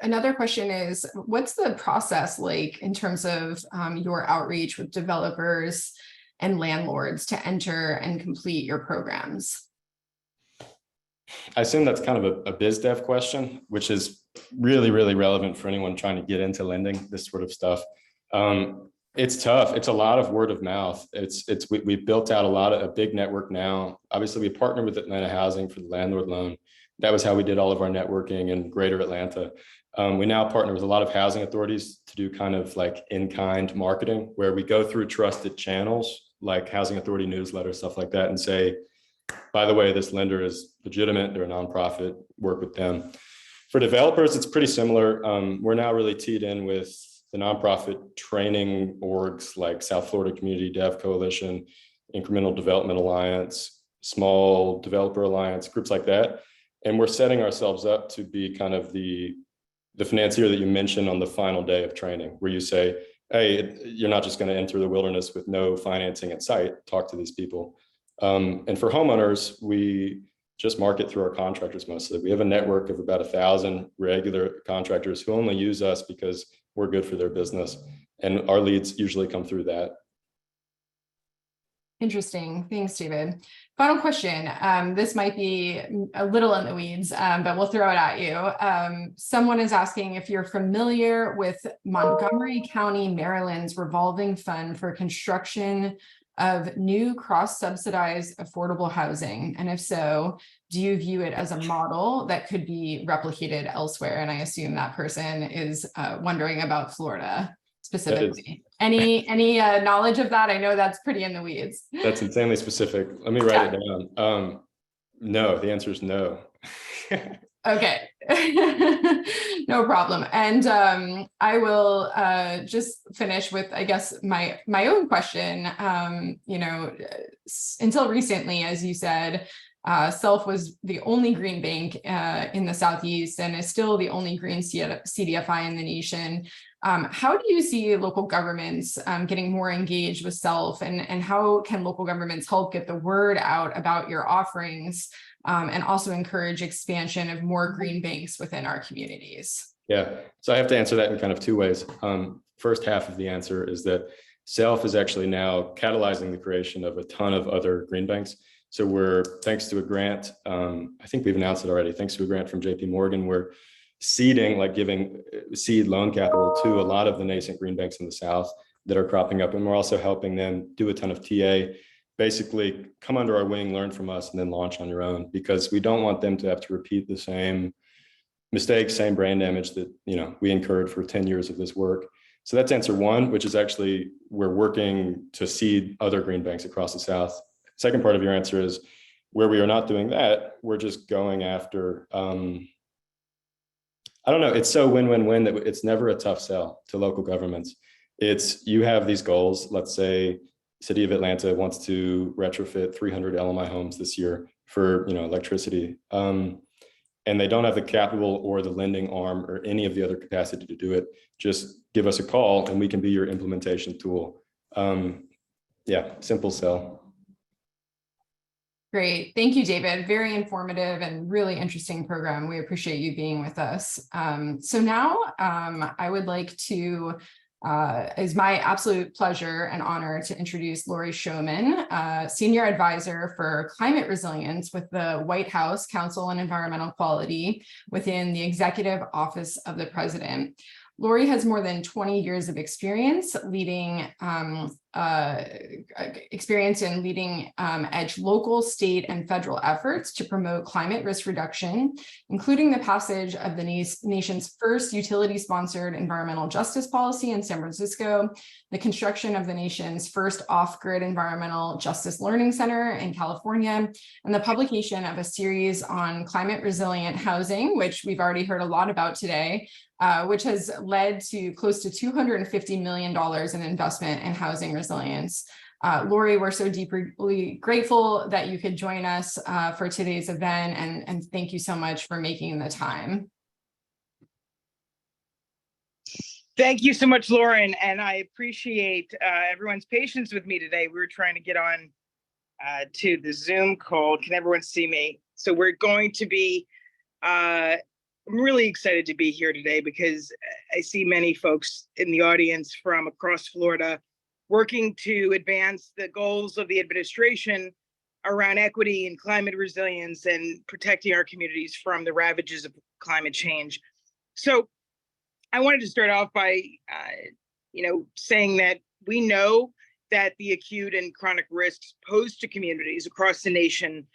another question is, what's the process like in terms of your outreach with developers and landlords to enter and complete your programs? I assume that's kind of a biz dev question, which is really, really relevant for anyone trying to get into lending, this sort of stuff. It's tough. It's a lot of word of mouth. We've built out a big network now. Obviously, we partnered with Atlanta Housing for the landlord loan. That was how we did all of our networking in greater Atlanta. We now partner with a lot of housing authorities to do kind of like in-kind marketing, where we go through trusted channels like housing authority newsletters, stuff like that, and say, by the way, this lender is legitimate, they're a nonprofit, work with them. For developers, it's pretty similar. We're now really teed in with the nonprofit training orgs like South Florida Community Dev Coalition, Incremental Development Alliance, Small Developer Alliance, groups like that. And we're setting ourselves up to be kind of the financier that you mentioned on the final day of training, where you say, hey, you're not just going to enter the wilderness with no financing in sight, talk to these people. And for homeowners, we just market through our contractors mostly. We have a network of about 1,000 regular contractors who only use us because we're good for their business. And our leads usually come through that. Interesting. Thanks, David. Final question. This might be a little in the weeds, but we'll throw it at you. Someone is asking if you're familiar with Montgomery County, Maryland's revolving fund for construction of new cross-subsidized affordable housing. And if so, do you view it as a model that could be replicated elsewhere? And I assume that person is wondering about Florida specifically. Any knowledge of that? I know that's pretty in the weeds. That's insanely specific. Let me write it down. No, the answer is no. Okay, no problem. And I will just finish with, I guess, my own question. Until recently, as you said, SELF was the only green bank in the Southeast and is still the only green CDFI in the nation. How do you see local governments getting more engaged with SELF, and how can local governments help get the word out about your offerings and also encourage expansion of more green banks within our communities? Yeah, so I have to answer that in kind of two ways. First half of the answer is that SELF is actually now catalyzing the creation of a ton of other green banks. So we're, thanks to a grant, I think we've announced it already, thanks to a grant from JP Morgan, we're seeding, like giving seed loan capital to a lot of the nascent green banks in the South that are cropping up. And we're also helping them do a ton of TA, basically come under our wing, learn from us, and then launch on your own, because we don't want them to have to repeat the same mistakes, same brain damage that we incurred for 10 years of this work. So that's answer one, which is actually we're working to seed other green banks across the South. Second part of your answer is where we are not doing that, we're just going after, I don't know, it's so win-win-win that it's never a tough sell to local governments. It's, you have these goals, let's say City of Atlanta wants to retrofit 300 LMI homes this year for electricity. And they don't have the capital or the lending arm or any of the other capacity to do it. Just give us a call and we can be your implementation tool. Yeah, simple sell. Great. Thank you, David. Very informative and really interesting program. We appreciate you being with us. So now I would like to, it's my absolute pleasure and honor to introduce Lori Showman, Senior Advisor for Climate Resilience with the White House Council on Environmental Quality within the Executive Office of the President. Lori has more than 20 years of experience leading edge local, state, and federal efforts to promote climate risk reduction, including the passage of the nation's first utility-sponsored environmental justice policy in San Francisco, the construction of the nation's first off-grid environmental justice learning center in California, and the publication of a series on climate resilient housing, which we've already heard a lot about today, which has led to close to $250 million in investment in housing resilience. Lori, we're so deeply grateful that you could join us for today's event, and thank you so much for making the time. Thank you so much, Lauren, and I appreciate everyone's patience with me today. We were trying to get on to the Zoom call. Can everyone see me? So we're going to be, I'm really excited to be here today because I see many folks in the audience from across Florida working to advance the goals of the administration around equity and climate resilience and protecting our communities from the ravages of climate change. So I wanted to start off by, saying that we know that the acute and chronic risks posed to communities across the nation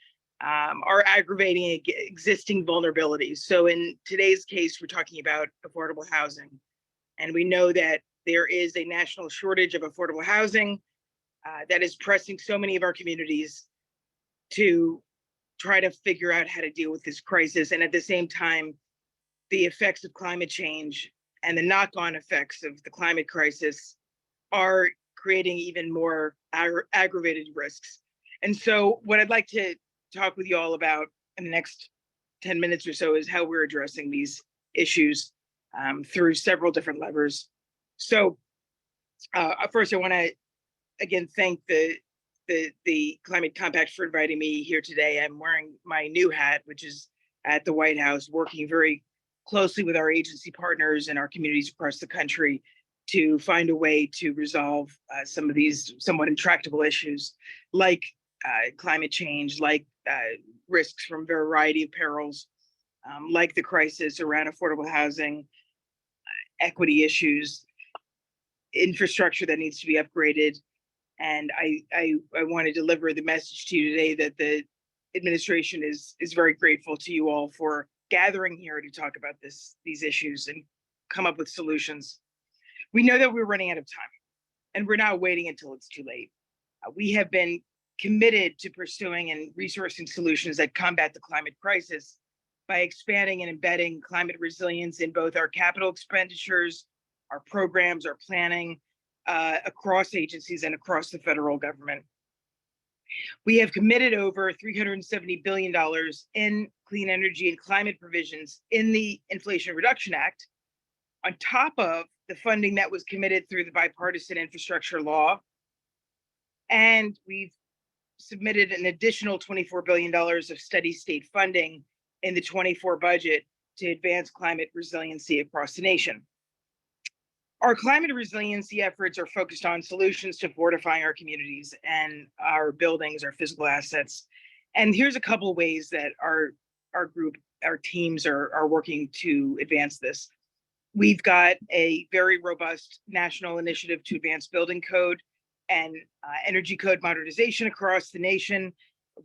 are aggravating existing vulnerabilities. So in today's case, we're talking about affordable housing. And we know that there is a national shortage of affordable housing that is pressing so many of our communities to try to figure out how to deal with this crisis. And at the same time, the effects of climate change and the knock-on effects of the climate crisis are creating even more aggravated risks. And so what I'd like to talk with you all about in the next 10 minutes or so is how we're addressing these issues through several different levers. So first, I want to again thank the Climate Compact for inviting me here today. I'm wearing my new hat, which is at the White House, working very closely with our agency partners and our communities across the country to find a way to resolve some of these somewhat intractable issues, like climate change, like risks from a variety of perils, like the crisis around affordable housing, equity issues, infrastructure that needs to be upgraded. And I want to deliver the message to you today that the administration is very grateful to you all for gathering here to talk about these issues and come up with solutions. We know that we're running out of time, and we're not waiting until it's too late. We have been committed to pursuing and resourcing solutions that combat the climate crisis by expanding and embedding climate resilience in both our capital expenditures, our programs, our planning across agencies and across the federal government. We have committed over $370 billion in clean energy and climate provisions in the Inflation Reduction Act, on top of the funding that was committed through the bipartisan infrastructure law. And we've submitted an additional $24 billion of steady state funding in the 24 budget to advance climate resiliency across the nation. Our climate resiliency efforts are focused on solutions to fortifying our communities and our buildings, our physical assets. And here's a couple of ways that our group, our teams are working to advance this. We've got a very robust national initiative to advance building code and energy code modernization across the nation.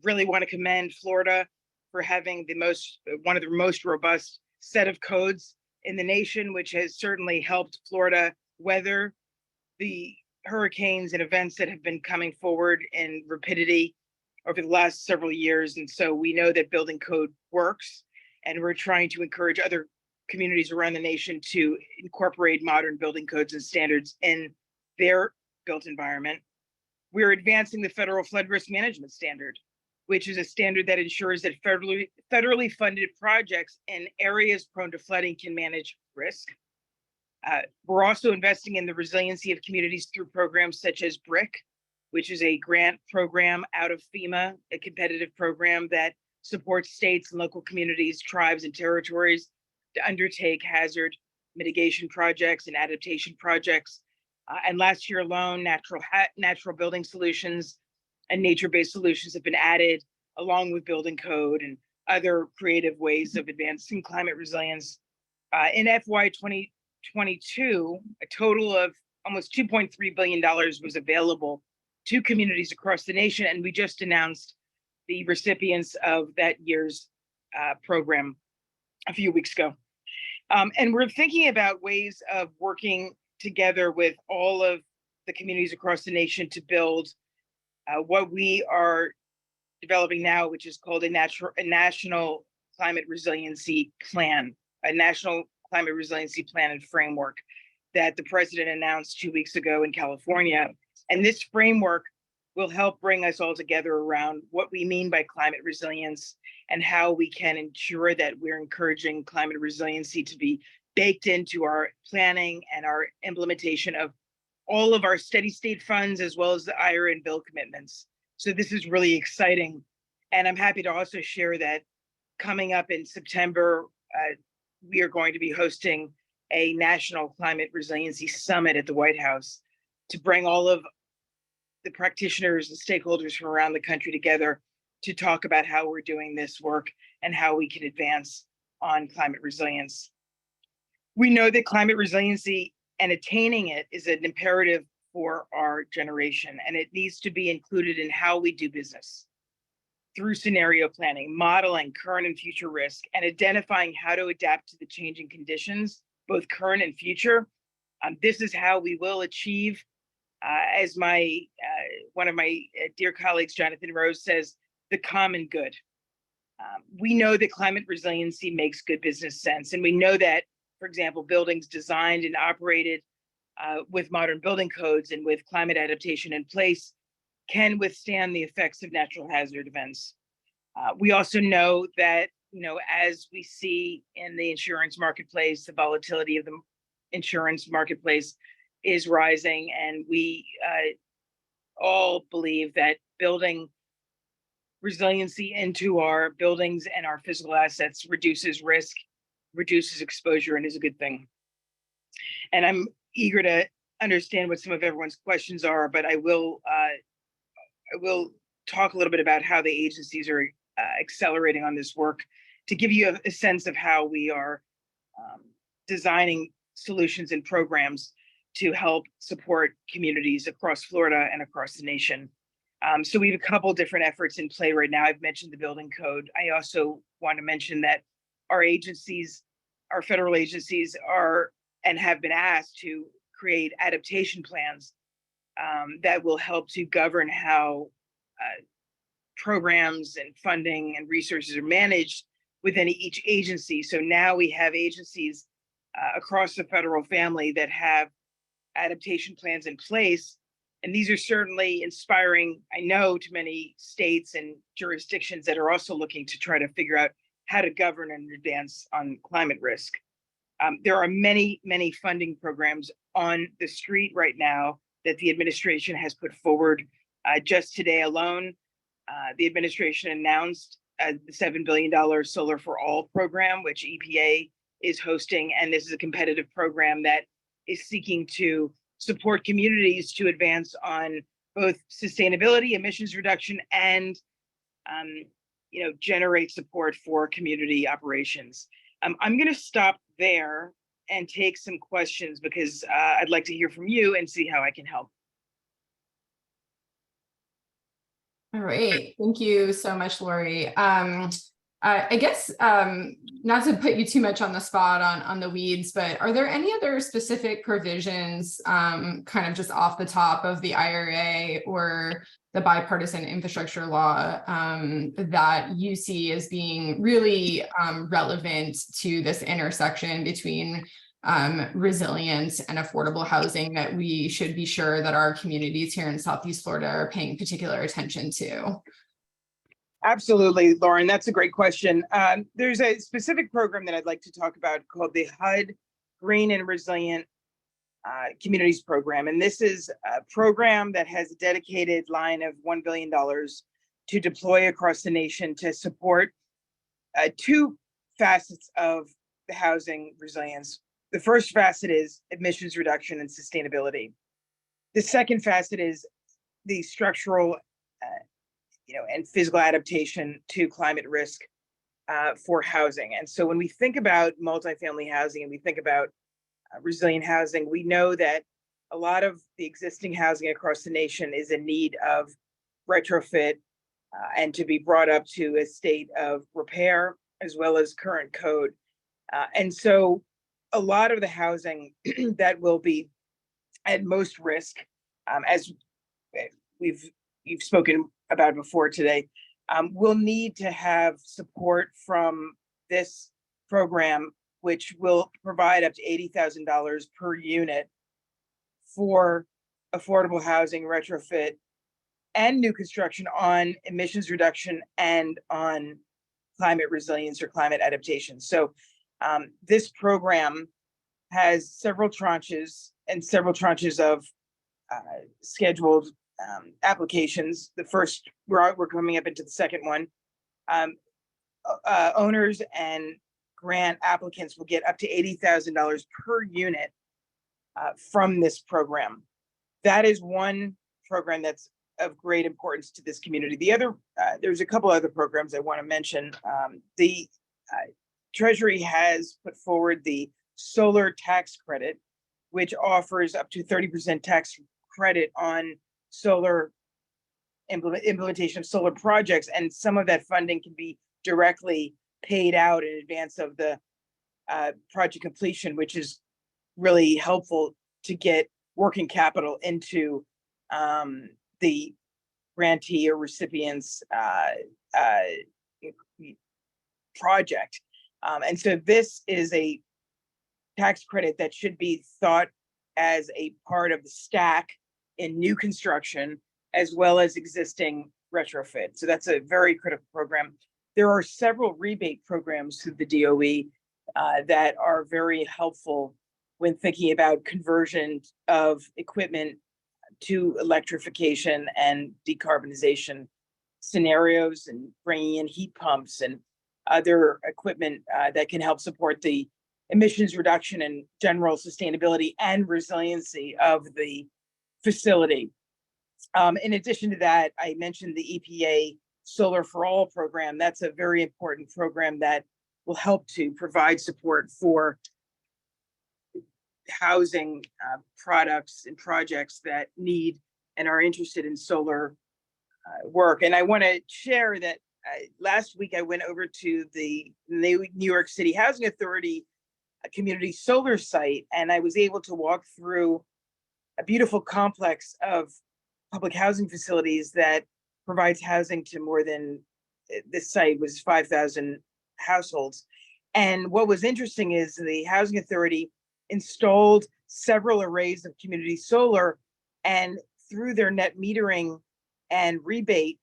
Really want to commend Florida for having one of the most robust set of codes in the nation, which has certainly helped Florida weather the hurricanes and events that have been coming forward in rapidity over the last several years. And so we know that building code works, and we're trying to encourage other communities around the nation to incorporate modern building codes and standards in their built environment. We're advancing the federal flood risk management standard, which is a standard that ensures that federally funded projects in areas prone to flooding can manage risk. We're also investing in the resiliency of communities through programs such as BRIC, which is a grant program out of FEMA, a competitive program that supports states and local communities, tribes, and territories to undertake hazard mitigation projects and adaptation projects. And last year alone, natural building solutions and nature-based solutions have been added, along with building code and other creative ways of advancing climate resilience. In FY 2022, a total of almost $2.3 billion was available to communities across the nation, and we just announced the recipients of that year's program a few weeks ago. And we're thinking about ways of working together with all of the communities across the nation to build what we are developing now, which is called a national climate resiliency plan, a national climate resiliency plan and framework that the president announced 2 weeks ago in California. And this framework will help bring us all together around what we mean by climate resilience and how we can ensure that we're encouraging climate resiliency to be baked into our planning and our implementation of all of our steady state funds, as well as the IRA and bill commitments. So this is really exciting. And I'm happy to also share that coming up in September, we are going to be hosting a National Climate Resiliency Summit at the White House to bring all of the practitioners and stakeholders from around the country together to talk about how we're doing this work and how we can advance on climate resilience. We know that climate resiliency and attaining it is an imperative for our generation, and it needs to be included in how we do business through scenario planning, modeling current and future risk, and identifying how to adapt to the changing conditions, both current and future. This is how we will achieve, as one of my dear colleagues, Jonathan Rose, says, the common good. We know that climate resiliency makes good business sense, and we know that, for example, buildings designed and operated with modern building codes and with climate adaptation in place can withstand the effects of natural hazard events. We also know that, as we see in the insurance marketplace, the volatility of the insurance marketplace is rising, and we all believe that building resiliency into our buildings and our physical assets reduces risk, reduces exposure, and is a good thing. And I'm eager to understand what some of everyone's questions are, but I will talk a little bit about how the agencies are accelerating on this work to give you a sense of how we are designing solutions and programs to help support communities across Florida and across the nation. So we have a couple different efforts in play right now. I've mentioned the building code. I also want to mention that our agencies, our federal agencies, are and have been asked to create adaptation plans that will help to govern how programs and funding and resources are managed within each agency. So now we have agencies across the federal family that have adaptation plans in place. And these are certainly inspiring, I know, to many states and jurisdictions that are also looking to try to figure out how to govern and advance on climate risk. There are many, many funding programs on the street right now that the administration has put forward. Just today alone, the administration announced the $7 billion Solar for All program, which EPA is hosting. And this is a competitive program that is seeking to support communities to advance on both sustainability, emissions reduction, and generate support for community operations. I'm going to stop there and take some questions because I'd like to hear from you and see how I can help. All right. Thank you so much, Lori. I guess not to put you too much on the spot on the weeds, but are there any other specific provisions kind of just off the top of the IRA or the bipartisan infrastructure law that you see as being really relevant to this intersection between resilience and affordable housing that we should be sure that our communities here in Southeast Florida are paying particular attention to? Absolutely, Lauren, that's a great question. There's a specific program that I'd like to talk about called the HUD Green and Resilient Communities Program. And this is a program that has a dedicated line of $1 billion to deploy across the nation to support two facets of the housing resilience. The first facet is emissions reduction and sustainability. The second facet is the structural and physical adaptation to climate risk for housing. And so when we think about multifamily housing and we think about resilient housing, we know that a lot of the existing housing across the nation is in need of retrofit and to be brought up to a state of repair as well as current code. And so a lot of the housing that will be at most risk, as you've spoken about before today, will need to have support from this program, which will provide up to $80,000 per unit for affordable housing retrofit and new construction on emissions reduction and on climate resilience or climate adaptation. So this program has several tranches of scheduled applications. The first, we're coming up into the second one. Owners and grant applicants will get up to $80,000 per unit from this program. That is one program that's of great importance to this community. The other, there's a couple other programs I want to mention. The Treasury has put forward the solar tax credit, which offers up to 30% tax credit on solar implementation of solar projects, and some of that funding can be directly paid out in advance of the project completion, which is really helpful to get working capital into the grantee or recipient's project. And so this is a tax credit that should be thought as a part of the stack in new construction as well as existing retrofit. So that's a very critical program. There are several rebate programs through the DOE that are very helpful when thinking about conversion of equipment to electrification and decarbonization scenarios, and bringing in heat pumps and other equipment that can help support the emissions reduction and general sustainability and resiliency of the facility. In addition to that, I mentioned the EPA Solar for All program. That's a very important program that will help to provide support for housing products and projects that need and are interested in solar work. And I want to share that last week I went over to the New York City Housing Authority community solar site, and I was able to walk through a beautiful complex of public housing facilities that provides housing to more than, this site was 5,000 households. And what was interesting is the Housing Authority installed several arrays of community solar, and through their net metering and rebate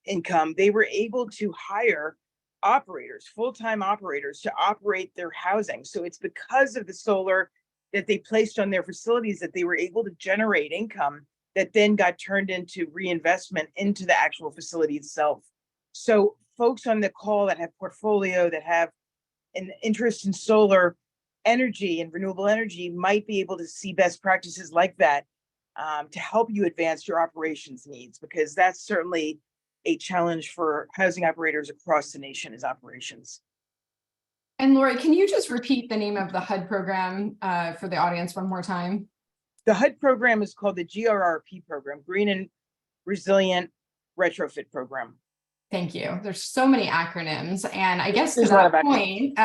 income, they were able to hire operators, full-time operators, to operate their housing. So it's because of the solar that they placed on their facilities that they were able to generate income that then got turned into reinvestment into the actual facility itself. So folks on the call that have portfolio, that have an interest in solar energy and renewable energy, might be able to see best practices like that to help you advance your operations needs, because that's certainly a challenge for housing operators across the nation, is operations. And Lori, can you just repeat the name of the HUD program for the audience one more time? The HUD program is called the GRRP program, Green and Resilient Retrofit Program. Thank you. There's so many acronyms, and I guess to There's a lot that of point,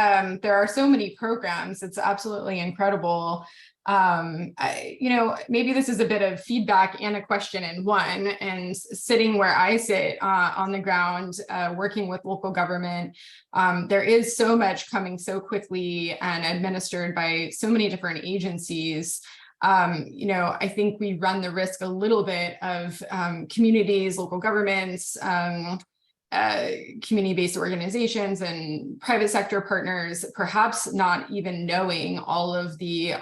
there are so many programs. It's absolutely incredible. Maybe this is a bit of feedback and a question in one. And sitting where I sit on the ground, working with local government, there is so much coming so quickly and administered by so many different agencies. I think we run the risk a little bit of communities, local governments, community-based organizations and private sector partners, perhaps not even knowing all of the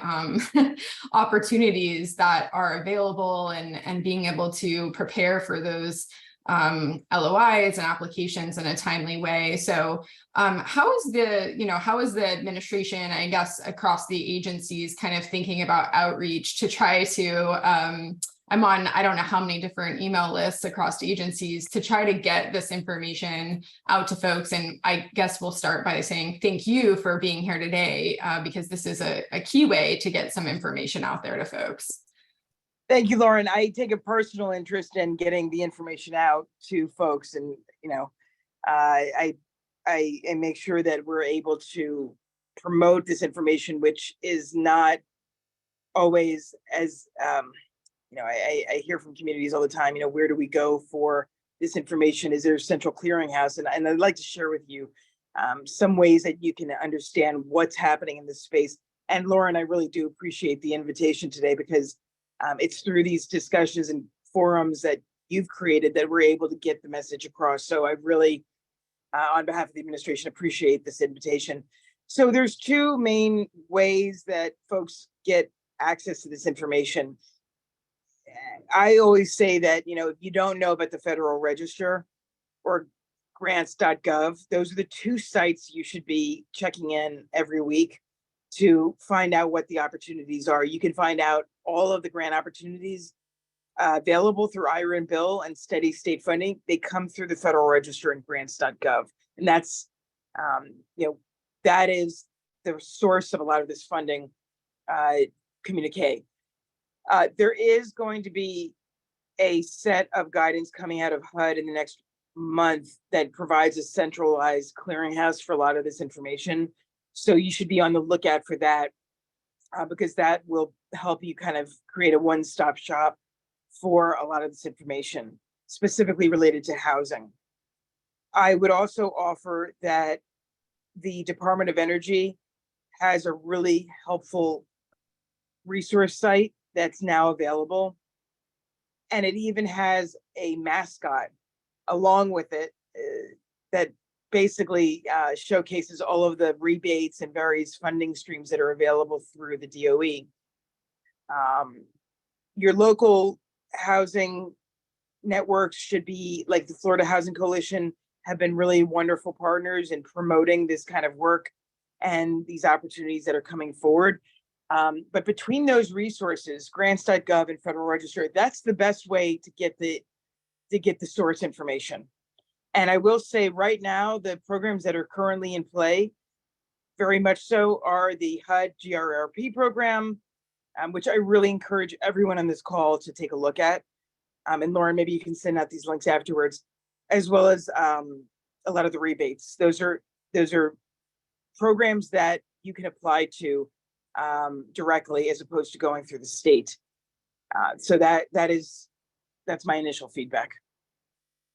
opportunities that are available, and being able to prepare for those LOIs and applications in a timely way. So how is the administration, I guess, across the agencies kind of thinking about outreach to try to, I'm on, I don't know how many different email lists across agencies to try to get this information out to folks. And I guess we'll start by saying thank you for being here today, because this is a key way to get some information out there to folks. Thank you, Lauren. I take a personal interest in getting the information out to folks, and I make sure that we're able to promote this information, which is not always as I hear from communities all the time, where do we go for this information? Is there a central clearinghouse? And I'd like to share with you some ways that you can understand what's happening in this space. And Lauren, I really do appreciate the invitation today, because it's through these discussions and forums that you've created that we're able to get the message across. So I really, on behalf of the administration, appreciate this invitation. So there's two main ways that folks get access to this information. I always say that, if you don't know about the Federal Register or grants.gov, those are the two sites you should be checking in every week to find out what the opportunities are. You can find out all of the grant opportunities available through IRA and bill and steady state funding. They come through the Federal Register and grants.gov. And that's, that is the source of a lot of this funding communique. There is going to be a set of guidance coming out of HUD in the next month that provides a centralized clearinghouse for a lot of this information. So you should be on the lookout for that because that will help you kind of create a one-stop shop for a lot of this information, specifically related to housing. I would also offer that the Department of Energy has a really helpful resource site that's now available. And it even has a mascot along with it that basically showcases all of the rebates and various funding streams that are available through the DOE. Your local housing networks should be, like the Florida Housing Coalition, have been really wonderful partners in promoting this kind of work and these opportunities that are coming forward. But between those resources, grants.gov and Federal Register, that's the best way to get the source information. And I will say right now, the programs that are currently in play, very much so, are the HUD GRRP program, which I really encourage everyone on this call to take a look at. And Lauren, maybe you can send out these links afterwards, as well as a lot of the rebates. Those are programs that you can apply to directly as opposed to going through the state. So that's my initial feedback.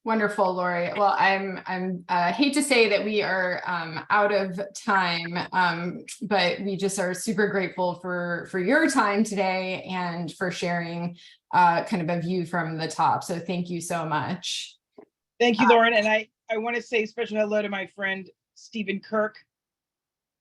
Wonderful, Lori. Well, I'm hate to say that we are out of time, but we just are super grateful for your time today and for sharing kind of a view from the top. So thank you so much. Thank you, Lauren. And I want to say a special hello to my friend, Stephen Kirk,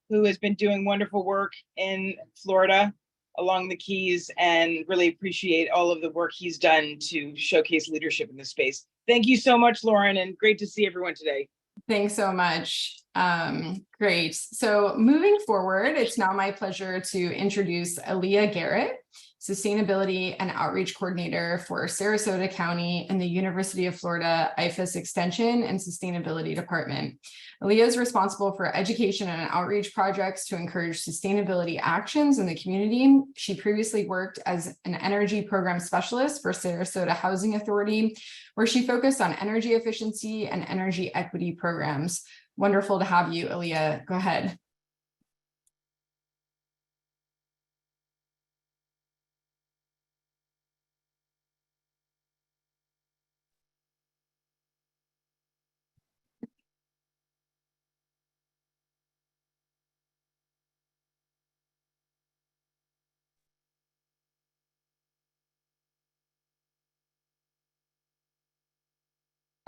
who has been doing wonderful work in Florida along the Keys, and really appreciate all of the work he's done to showcase leadership in this space. Thank you so much, Lauren, and great to see everyone today. Thanks so much. Great. So moving forward, it's now my pleasure to introduce Aaliyah Garrett, Sustainability and Outreach Coordinator for Sarasota County and the University of Florida IFAS Extension and Sustainability Department. Aaliyah is responsible for education and outreach projects to encourage sustainability actions in the community. She previously worked as an energy program specialist for Sarasota Housing Authority, where she focused on energy efficiency and energy equity programs. Wonderful to have you, Aaliyah. Go ahead.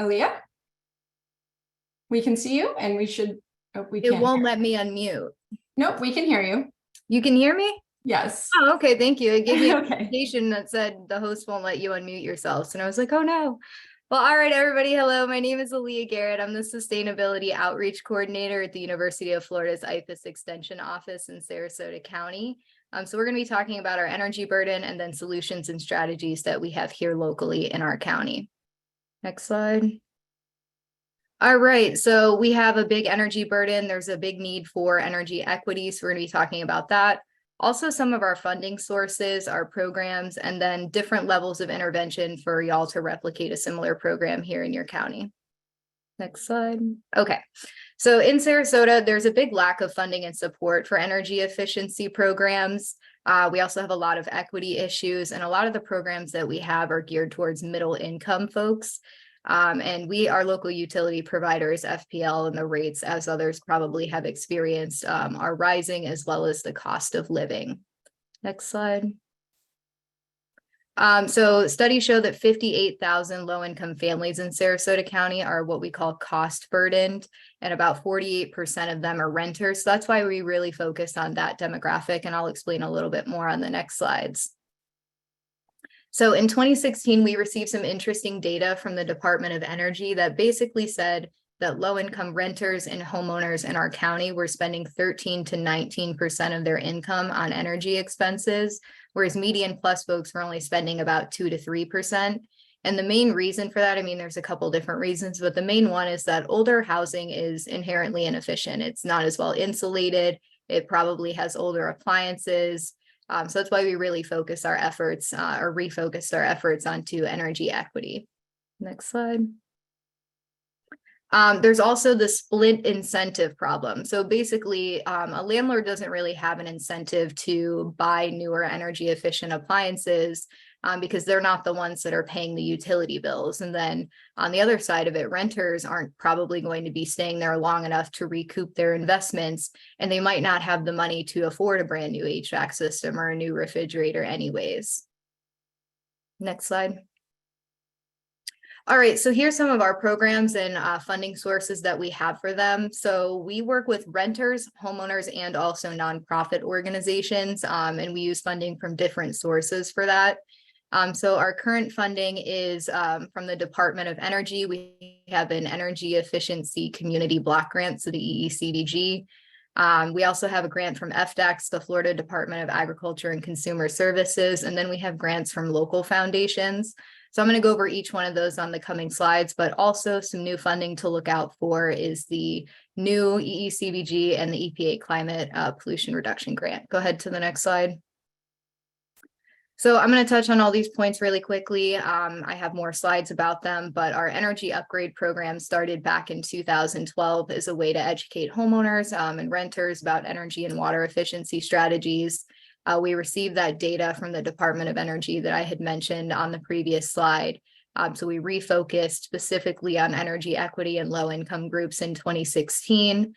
Aaliyah, we can see you and we should, oh, we can't. It won't let me unmute. Nope, we can hear you. You can hear me? Yes. Oh, okay, thank you. It gave me an Okay. notification that said the host won't let you unmute yourselves. And I was like, oh no. Well, all right, everybody. Hello, my name is Aaliyah Garrett. I'm the Sustainability Outreach Coordinator at the University of Florida's IFAS Extension Office in Sarasota County. So we're going to be talking about our energy burden and then solutions and strategies that we have here locally in our county. Next slide. All right, so we have a big energy burden. There's a big need for energy equity. So we're going to be talking about that. Also, some of our funding sources, our programs, and then different levels of intervention for y'all to replicate a similar program here in your county. Next slide. Okay, so in Sarasota, there's a big lack of funding and support for energy efficiency programs. We also have a lot of equity issues, and a lot of the programs that we have are geared towards middle income folks. And we, our local utility providers, FPL, and the rates, as others probably have experienced, are rising, as well as the cost of living. Next slide. So studies show that 58,000 low-income families in Sarasota County are what we call cost burdened, and about 48% of them are renters. So that's why we really focus on that demographic, and I'll explain a little bit more on the next slides. So in 2016, we received some interesting data from the Department of Energy that basically said that low-income renters and homeowners in our county were spending 13 to 19% of their income on energy expenses, whereas median plus folks were only spending about 2 to 3%. And the main reason for that, I mean, there's a couple different reasons, but the main one is that older housing is inherently inefficient. It's not as well insulated. It probably has older appliances. So that's why we really focus our efforts or refocused our efforts onto energy equity. Next slide. There's also the split incentive problem. So basically, a landlord doesn't really have an incentive to buy newer energy efficient appliances because they're not the ones that are paying the utility bills. And then on the other side of it, renters aren't probably going to be staying there long enough to recoup their investments, and they might not have the money to afford a brand new HVAC system or a new refrigerator anyways. Next slide. All right, so here's some of our programs and funding sources that we have for them. So we work with renters, homeowners, and also nonprofit organizations, and we use funding from different sources for that. So our current funding is from the Department of Energy. We have an energy efficiency community block grant, so the EECDG. We also have a grant from FDACS, the Florida Department of Agriculture and Consumer Services, and then we have grants from local foundations. So I'm going to go over each one of those on the coming slides, but also some new funding to look out for is the new EECBG and the EPA Climate Pollution Reduction Grant. Go ahead to the next slide. So I'm going to touch on all these points really quickly. I have more slides about them, but our energy upgrade program started back in 2012 as a way to educate homeowners and renters about energy and water efficiency strategies. We received that data from the Department of Energy that I had mentioned on the previous slide. So we refocused specifically on energy equity and low-income groups in 2016.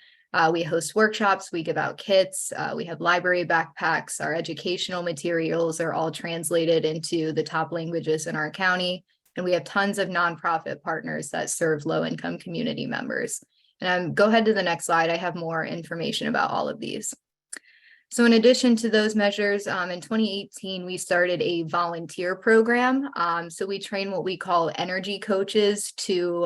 We host workshops, we give out kits, we have library backpacks, our educational materials are all translated into the top languages in our county, and we have tons of nonprofit partners that serve low-income community members. And go ahead to the next slide, I have more information about all of these. So in addition to those measures, in 2018, we started a volunteer program. So we train what we call energy coaches to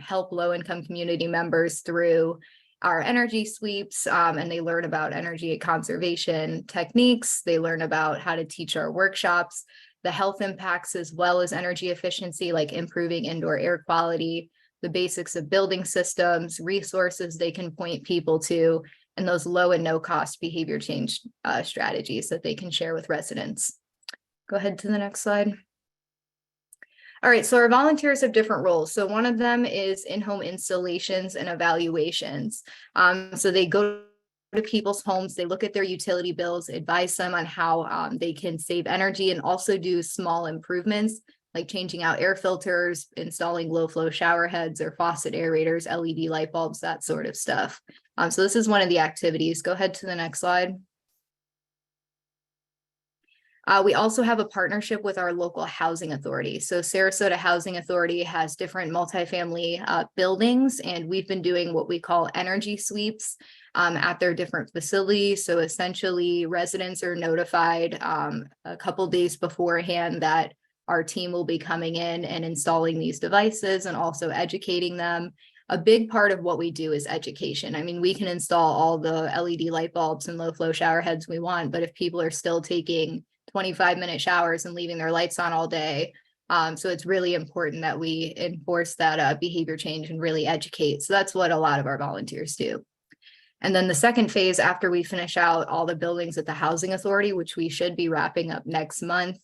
help low-income community members through our energy sweeps, and they learn about energy conservation techniques. They learn about how to teach our workshops, the health impacts, as well as energy efficiency, like improving indoor air quality, the basics of building systems, resources they can point people to, and those low and no cost behavior change strategies that they can share with residents. Go ahead to the next slide. All right, so our volunteers have different roles. So one of them is in-home installations and evaluations. So they go to people's homes, they look at their utility bills, advise them on how they can save energy, and also do small improvements like changing out air filters, installing low flow shower heads or faucet aerators, LED light bulbs, that sort of stuff. So this is one of the activities. Go ahead to the next slide. We also have a partnership with our local housing authority. So Sarasota Housing Authority has different multifamily buildings, and we've been doing what we call energy sweeps at their different facilities. So essentially residents are notified a couple days beforehand that our team will be coming in and installing these devices and also educating them. A big part of what we do is education. I mean, we can install all the LED light bulbs and low flow shower heads we want, but if people are still taking 25-minute showers and leaving their lights on all day. So it's really important that we enforce that behavior change and really educate. So that's what a lot of our volunteers do. And then the second phase, after we finish out all the buildings at the Housing Authority, which we should be wrapping up next month,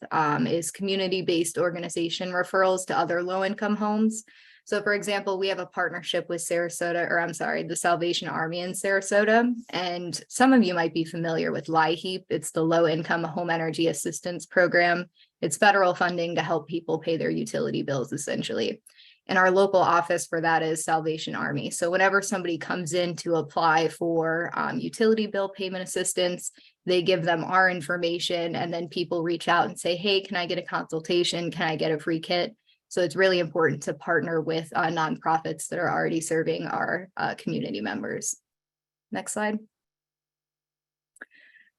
is community-based organization referrals to other low-income homes. So for example, we have a partnership with the Salvation Army in Sarasota. And some of you might be familiar with LIHEAP. It's the Low Income Home Energy Assistance Program. It's federal funding to help people pay their utility bills, essentially. And our local office for that is Salvation Army. So whenever somebody comes in to apply for utility bill payment assistance, they give them our information, and then people reach out and say, hey, can I get a consultation? Can I get a free kit? So it's really important to partner with nonprofits that are already serving our community members. Next slide.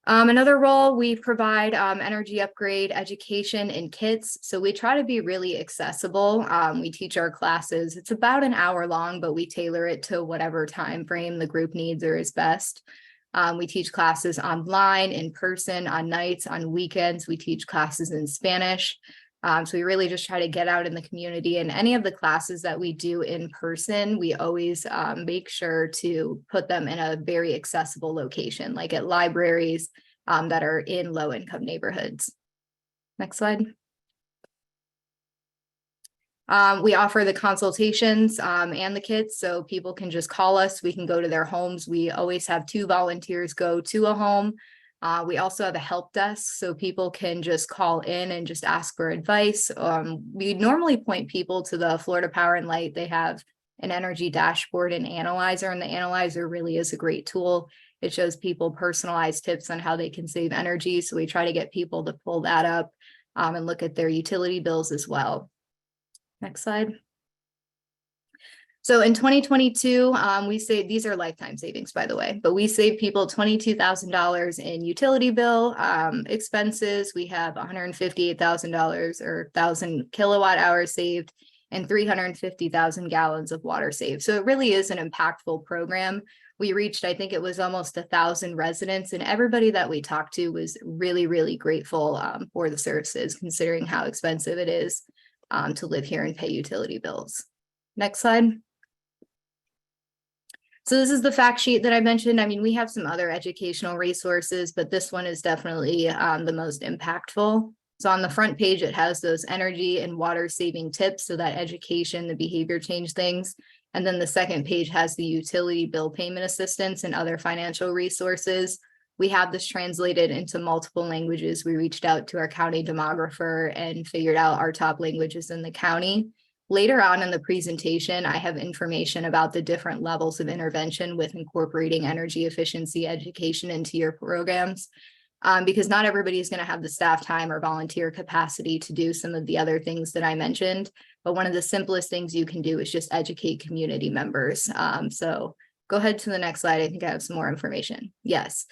Another role, we provide energy upgrade education and kits. So we try to be really accessible. We teach our classes. It's about an hour long, but we tailor it to whatever time frame the group needs or is best. We teach classes online, in person, on nights, on weekends. We teach classes in Spanish. So we really just try to get out in the community, and any of the classes that we do in person, we always make sure to put them in a very accessible location, like at libraries that are in low income neighborhoods. Next slide. We offer the consultations and the kits, so people can just call us. We can go to their homes. We always have 2 volunteers go to a home. We also have a help desk, so people can just call in and just ask for advice. We normally point people to the Florida Power and Light. They have an energy dashboard and analyzer, and the analyzer really is a great tool. It shows people personalized tips on how they can save energy. So we try to get people to pull that up and look at their utility bills as well. Next slide. So in 2022, we saved, these are lifetime savings, by the way, but we saved people $22,000 in utility bill expenses. We have $158,000 or 1,000 kilowatt hours saved and 350,000 gallons of water saved. So it really is an impactful program. We reached, I think it was almost 1,000 residents, and everybody that we talked to was really, really grateful for the services, considering how expensive it is to live here and pay utility bills. Next slide. So this is the fact sheet that I mentioned. I mean, we have some other educational resources, but this one is definitely the most impactful. So on the front page, it has those energy and water saving tips. So that education, the behavior change things. And then the second page has the utility bill payment assistance and other financial resources. We have this translated into multiple languages. We reached out to our county demographer and figured out our top languages in the county. Later on in the presentation, I have information about the different levels of intervention with incorporating energy efficiency education into your programs, because not everybody is going to have the staff time or volunteer capacity to do some of the other things that I mentioned. But one of the simplest things you can do is just educate community members. So go ahead to the next slide. I think I have some more information. Yes.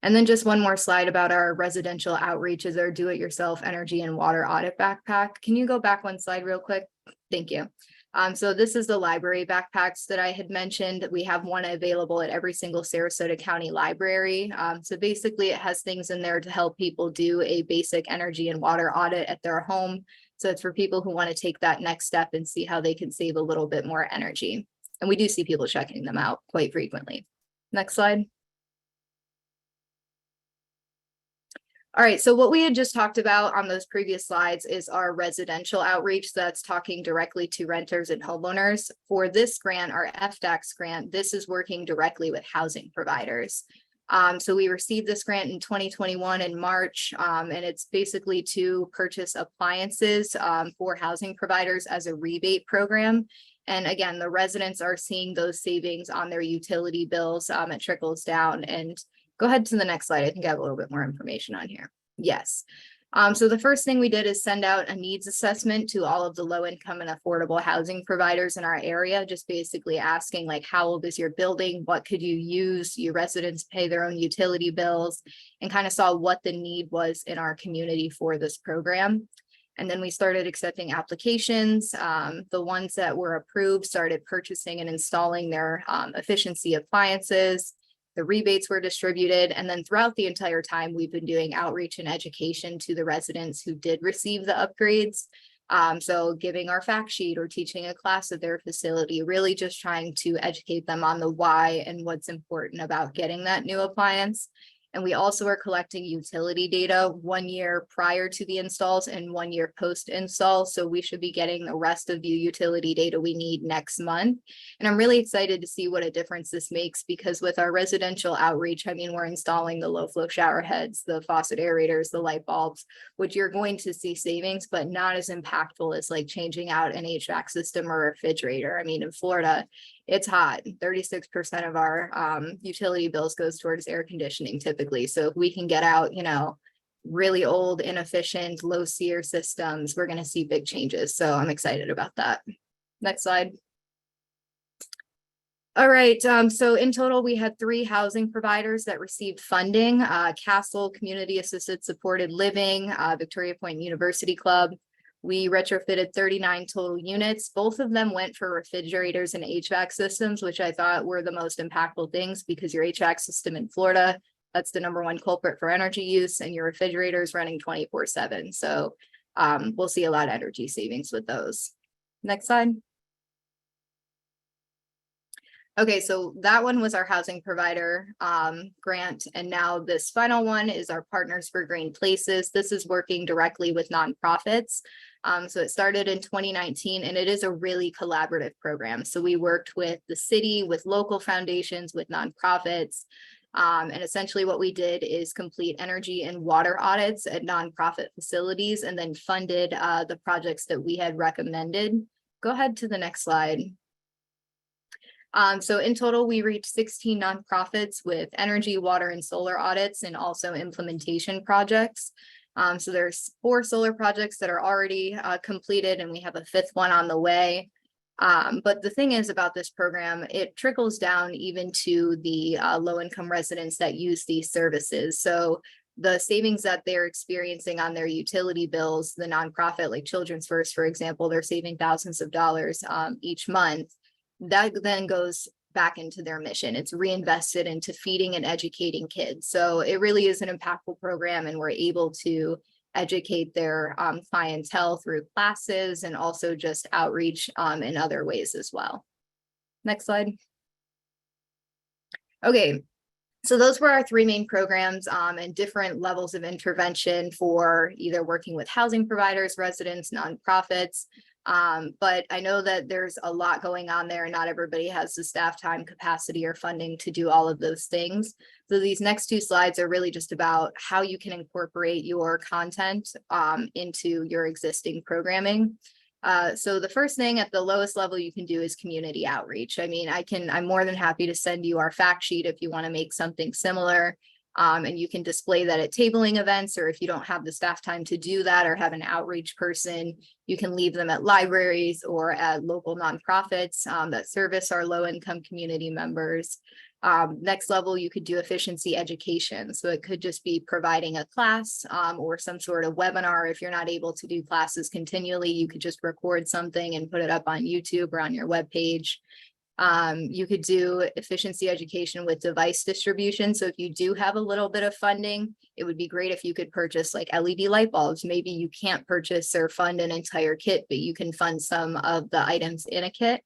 And then just one more slide about our residential outreaches, our do-it-yourself energy and water audit backpack. Can you go back one slide real quick? Thank you. So this is the library backpacks that I had mentioned. We have one available at every single Sarasota County library. So basically it has things in there to help people do a basic energy and water audit at their home. So it's for people who want to take that next step and see how they can save a little bit more energy. And we do see people checking them out quite frequently. Next slide. All right, so what we had just talked about on those previous slides is our residential outreach that's talking directly to renters and homeowners. For this grant, our FDAX grant, this is working directly with housing providers. So we received this grant in 2021 in March, and it's basically to purchase appliances for housing providers as a rebate program. And again, the residents are seeing those savings on their utility bills. It trickles down. And go ahead to the next slide. I think I have a little bit more information on here. Yes. So the first thing we did is send out a needs assessment to all of the low income and affordable housing providers in our area, just basically asking like, how old is your building? What could you use? Your residents pay their own utility bills, and kind of saw what the need was in our community for this program. And then we started accepting applications. The ones that were approved started purchasing and installing their efficiency appliances. The rebates were distributed, and then throughout the entire time, we've been doing outreach and education to the residents who did receive the upgrades. So giving our fact sheet or teaching a class at their facility, really just trying to educate them on the why and what's important about getting that new appliance. And we also are collecting utility data 1 year prior to the installs and 1 year post install. So we should be getting the rest of the utility data we need next month. And I'm really excited to see what a difference this makes, because with our residential outreach, I mean, we're installing the low flow shower heads, the faucet aerators, the light bulbs, which you're going to see savings, but not as impactful as like changing out an HVAC system or refrigerator. I mean, in Florida, it's hot. 36% of our utility bills goes towards air conditioning typically. So if we can get out, you know, really old, inefficient, low SEER systems, we're going to see big changes. So I'm excited about that. Next slide. All right, so in total, we had 3 housing providers that received funding, Castle Community Assisted Supported Living, Victoria Point University Club. We retrofitted 39 total units. Both of them went for refrigerators and HVAC systems, which I thought were the most impactful things, because your HVAC system in Florida, that's the #1 culprit for energy use, and your refrigerator is running 24/7. So we'll see a lot of energy savings with those. Next slide. Okay, so that one was our housing provider grant. And now this final one is our Partners for Green Places. This is working directly with nonprofits. So it started in 2019, and it is a really collaborative program. So we worked with the city, with local foundations, with nonprofits. And essentially what we did is complete energy and water audits at nonprofit facilities, and then funded the projects that we had recommended. Go ahead to the next slide. So in total, we reached 16 nonprofits with energy, water, and solar audits, and also implementation projects. So there's 4 solar projects that are already completed, and we have a 5th one on the way. But the thing is about this program, it trickles down even to the low-income residents that use these services. So the savings that they're experiencing on their utility bills, the nonprofit like Children's First, for example, they're saving thousands of dollars each month. That then goes back into their mission. It's reinvested into feeding and educating kids. So it really is an impactful program, and we're able to educate their clientele through classes and also just outreach in other ways as well. Next slide. Okay, so those were our 3 main programs and different levels of intervention for either working with housing providers, residents, nonprofits. But I know that there's a lot going on there, and not everybody has the staff time, capacity, or funding to do all of those things. So these next 2 slides are really just about how you can incorporate your content into your existing programming. So the first thing at the lowest level you can do is community outreach. I mean, I'm more than happy to send you our fact sheet if you want to make something similar. And you can display that at tabling events, or if you don't have the staff time to do that or have an outreach person, you can leave them at libraries or at local nonprofits that service our low-income community members. Next level, you could do efficiency education. So it could just be providing a class or some sort of webinar. If you're not able to do classes continually, you could just record something and put it up on YouTube or on your webpage. You could do efficiency education with device distribution. So if you do have a little bit of funding, it would be great if you could purchase like LED light bulbs. Maybe you can't purchase or fund an entire kit, but you can fund some of the items in a kit.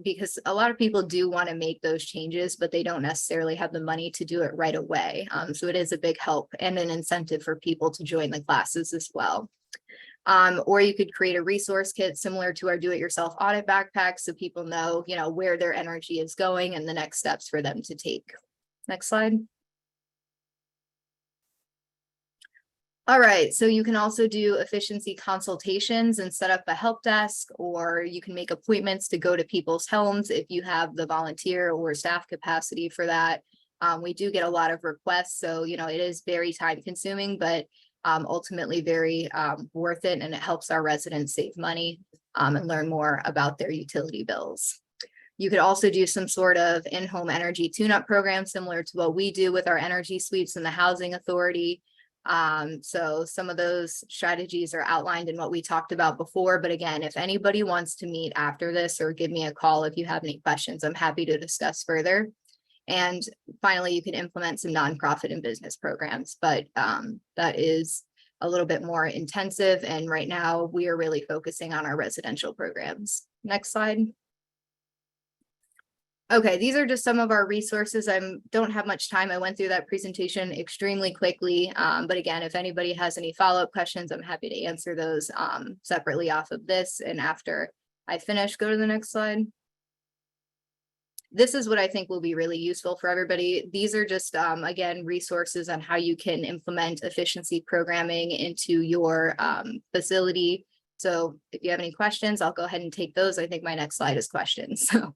Because a lot of people do want to make those changes, but they don't necessarily have the money to do it right away. So it is a big help and an incentive for people to join the classes as well. Or you could create a resource kit similar to our do-it-yourself audit backpack, so people know, where their energy is going and the next steps for them to take. Next slide. All right, so you can also do efficiency consultations and set up a help desk, or you can make appointments to go to people's homes if you have the volunteer or staff capacity for that. We do get a lot of requests, so it is very time consuming, but ultimately very worth it, and it helps our residents save money and learn more about their utility bills. You could also do some sort of in-home energy tune-up program similar to what we do with our energy sweeps and the Housing Authority. So some of those strategies are outlined in what we talked about before. But again, if anybody wants to meet after this or give me a call if you have any questions, I'm happy to discuss further. And finally, you can implement some nonprofit and business programs, but that is a little bit more intensive. And right now we are really focusing on our residential programs. Next slide. Okay, these are just some of our resources. I don't have much time. I went through that presentation extremely quickly. But again, if anybody has any follow-up questions, I'm happy to answer those separately off of this. And after I finish, go to the next slide. This is what I think will be really useful for everybody. These are just, again, resources on how you can implement efficiency programming into your facility. So if you have any questions, I'll go ahead and take those. I think my next slide is questions. So.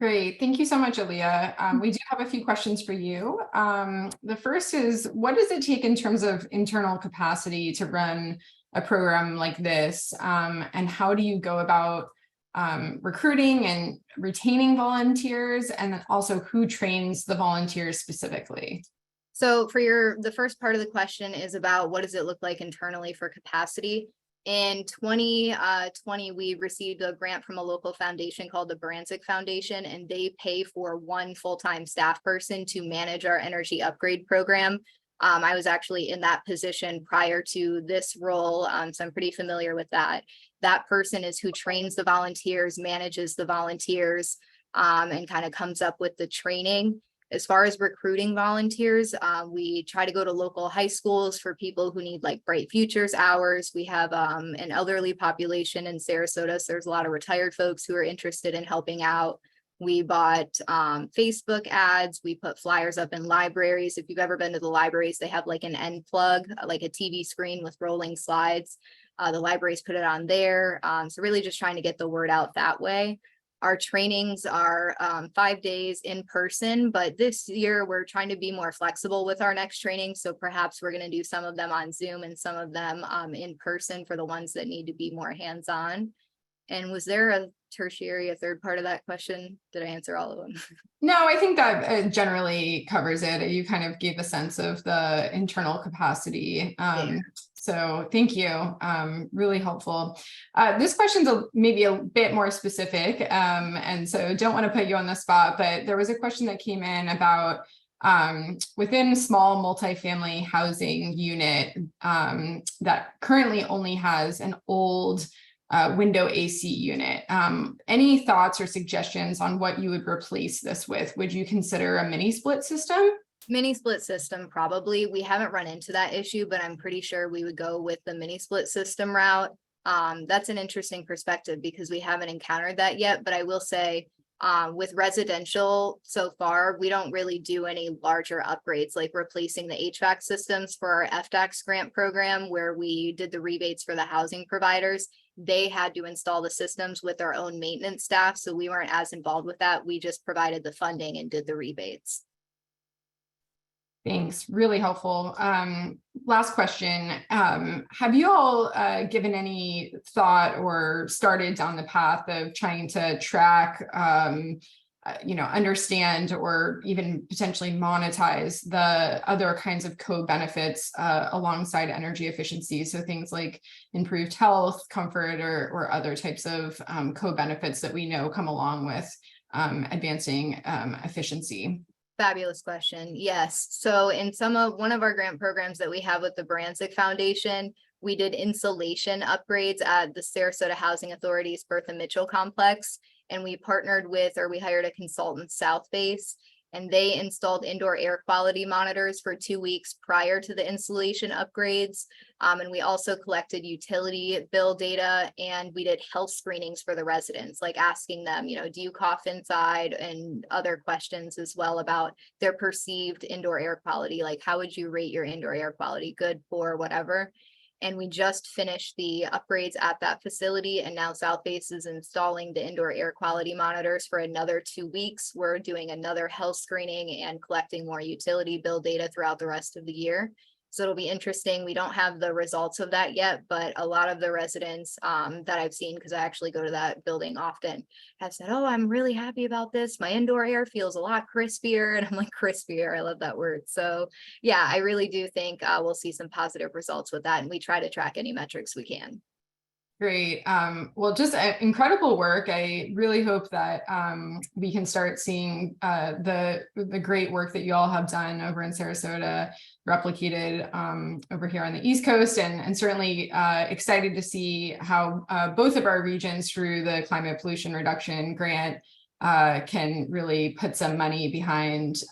Great. Thank you so much, Aaliyah. We do have a few questions for you. The first is, what does it take in terms of internal capacity to run a program like this? And how do you go about recruiting and retaining volunteers? And then also, who trains the volunteers specifically? So for the first part of the question is about what does it look like internally for capacity? In 2020, we received a grant from a local foundation called the Branzik Foundation, and they pay for one full-time staff person to manage our energy upgrade program. I was actually in that position prior to this role, so I'm pretty familiar with that. That person is who trains the volunteers, manages the volunteers, and kind of comes up with the training. As far as recruiting volunteers, we try to go to local high schools for people who need like Bright Futures hours. We have an elderly population in Sarasota, so there's a lot of retired folks who are interested in helping out. We bought Facebook ads. We put flyers up in libraries. If you've ever been to the libraries, they have like an end plug, like a TV screen with rolling slides. The libraries put it on there. So really just trying to get the word out that way. Our trainings are 5 days in person, but this year we're trying to be more flexible with our next training. So perhaps we're going to do some of them on Zoom and some of them in person for the ones that need to be more hands-on. And was there a tertiary, a third part of that question? Did I answer all of them? No, I think that generally covers it. You kind of gave a sense of the internal capacity. Yeah. So thank you. Really helpful. This question's maybe a bit more specific. And so don't want to put you on the spot, but there was a question that came in about within a small multifamily housing unit that currently only has an old window AC unit. Any thoughts or suggestions on what you would replace this with? Would you consider a mini split system? Mini split system, probably. We haven't run into that issue, but I'm pretty sure we would go with the mini split system route. That's an interesting perspective because we haven't encountered that yet, but I will say with residential so far, we don't really do any larger upgrades like replacing the HVAC systems for our FDAX grant program where we did the rebates for the housing providers. They had to install the systems with our own maintenance staff, so we weren't as involved with that. We just provided the funding and did the rebates. Thanks, really helpful. Last question. Have you all given any thought or started down the path of trying to track, understand or even potentially monetize the other kinds of co-benefits alongside energy efficiency? So things like improved health, comfort, or other types of co-benefits that we know come along with advancing efficiency. Fabulous question. Yes. So in one of our grant programs that we have with the Branzik Foundation, we did insulation upgrades at the Sarasota Housing Authority's Bertha Mitchell complex. And we partnered with, or we hired a consultant, South Base, and they installed indoor air quality monitors for 2 weeks prior to the insulation upgrades. And we also collected utility bill data and we did health screenings for the residents, like asking them, do you cough inside, and other questions as well about their perceived indoor air quality. Like, how would you rate your indoor air quality? Good, poor, whatever. And we just finished the upgrades at that facility. And now South Base is installing the indoor air quality monitors for another 2 weeks. We're doing another health screening and collecting more utility bill data throughout the rest of the year. So it'll be interesting. We don't have the results of that yet, but a lot of the residents that I've seen, because I actually go to that building often, have said, oh, I'm really happy about this. My indoor air feels a lot crispier. And I'm like, crispier, I love that word. So yeah, I really do think we'll see some positive results with that. And we try to track any metrics we can. Great. Well, just incredible work. I really hope that we can start seeing the great work that you all have done over in Sarasota replicated over here on the East Coast, and certainly excited to see how both of our regions through the Climate Pollution Reduction Grant can really put some money behind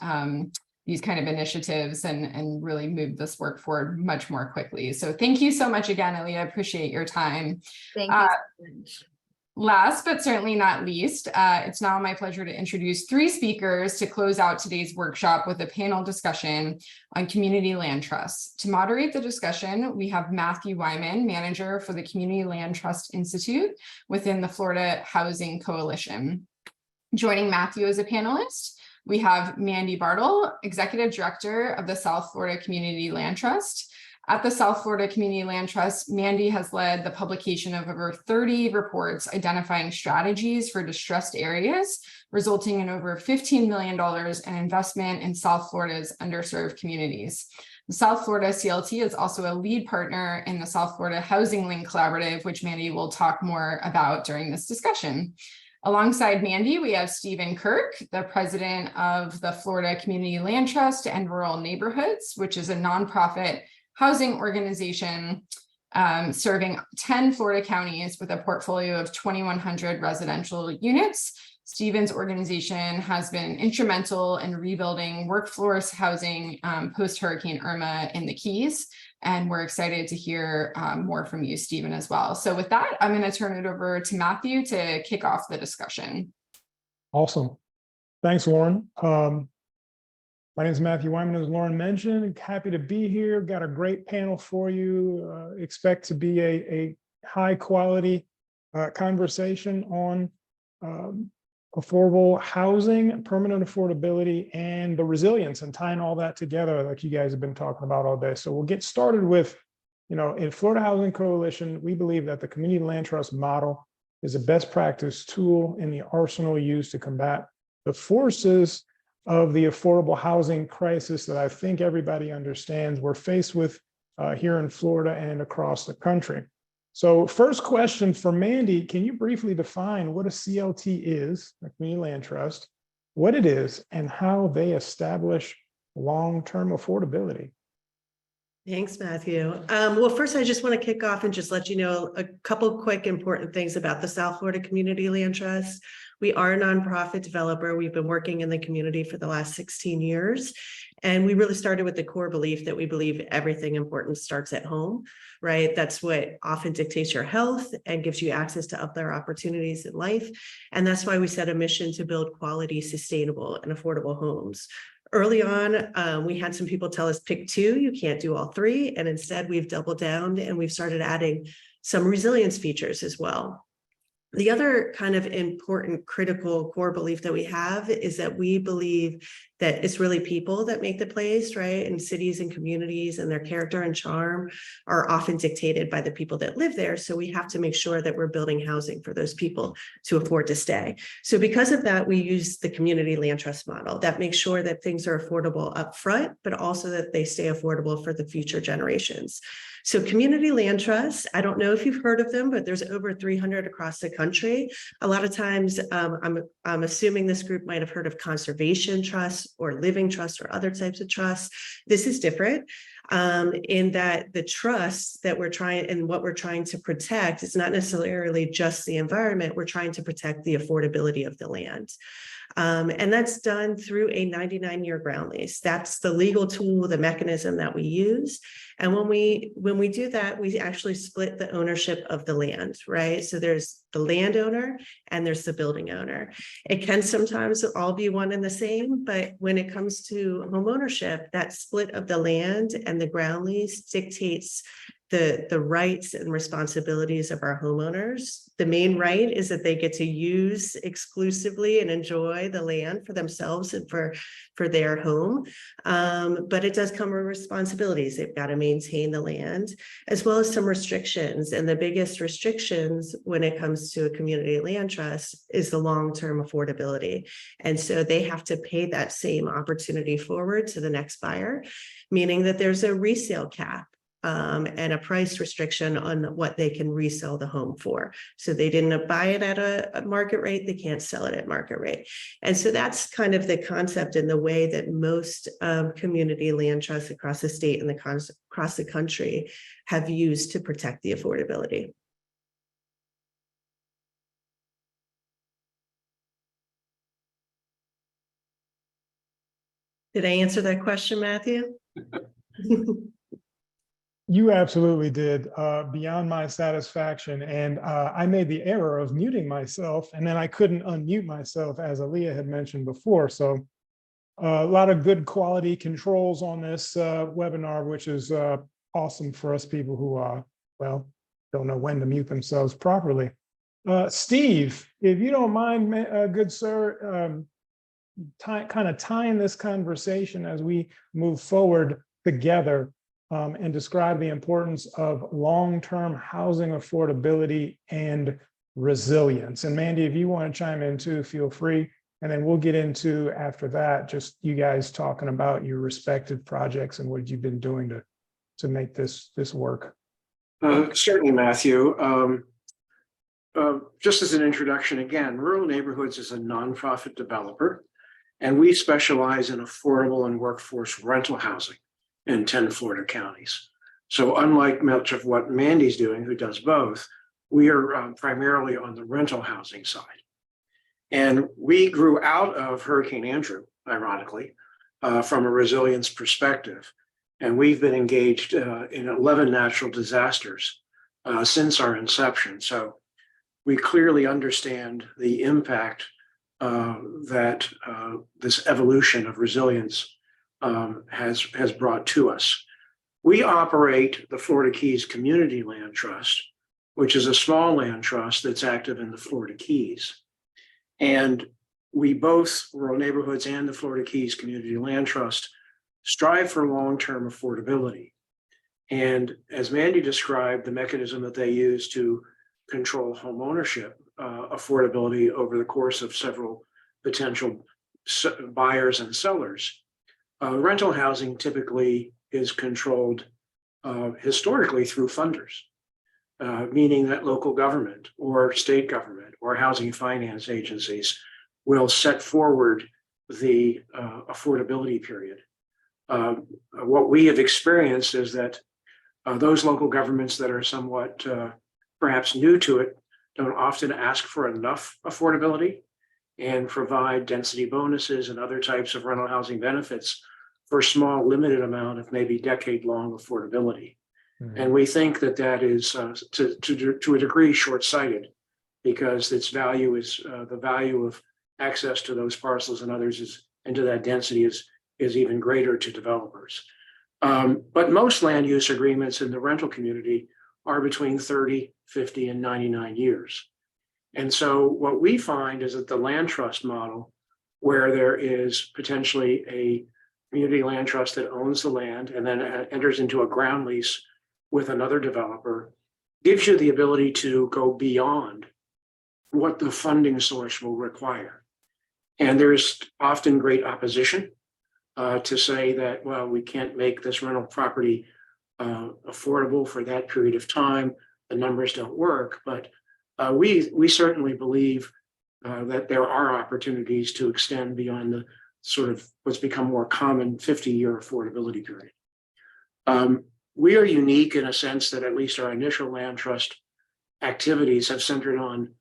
these kind of initiatives and really move this work forward much more quickly. So thank you so much again, Aaliyah. Appreciate your time. Thank you so much. Last but certainly not least, it's now my pleasure to introduce 3 speakers to close out today's workshop with a panel discussion on community land trusts. To moderate the discussion, we have Matthew Wyman, manager for the Community Land Trust Institute within the Florida Housing Coalition. Joining Matthew as a panelist, we have Mandy Bartle, executive director of the South Florida Community Land Trust. At the South Florida Community Land Trust, Mandy has led the publication of over 30 reports identifying strategies for distressed areas, resulting in over $15 million in investment in South Florida's underserved communities. The South Florida CLT is also a lead partner in the South Florida Housing Link Collaborative, which Mandy will talk more about during this discussion. Alongside Mandy, we have Stephen Kirk, the president of the Florida Community Land Trust and Rural Neighborhoods, which is a nonprofit housing organization serving 10 Florida counties with a portfolio of 2,100 residential units. Stephen's organization has been instrumental in rebuilding workforce housing post-Hurricane Irma in the Keys. And we're excited to hear more from you, Stephen, as well. So with that, I'm going to turn it over to Matthew to kick off the discussion. Awesome. Thanks, Lauren. My name is Matthew Wyman, as Lauren mentioned. Happy to be here. Got a great panel for you. Expect to be a high quality conversation on affordable housing, permanent affordability, and the resilience, and tying all that together like you guys have been talking about all day. So we'll get started with, in Florida Housing Coalition, we believe that the community land trust model is a best practice tool in the arsenal used to combat the forces of the affordable housing crisis that I think everybody understands we're faced with here in Florida and across the country. So first question for Mandy, can you briefly define what a CLT is, a community land trust, what it is, and how they establish long-term affordability? Thanks, Matthew. Well, first, I just want to kick off and just let you know a couple quick important things about the South Florida Community Land Trust. We are a nonprofit developer. We've been working in the community for the last 16 years. And we really started with the core belief that we believe everything important starts at home, right? That's what often dictates your health and gives you access to other opportunities in life. And that's why we set a mission to build quality, sustainable, and affordable homes. Early on, we had some people tell us, pick 2, you can't do all 3. And instead, we've doubled down and we've started adding some resilience features as well. The other kind of important, critical core belief that we have is that we believe that it's really people that make the place, right? And cities and communities and their character and charm are often dictated by the people that live there. So we have to make sure that we're building housing for those people to afford to stay. So because of that, we use the community land trust model that makes sure that things are affordable up front, but also that they stay affordable for the future generations. So community land trusts, I don't know if you've heard of them, but there's over 300 across the country. A lot of times, I'm assuming this group might have heard of conservation trusts or living trusts or other types of trusts. This is different in that the trusts that we're trying and what we're trying to protect is not necessarily just the environment. We're trying to protect the affordability of the land. And that's done through a 99-year ground lease. That's the legal tool, the mechanism that we use. And when we do that, we actually split the ownership of the land, right? So there's the landowner and there's the building owner. It can sometimes all be one and the same, but when it comes to home ownership, that split of the land and the ground lease dictates the rights and responsibilities of our homeowners. The main right is that they get to use exclusively and enjoy the land for themselves and for their home. But it does come with responsibilities. They've got to maintain the land, as well as some restrictions. And the biggest restrictions when it comes to a community land trust is the long-term affordability. And so they have to pay that same opportunity forward to the next buyer, meaning that there's a resale cap. And a price restriction on what they can resell the home for. So they didn't buy it at a market rate, they can't sell it at market rate. And so that's kind of the concept and the way that most community land trusts across the state and across the country have used to protect the affordability. Did I answer that question, Matthew? You absolutely did, beyond my satisfaction. And I made the error of muting myself, and then I couldn't unmute myself, as Aaliyah had mentioned before. So a lot of good quality controls on this webinar, which is awesome for us people who well, don't know when to mute themselves properly. Steve, if you don't mind, good sir, kind of tying this conversation as we move forward together, and describe the importance of long-term housing affordability and resilience. And Mandy, if you want to chime in too, feel free. And then we'll get into, after that, just you guys talking about your respective projects and what you've been doing to make this work. Certainly, Matthew. Just as an introduction, again, Rural Neighborhoods is a nonprofit developer, and we specialize in affordable and workforce rental housing in 10 Florida counties. So unlike much of what Mandy's doing, who does both, we are primarily on the rental housing side. And we grew out of Hurricane Andrew, ironically, from a resilience perspective. And we've been engaged in 11 natural disasters since our inception. So we clearly understand the impact that this evolution of resilience has brought to us. We operate the Florida Keys Community Land Trust, which is a small land trust that's active in the Florida Keys. And we both, Rural Neighborhoods and the Florida Keys Community Land Trust, strive for long-term affordability. And as Mandy described, the mechanism that they use to control home ownership affordability over the course of several potential buyers and sellers. Rental housing typically is controlled historically through funders, meaning that local government or state government or housing finance agencies will set forward the affordability period. What we have experienced is that those local governments that are somewhat perhaps new to it don't often ask for enough affordability and provide density bonuses and other types of rental housing benefits for a small limited amount of maybe decade-long affordability. Mm-hmm. And we think that that is to a degree short-sighted, because its value is the value of access to those parcels and others is, and to that density is even greater to developers. But most land use agreements in the rental community are between 30, 50, and 99 years. And so what we find is that the land trust model, where there is potentially a community land trust that owns the land and then enters into a ground lease with another developer, gives you the ability to go beyond what the funding source will require. And there's often great opposition to say that, well, we can't make this rental property affordable for that period of time. The numbers don't work, but we certainly believe that there are opportunities to extend beyond the sort of what's become more common 50-year affordability period. We are unique in a sense that at least our initial land trust activities have centered on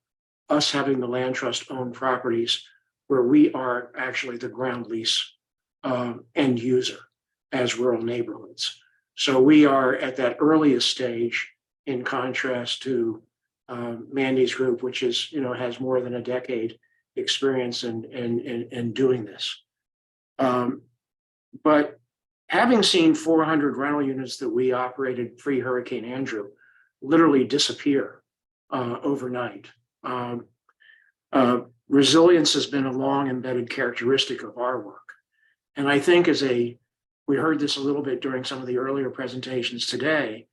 us having the land trust own properties where we are actually the ground lease end user as Rural Neighborhoods. So we are at that earliest stage, in contrast to Mandy's group, which is, has more than a decade experience in doing this. But having seen 400 rental units that we operated pre-Hurricane Andrew literally disappear overnight, resilience has been a long embedded characteristic of our work. And I think we heard this a little bit during some of the earlier presentations today,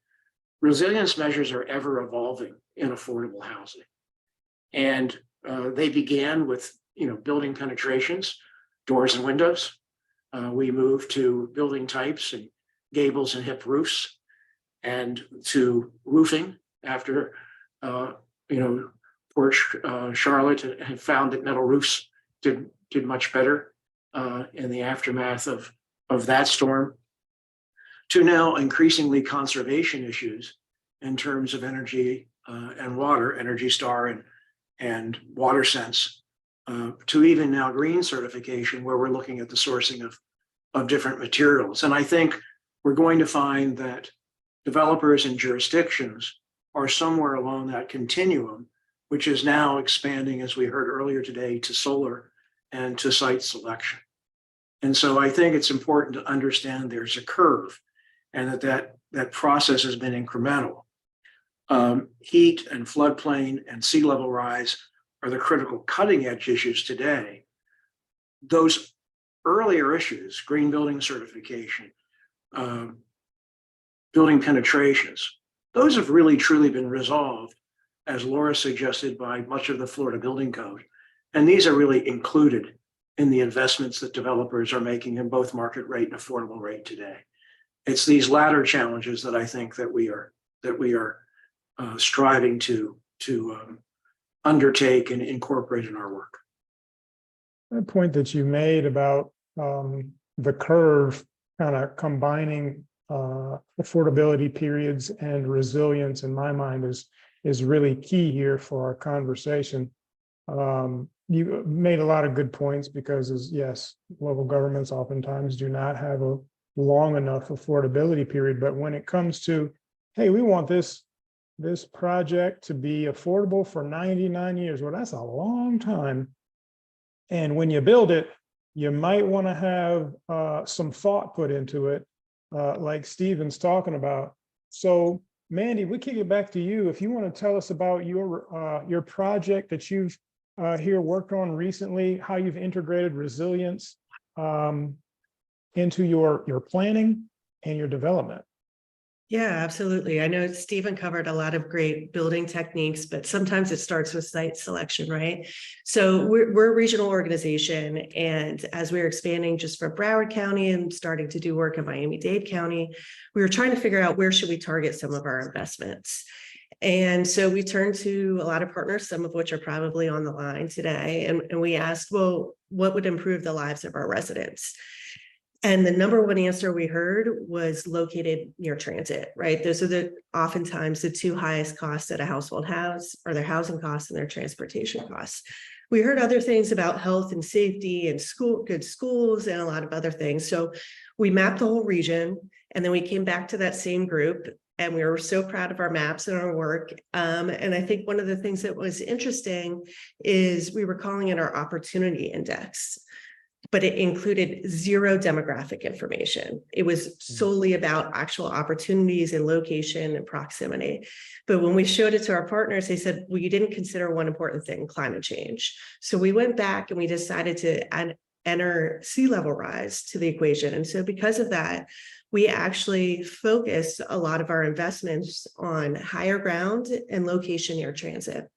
resilience measures are ever evolving in affordable housing. And they began with, building penetrations, doors and windows. We moved to building types and gables and hip roofs, and to roofing after, poor Charlotte had found that metal roofs did much better in the aftermath of that storm, to now increasingly conservation issues in terms of energy and water, Energy Star and Water Sense, to even now green certification, where we're looking at the sourcing of of different materials. And I think we're going to find that developers and jurisdictions are somewhere along that continuum, which is now expanding, as we heard earlier today, to solar and to site selection. And so I think it's important to understand there's a curve and that process has been incremental. Heat and floodplain and sea level rise are the critical cutting edge issues today. Those earlier issues, green building certification, building penetrations, those have really truly been resolved, as Laura suggested, by much of the Florida Building Code. And these are really included in the investments that developers are making in both market rate and affordable rate today. It's these latter challenges that I think that we are striving to undertake and incorporate in our work. That point that you made about the curve kind of combining affordability periods and resilience, in my mind, is really key here for our conversation. You made a lot of good points because, yes, local governments oftentimes do not have a long enough affordability period. But when it comes to, hey, we want this project to be affordable for 99 years, well, that's a long time. And when you build it, you might want to have some thought put into it, like Stephen's talking about. So, Mandy, we kick it back to you. If you want to tell us about your project that you've here worked on recently, how you've integrated resilience into your planning and your development. Yeah, absolutely. I know Stephen covered a lot of great building techniques, but sometimes it starts with site selection, right? So we're a regional organization, and as we were expanding just from Broward County and starting to do work in Miami-Dade County, we were trying to figure out where should we target some of our investments. And so we turned to a lot of partners, some of which are probably on the line today, and we asked, well, what would improve the lives of our residents? And the number one answer we heard was located near transit, right? Those are oftentimes the two highest costs that a household has, are their housing costs and their transportation costs. We heard other things about health and safety and good schools and a lot of other things. So we mapped the whole region, and then we came back to that same group, and we were so proud of our maps and our work. And I think one of the things that was interesting is we were calling it our opportunity index, but it included zero demographic information. It was solely about actual opportunities and location and proximity. But when we showed it to our partners, they said, well, you didn't consider one important thing, climate change. So we went back and we decided to enter sea level rise to the equation. And so because of that, we actually focused a lot of our investments on higher ground and location near transit.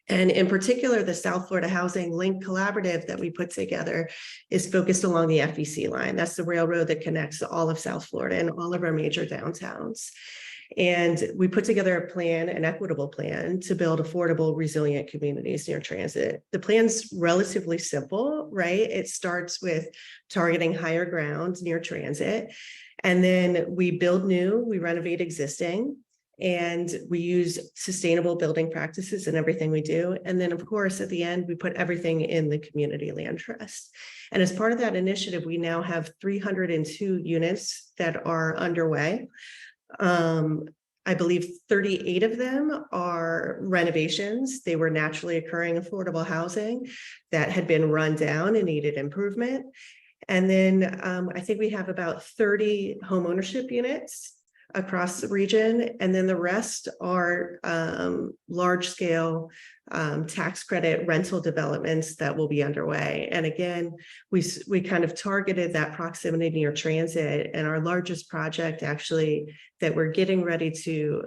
And in particular, the South Florida Housing Link Collaborative that we put together is focused along the FEC line. That's the railroad that connects all of South Florida and all of our major downtowns. And we put together a plan, an equitable plan, to build affordable, resilient communities near transit. The plan's relatively simple, right? It starts with targeting higher ground near transit. And then we build new, we renovate existing, and we use sustainable building practices in everything we do. And then, of course, at the end, we put everything in the community land trust. And as part of that initiative, we now have 302 units that are underway. I believe 38 of them are renovations. They were naturally occurring affordable housing that had been run down and needed improvement. And then I think we have about 30 home ownership units across the region. And then the rest are large scale tax credit rental developments that will be underway. And again, we kind of targeted that proximity near transit, and our largest project actually that we're getting ready to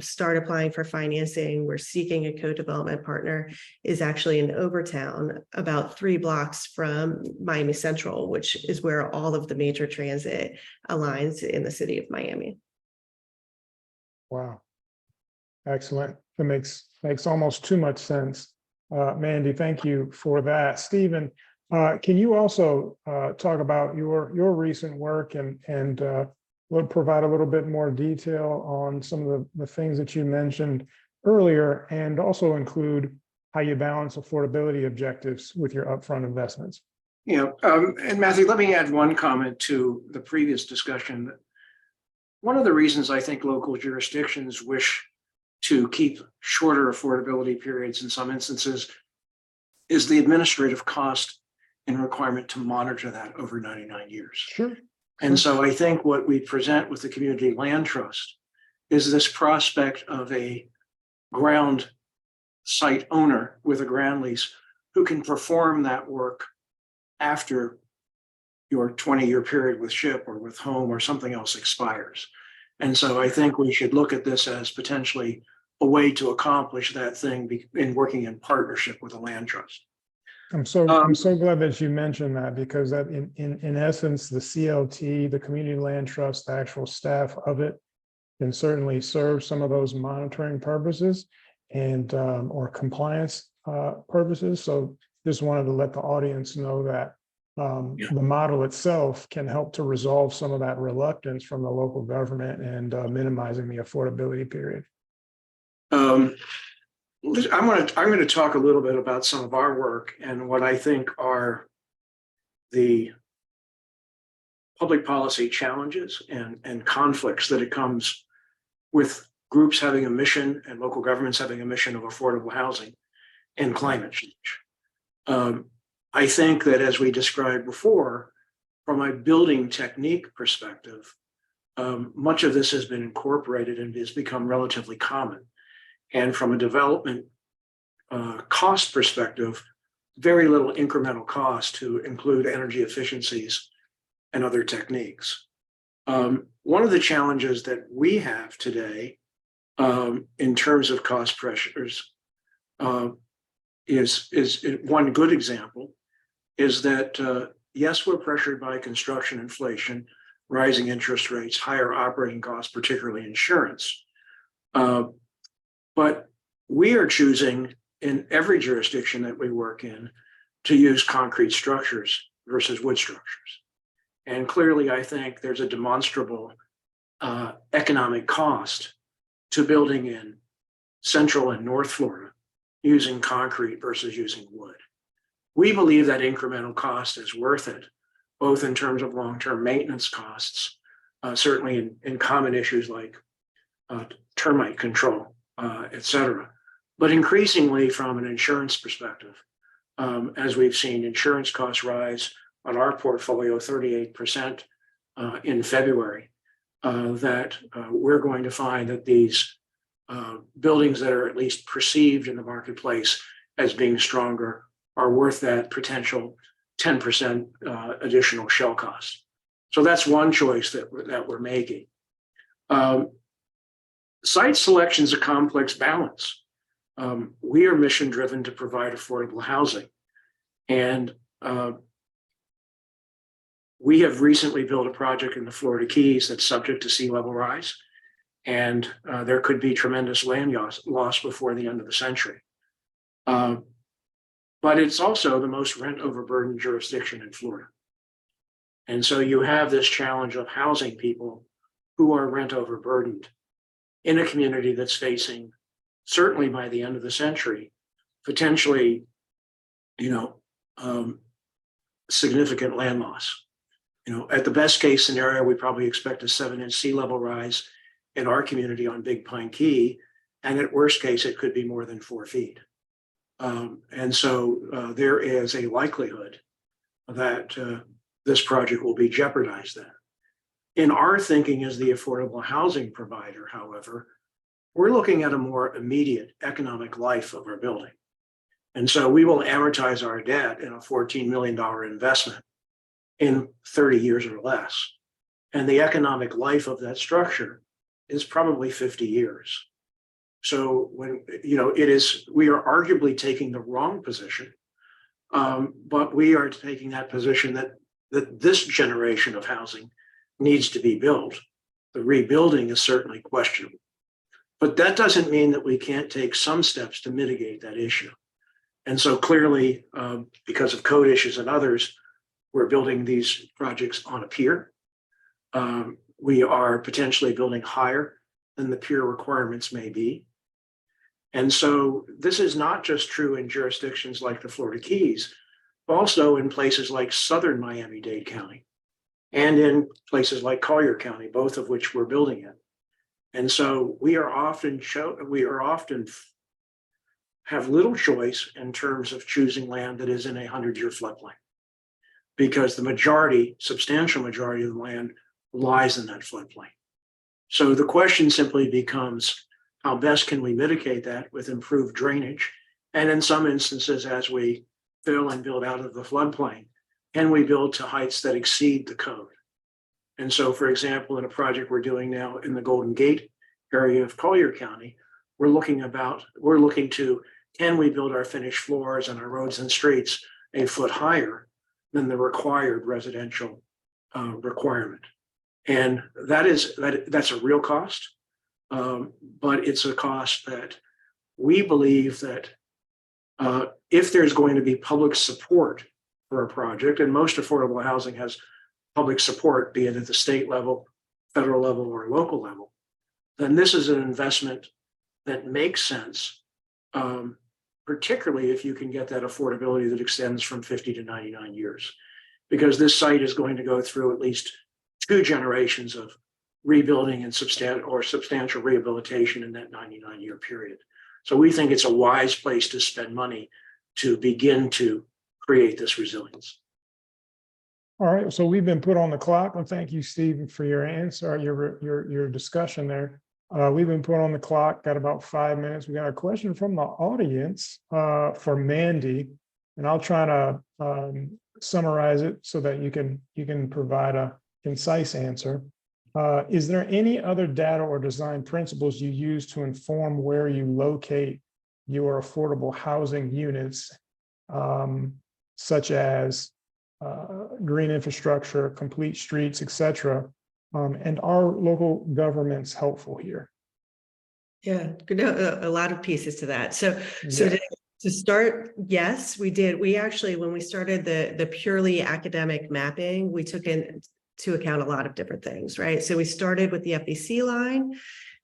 start applying for financing, we're seeking a co-development partner, is actually in Overtown, about 3 blocks from Miami Central, which is where all of the major transit aligns in the city of Miami. Wow. Excellent. That makes almost too much sense. Mandy, thank you for that. Stephen, can you also talk about your recent work and provide a little bit more detail on some of the things that you mentioned earlier, and also include how you balance affordability objectives with your upfront investments? And Matthew, let me add one comment to the previous discussion. One of the reasons I think local jurisdictions wish to keep shorter affordability periods in some instances is the administrative cost and requirement to monitor that over 99 years. Sure. And so I think what we present with the Community Land Trust is this prospect of a ground site owner with a ground lease who can perform that work after your 20-year period with SHIP or with home or something else expires. And so I think we should look at this as potentially a way to accomplish that thing in working in partnership with a land trust. I'm so glad that you mentioned that, because that in essence, the CLT, the Community Land Trust, the actual staff of it can certainly serve some of those monitoring purposes and or compliance purposes. So just wanted to let the audience know that the model itself can help to resolve some of that reluctance from the local government and minimizing the affordability period. I'm going to talk a little bit about some of our work and what I think are the public policy challenges and conflicts that it comes with groups having a mission and local governments having a mission of affordable housing and climate change. I think that, as we described before, from a building technique perspective, much of this has been incorporated and has become relatively common. And from a development cost perspective, very little incremental cost to include energy efficiencies and other techniques. One of the challenges that we have today in terms of cost pressures is one good example is that, yes, we're pressured by construction inflation, rising interest rates, higher operating costs, particularly insurance. But we are choosing in every jurisdiction that we work in to use concrete structures versus wood structures. And clearly, I think there's a demonstrable economic cost to building in Central and North Florida using concrete versus using wood. We believe that incremental cost is worth it, both in terms of long-term maintenance costs, certainly in common issues like termite control, et cetera. But increasingly from an insurance perspective, as we've seen insurance costs rise on our portfolio 38% in February, that we're going to find that these buildings that are at least perceived in the marketplace as being stronger are worth that potential 10% additional shell cost. So that's one choice that we're making. Site selection is a complex balance. We are mission driven to provide affordable housing. And we have recently built a project in the Florida Keys that's subject to sea level rise. And there could be tremendous land loss before the end of the century. But it's also the most rent overburdened jurisdiction in Florida. And so you have this challenge of housing people who are rent overburdened in a community that's facing, certainly by the end of the century, potentially, significant land loss. At the best case scenario, we probably expect a 7-inch sea level rise in our community on Big Pine Key. And at worst case, it could be more than 4 feet. And so there is a likelihood that this project will be jeopardized then. In our thinking as the affordable housing provider, however, we're looking at a more immediate economic life of our building. And so we will amortize our debt in a $14 million investment in 30 years or less. And the economic life of that structure is probably 50 years. So when, we are arguably taking the wrong position, but we are taking that position that this generation of housing needs to be built. The rebuilding is certainly questionable, but that doesn't mean that we can't take some steps to mitigate that issue. And so clearly, because of code issues and others, we're building these projects on a pier. We are potentially building higher than the pier requirements may be. And so this is not just true in jurisdictions like the Florida Keys, also in places like southern Miami-Dade County and in places like Collier County, both of which we're building in. And so we are often have little choice in terms of choosing land that is in a 100-year floodplain, because the substantial majority of the land lies in that floodplain. So the question simply becomes, how best can we mitigate that with improved drainage? And in some instances, as we fill and build out of the floodplain, can we build to heights that exceed the code? And so, for example, in a project we're doing now in the Golden Gate area of Collier County, we're looking to, can we build our finished floors and our roads and streets a foot higher than the required residential requirement? And that's a real cost, but it's a cost that we believe that if there's going to be public support for a project, and most affordable housing has public support, be it at the state level, federal level, or local level, then this is an investment that makes sense, particularly if you can get that affordability that extends from 50 to 99 years, because this site is going to go through at least 2 generations of rebuilding and substantial rehabilitation in that 99-year period. So we think it's a wise place to spend money to begin to create this resilience. All right, so we've been put on the clock, and thank you, Stephen, for your answer, your discussion there. We've been put on the clock, got about 5 minutes. We got a question from the audience for Mandy, and I'll try to summarize it so that you can provide a concise answer. Is there any other data or design principles you use to inform where you locate your affordable housing units, such as green infrastructure, complete streets, etc.? And are local governments helpful here? Yeah, a lot of pieces to that. So to start, yes, we did. We actually, when we started the purely academic mapping, we took into account a lot of different things, right? So we started with the FEC line,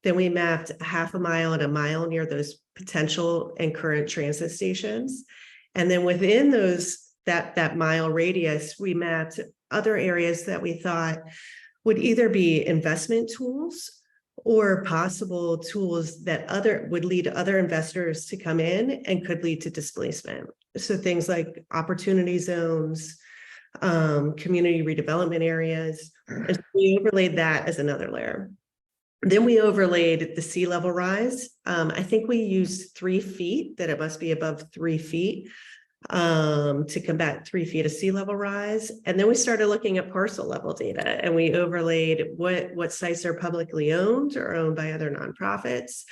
then we mapped 1/2 mile and 1 mile near those potential and current transit stations. And then within that mile radius, we mapped other areas that we thought would either be investment tools or possible tools that would lead other investors to come in and could lead to displacement. So things like opportunity zones, community redevelopment areas, and we overlaid that as another layer. Then we overlaid the sea level rise. I think we used 3 feet, that it must be above 3 feet to combat 3 feet of sea level rise. And then we started looking at parcel level data, and we overlaid what sites are publicly owned or owned by other nonprofits.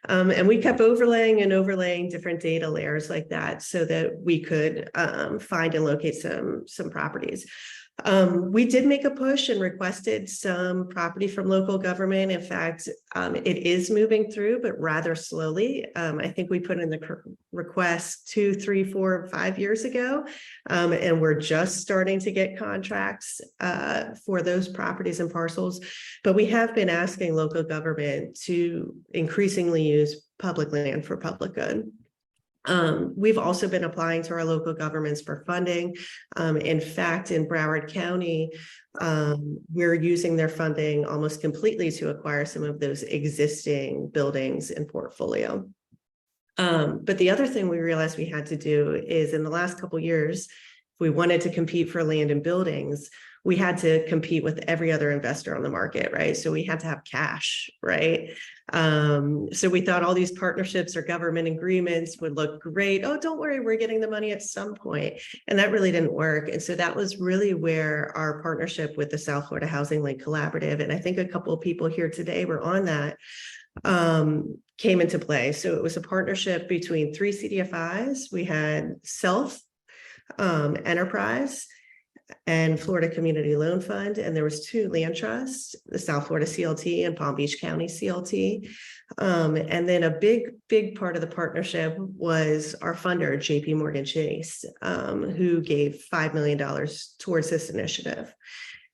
And we kept overlaying different data layers like that so that we could find and locate some properties. We did make a push and requested some property from local government. In fact, it is moving through, but rather slowly. I think we put in the request 2, 3, 4, 5 years ago, and we're just starting to get contracts for those properties and parcels. But we have been asking local government to increasingly use public land for public good. We've also been applying to our local governments for funding. In fact, in Broward County, we're using their funding almost completely to acquire some of those existing buildings in portfolio. But the other thing we realized we had to do is, in the last couple of years, if we wanted to compete for land and buildings, we had to compete with every other investor on the market, right? So we had to have cash, right? So we thought all these partnerships or government agreements would look great. Oh, don't worry, we're getting the money at some point. And that really didn't work. And so that was really where our partnership with the South Florida Housing Link Collaborative, and I think a couple of people here today were on that, came into play. So it was a partnership between 3 CDFIs. We had Self, Enterprise, and Florida Community Loan Fund, and there was 2 land trusts, the South Florida CLT and Palm Beach County CLT. And then a big part of the partnership was our funder, JP Morgan Chase, who gave $5 million towards this initiative.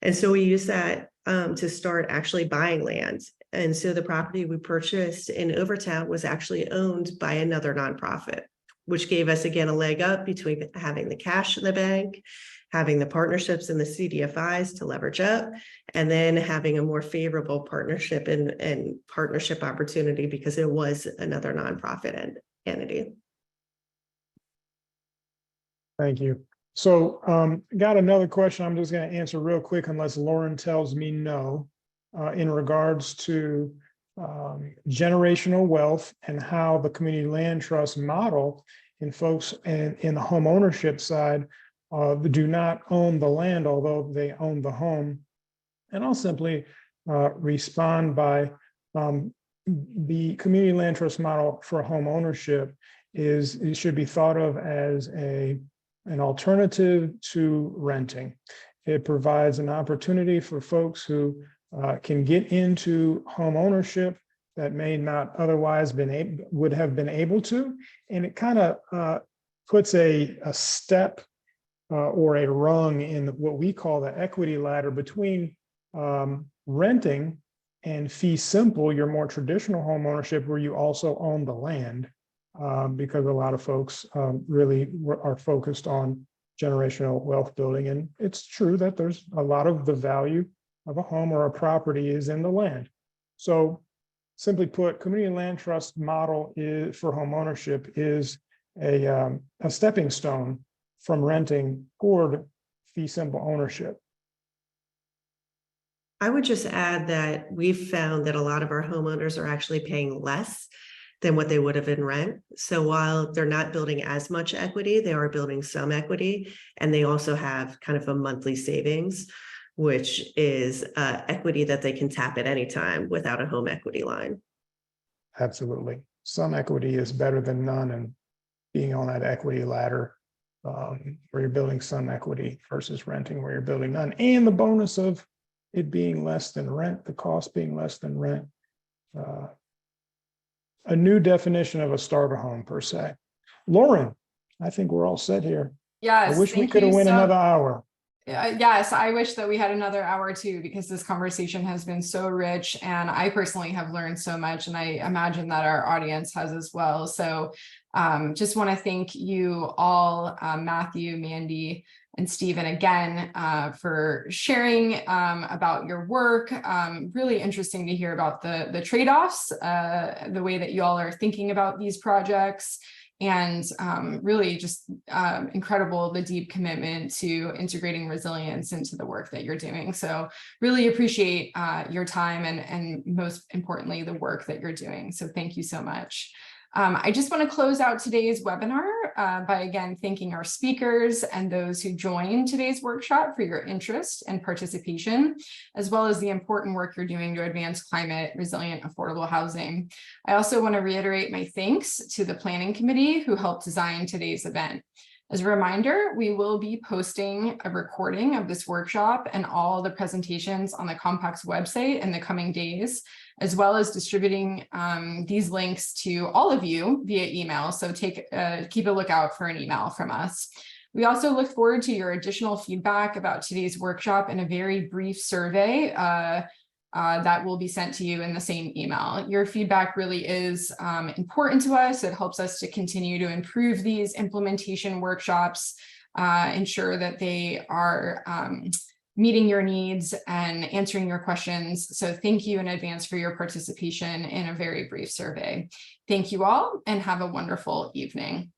And so we used that to start actually buying land. And so the property we purchased in Overtown was actually owned by another nonprofit. which gave us again a leg up between having the cash in the bank, having the partnerships and the CDFIs to leverage up, and then having a more favorable partnership and partnership opportunity because it was another nonprofit entity. Thank you. So got another question I'm just going to answer real quick unless Lauren tells me no, in regards to generational wealth and how the community land trust model in folks and in the home ownership side do not own the land, although they own the home. And I'll simply respond by the community land trust model for home ownership it should be thought of as an alternative to renting. It provides an opportunity for folks who can get into home ownership that may not otherwise would have been able to, and it kind of puts a step or a rung in what we call the equity ladder between renting and fee simple, your more traditional home ownership where you also own the land, because a lot of folks really are focused on generational wealth building. And it's true that there's a lot of the value of a home or a property is in the land. So simply put, community land trust model for home ownership is a stepping stone from renting toward fee simple ownership. I would just add that we've found that a lot of our homeowners are actually paying less than what they would have in rent. So while they're not building as much equity, they are building some equity, and they also have kind of a monthly savings, which is equity that they can tap at any time without a home equity line. Absolutely. Some equity is better than none, and being on that equity ladder where you're building some equity versus renting where you're building none. And the bonus of it being less than rent, the cost being less than rent. A new definition of a starter home per se. Lauren, I think we're all set here. Yes. I wish we could have went another hour. Yes, I wish that we had another hour too, because this conversation has been so rich and I personally have learned so much, and I imagine that our audience has as well. So just want to thank you all, Matthew, Mandy, and Stephen again for sharing about your work. Really interesting to hear about the trade-offs, the way that you all are thinking about these projects. And really just incredible, the deep commitment to integrating resilience into the work that you're doing. So really appreciate your time and most importantly, the work that you're doing. So thank you so much. I just want to close out today's webinar by again thanking our speakers and those who joined today's workshop for your interest and participation, as well as the important work you're doing to advance climate resilient, affordable housing. I also want to reiterate my thanks to the planning committee who helped design today's event. As a reminder, we will be posting a recording of this workshop and all the presentations on the Compact's website in the coming days, as well as distributing these links to all of you via email. So keep a lookout for an email from us. We also look forward to your additional feedback about today's workshop in a very brief survey that will be sent to you in the same email. Your feedback really is important to us. It helps us to continue to improve these implementation workshops, ensure that they are meeting your needs and answering your questions. So thank you in advance for your participation in a very brief survey. Thank you all and have a wonderful evening.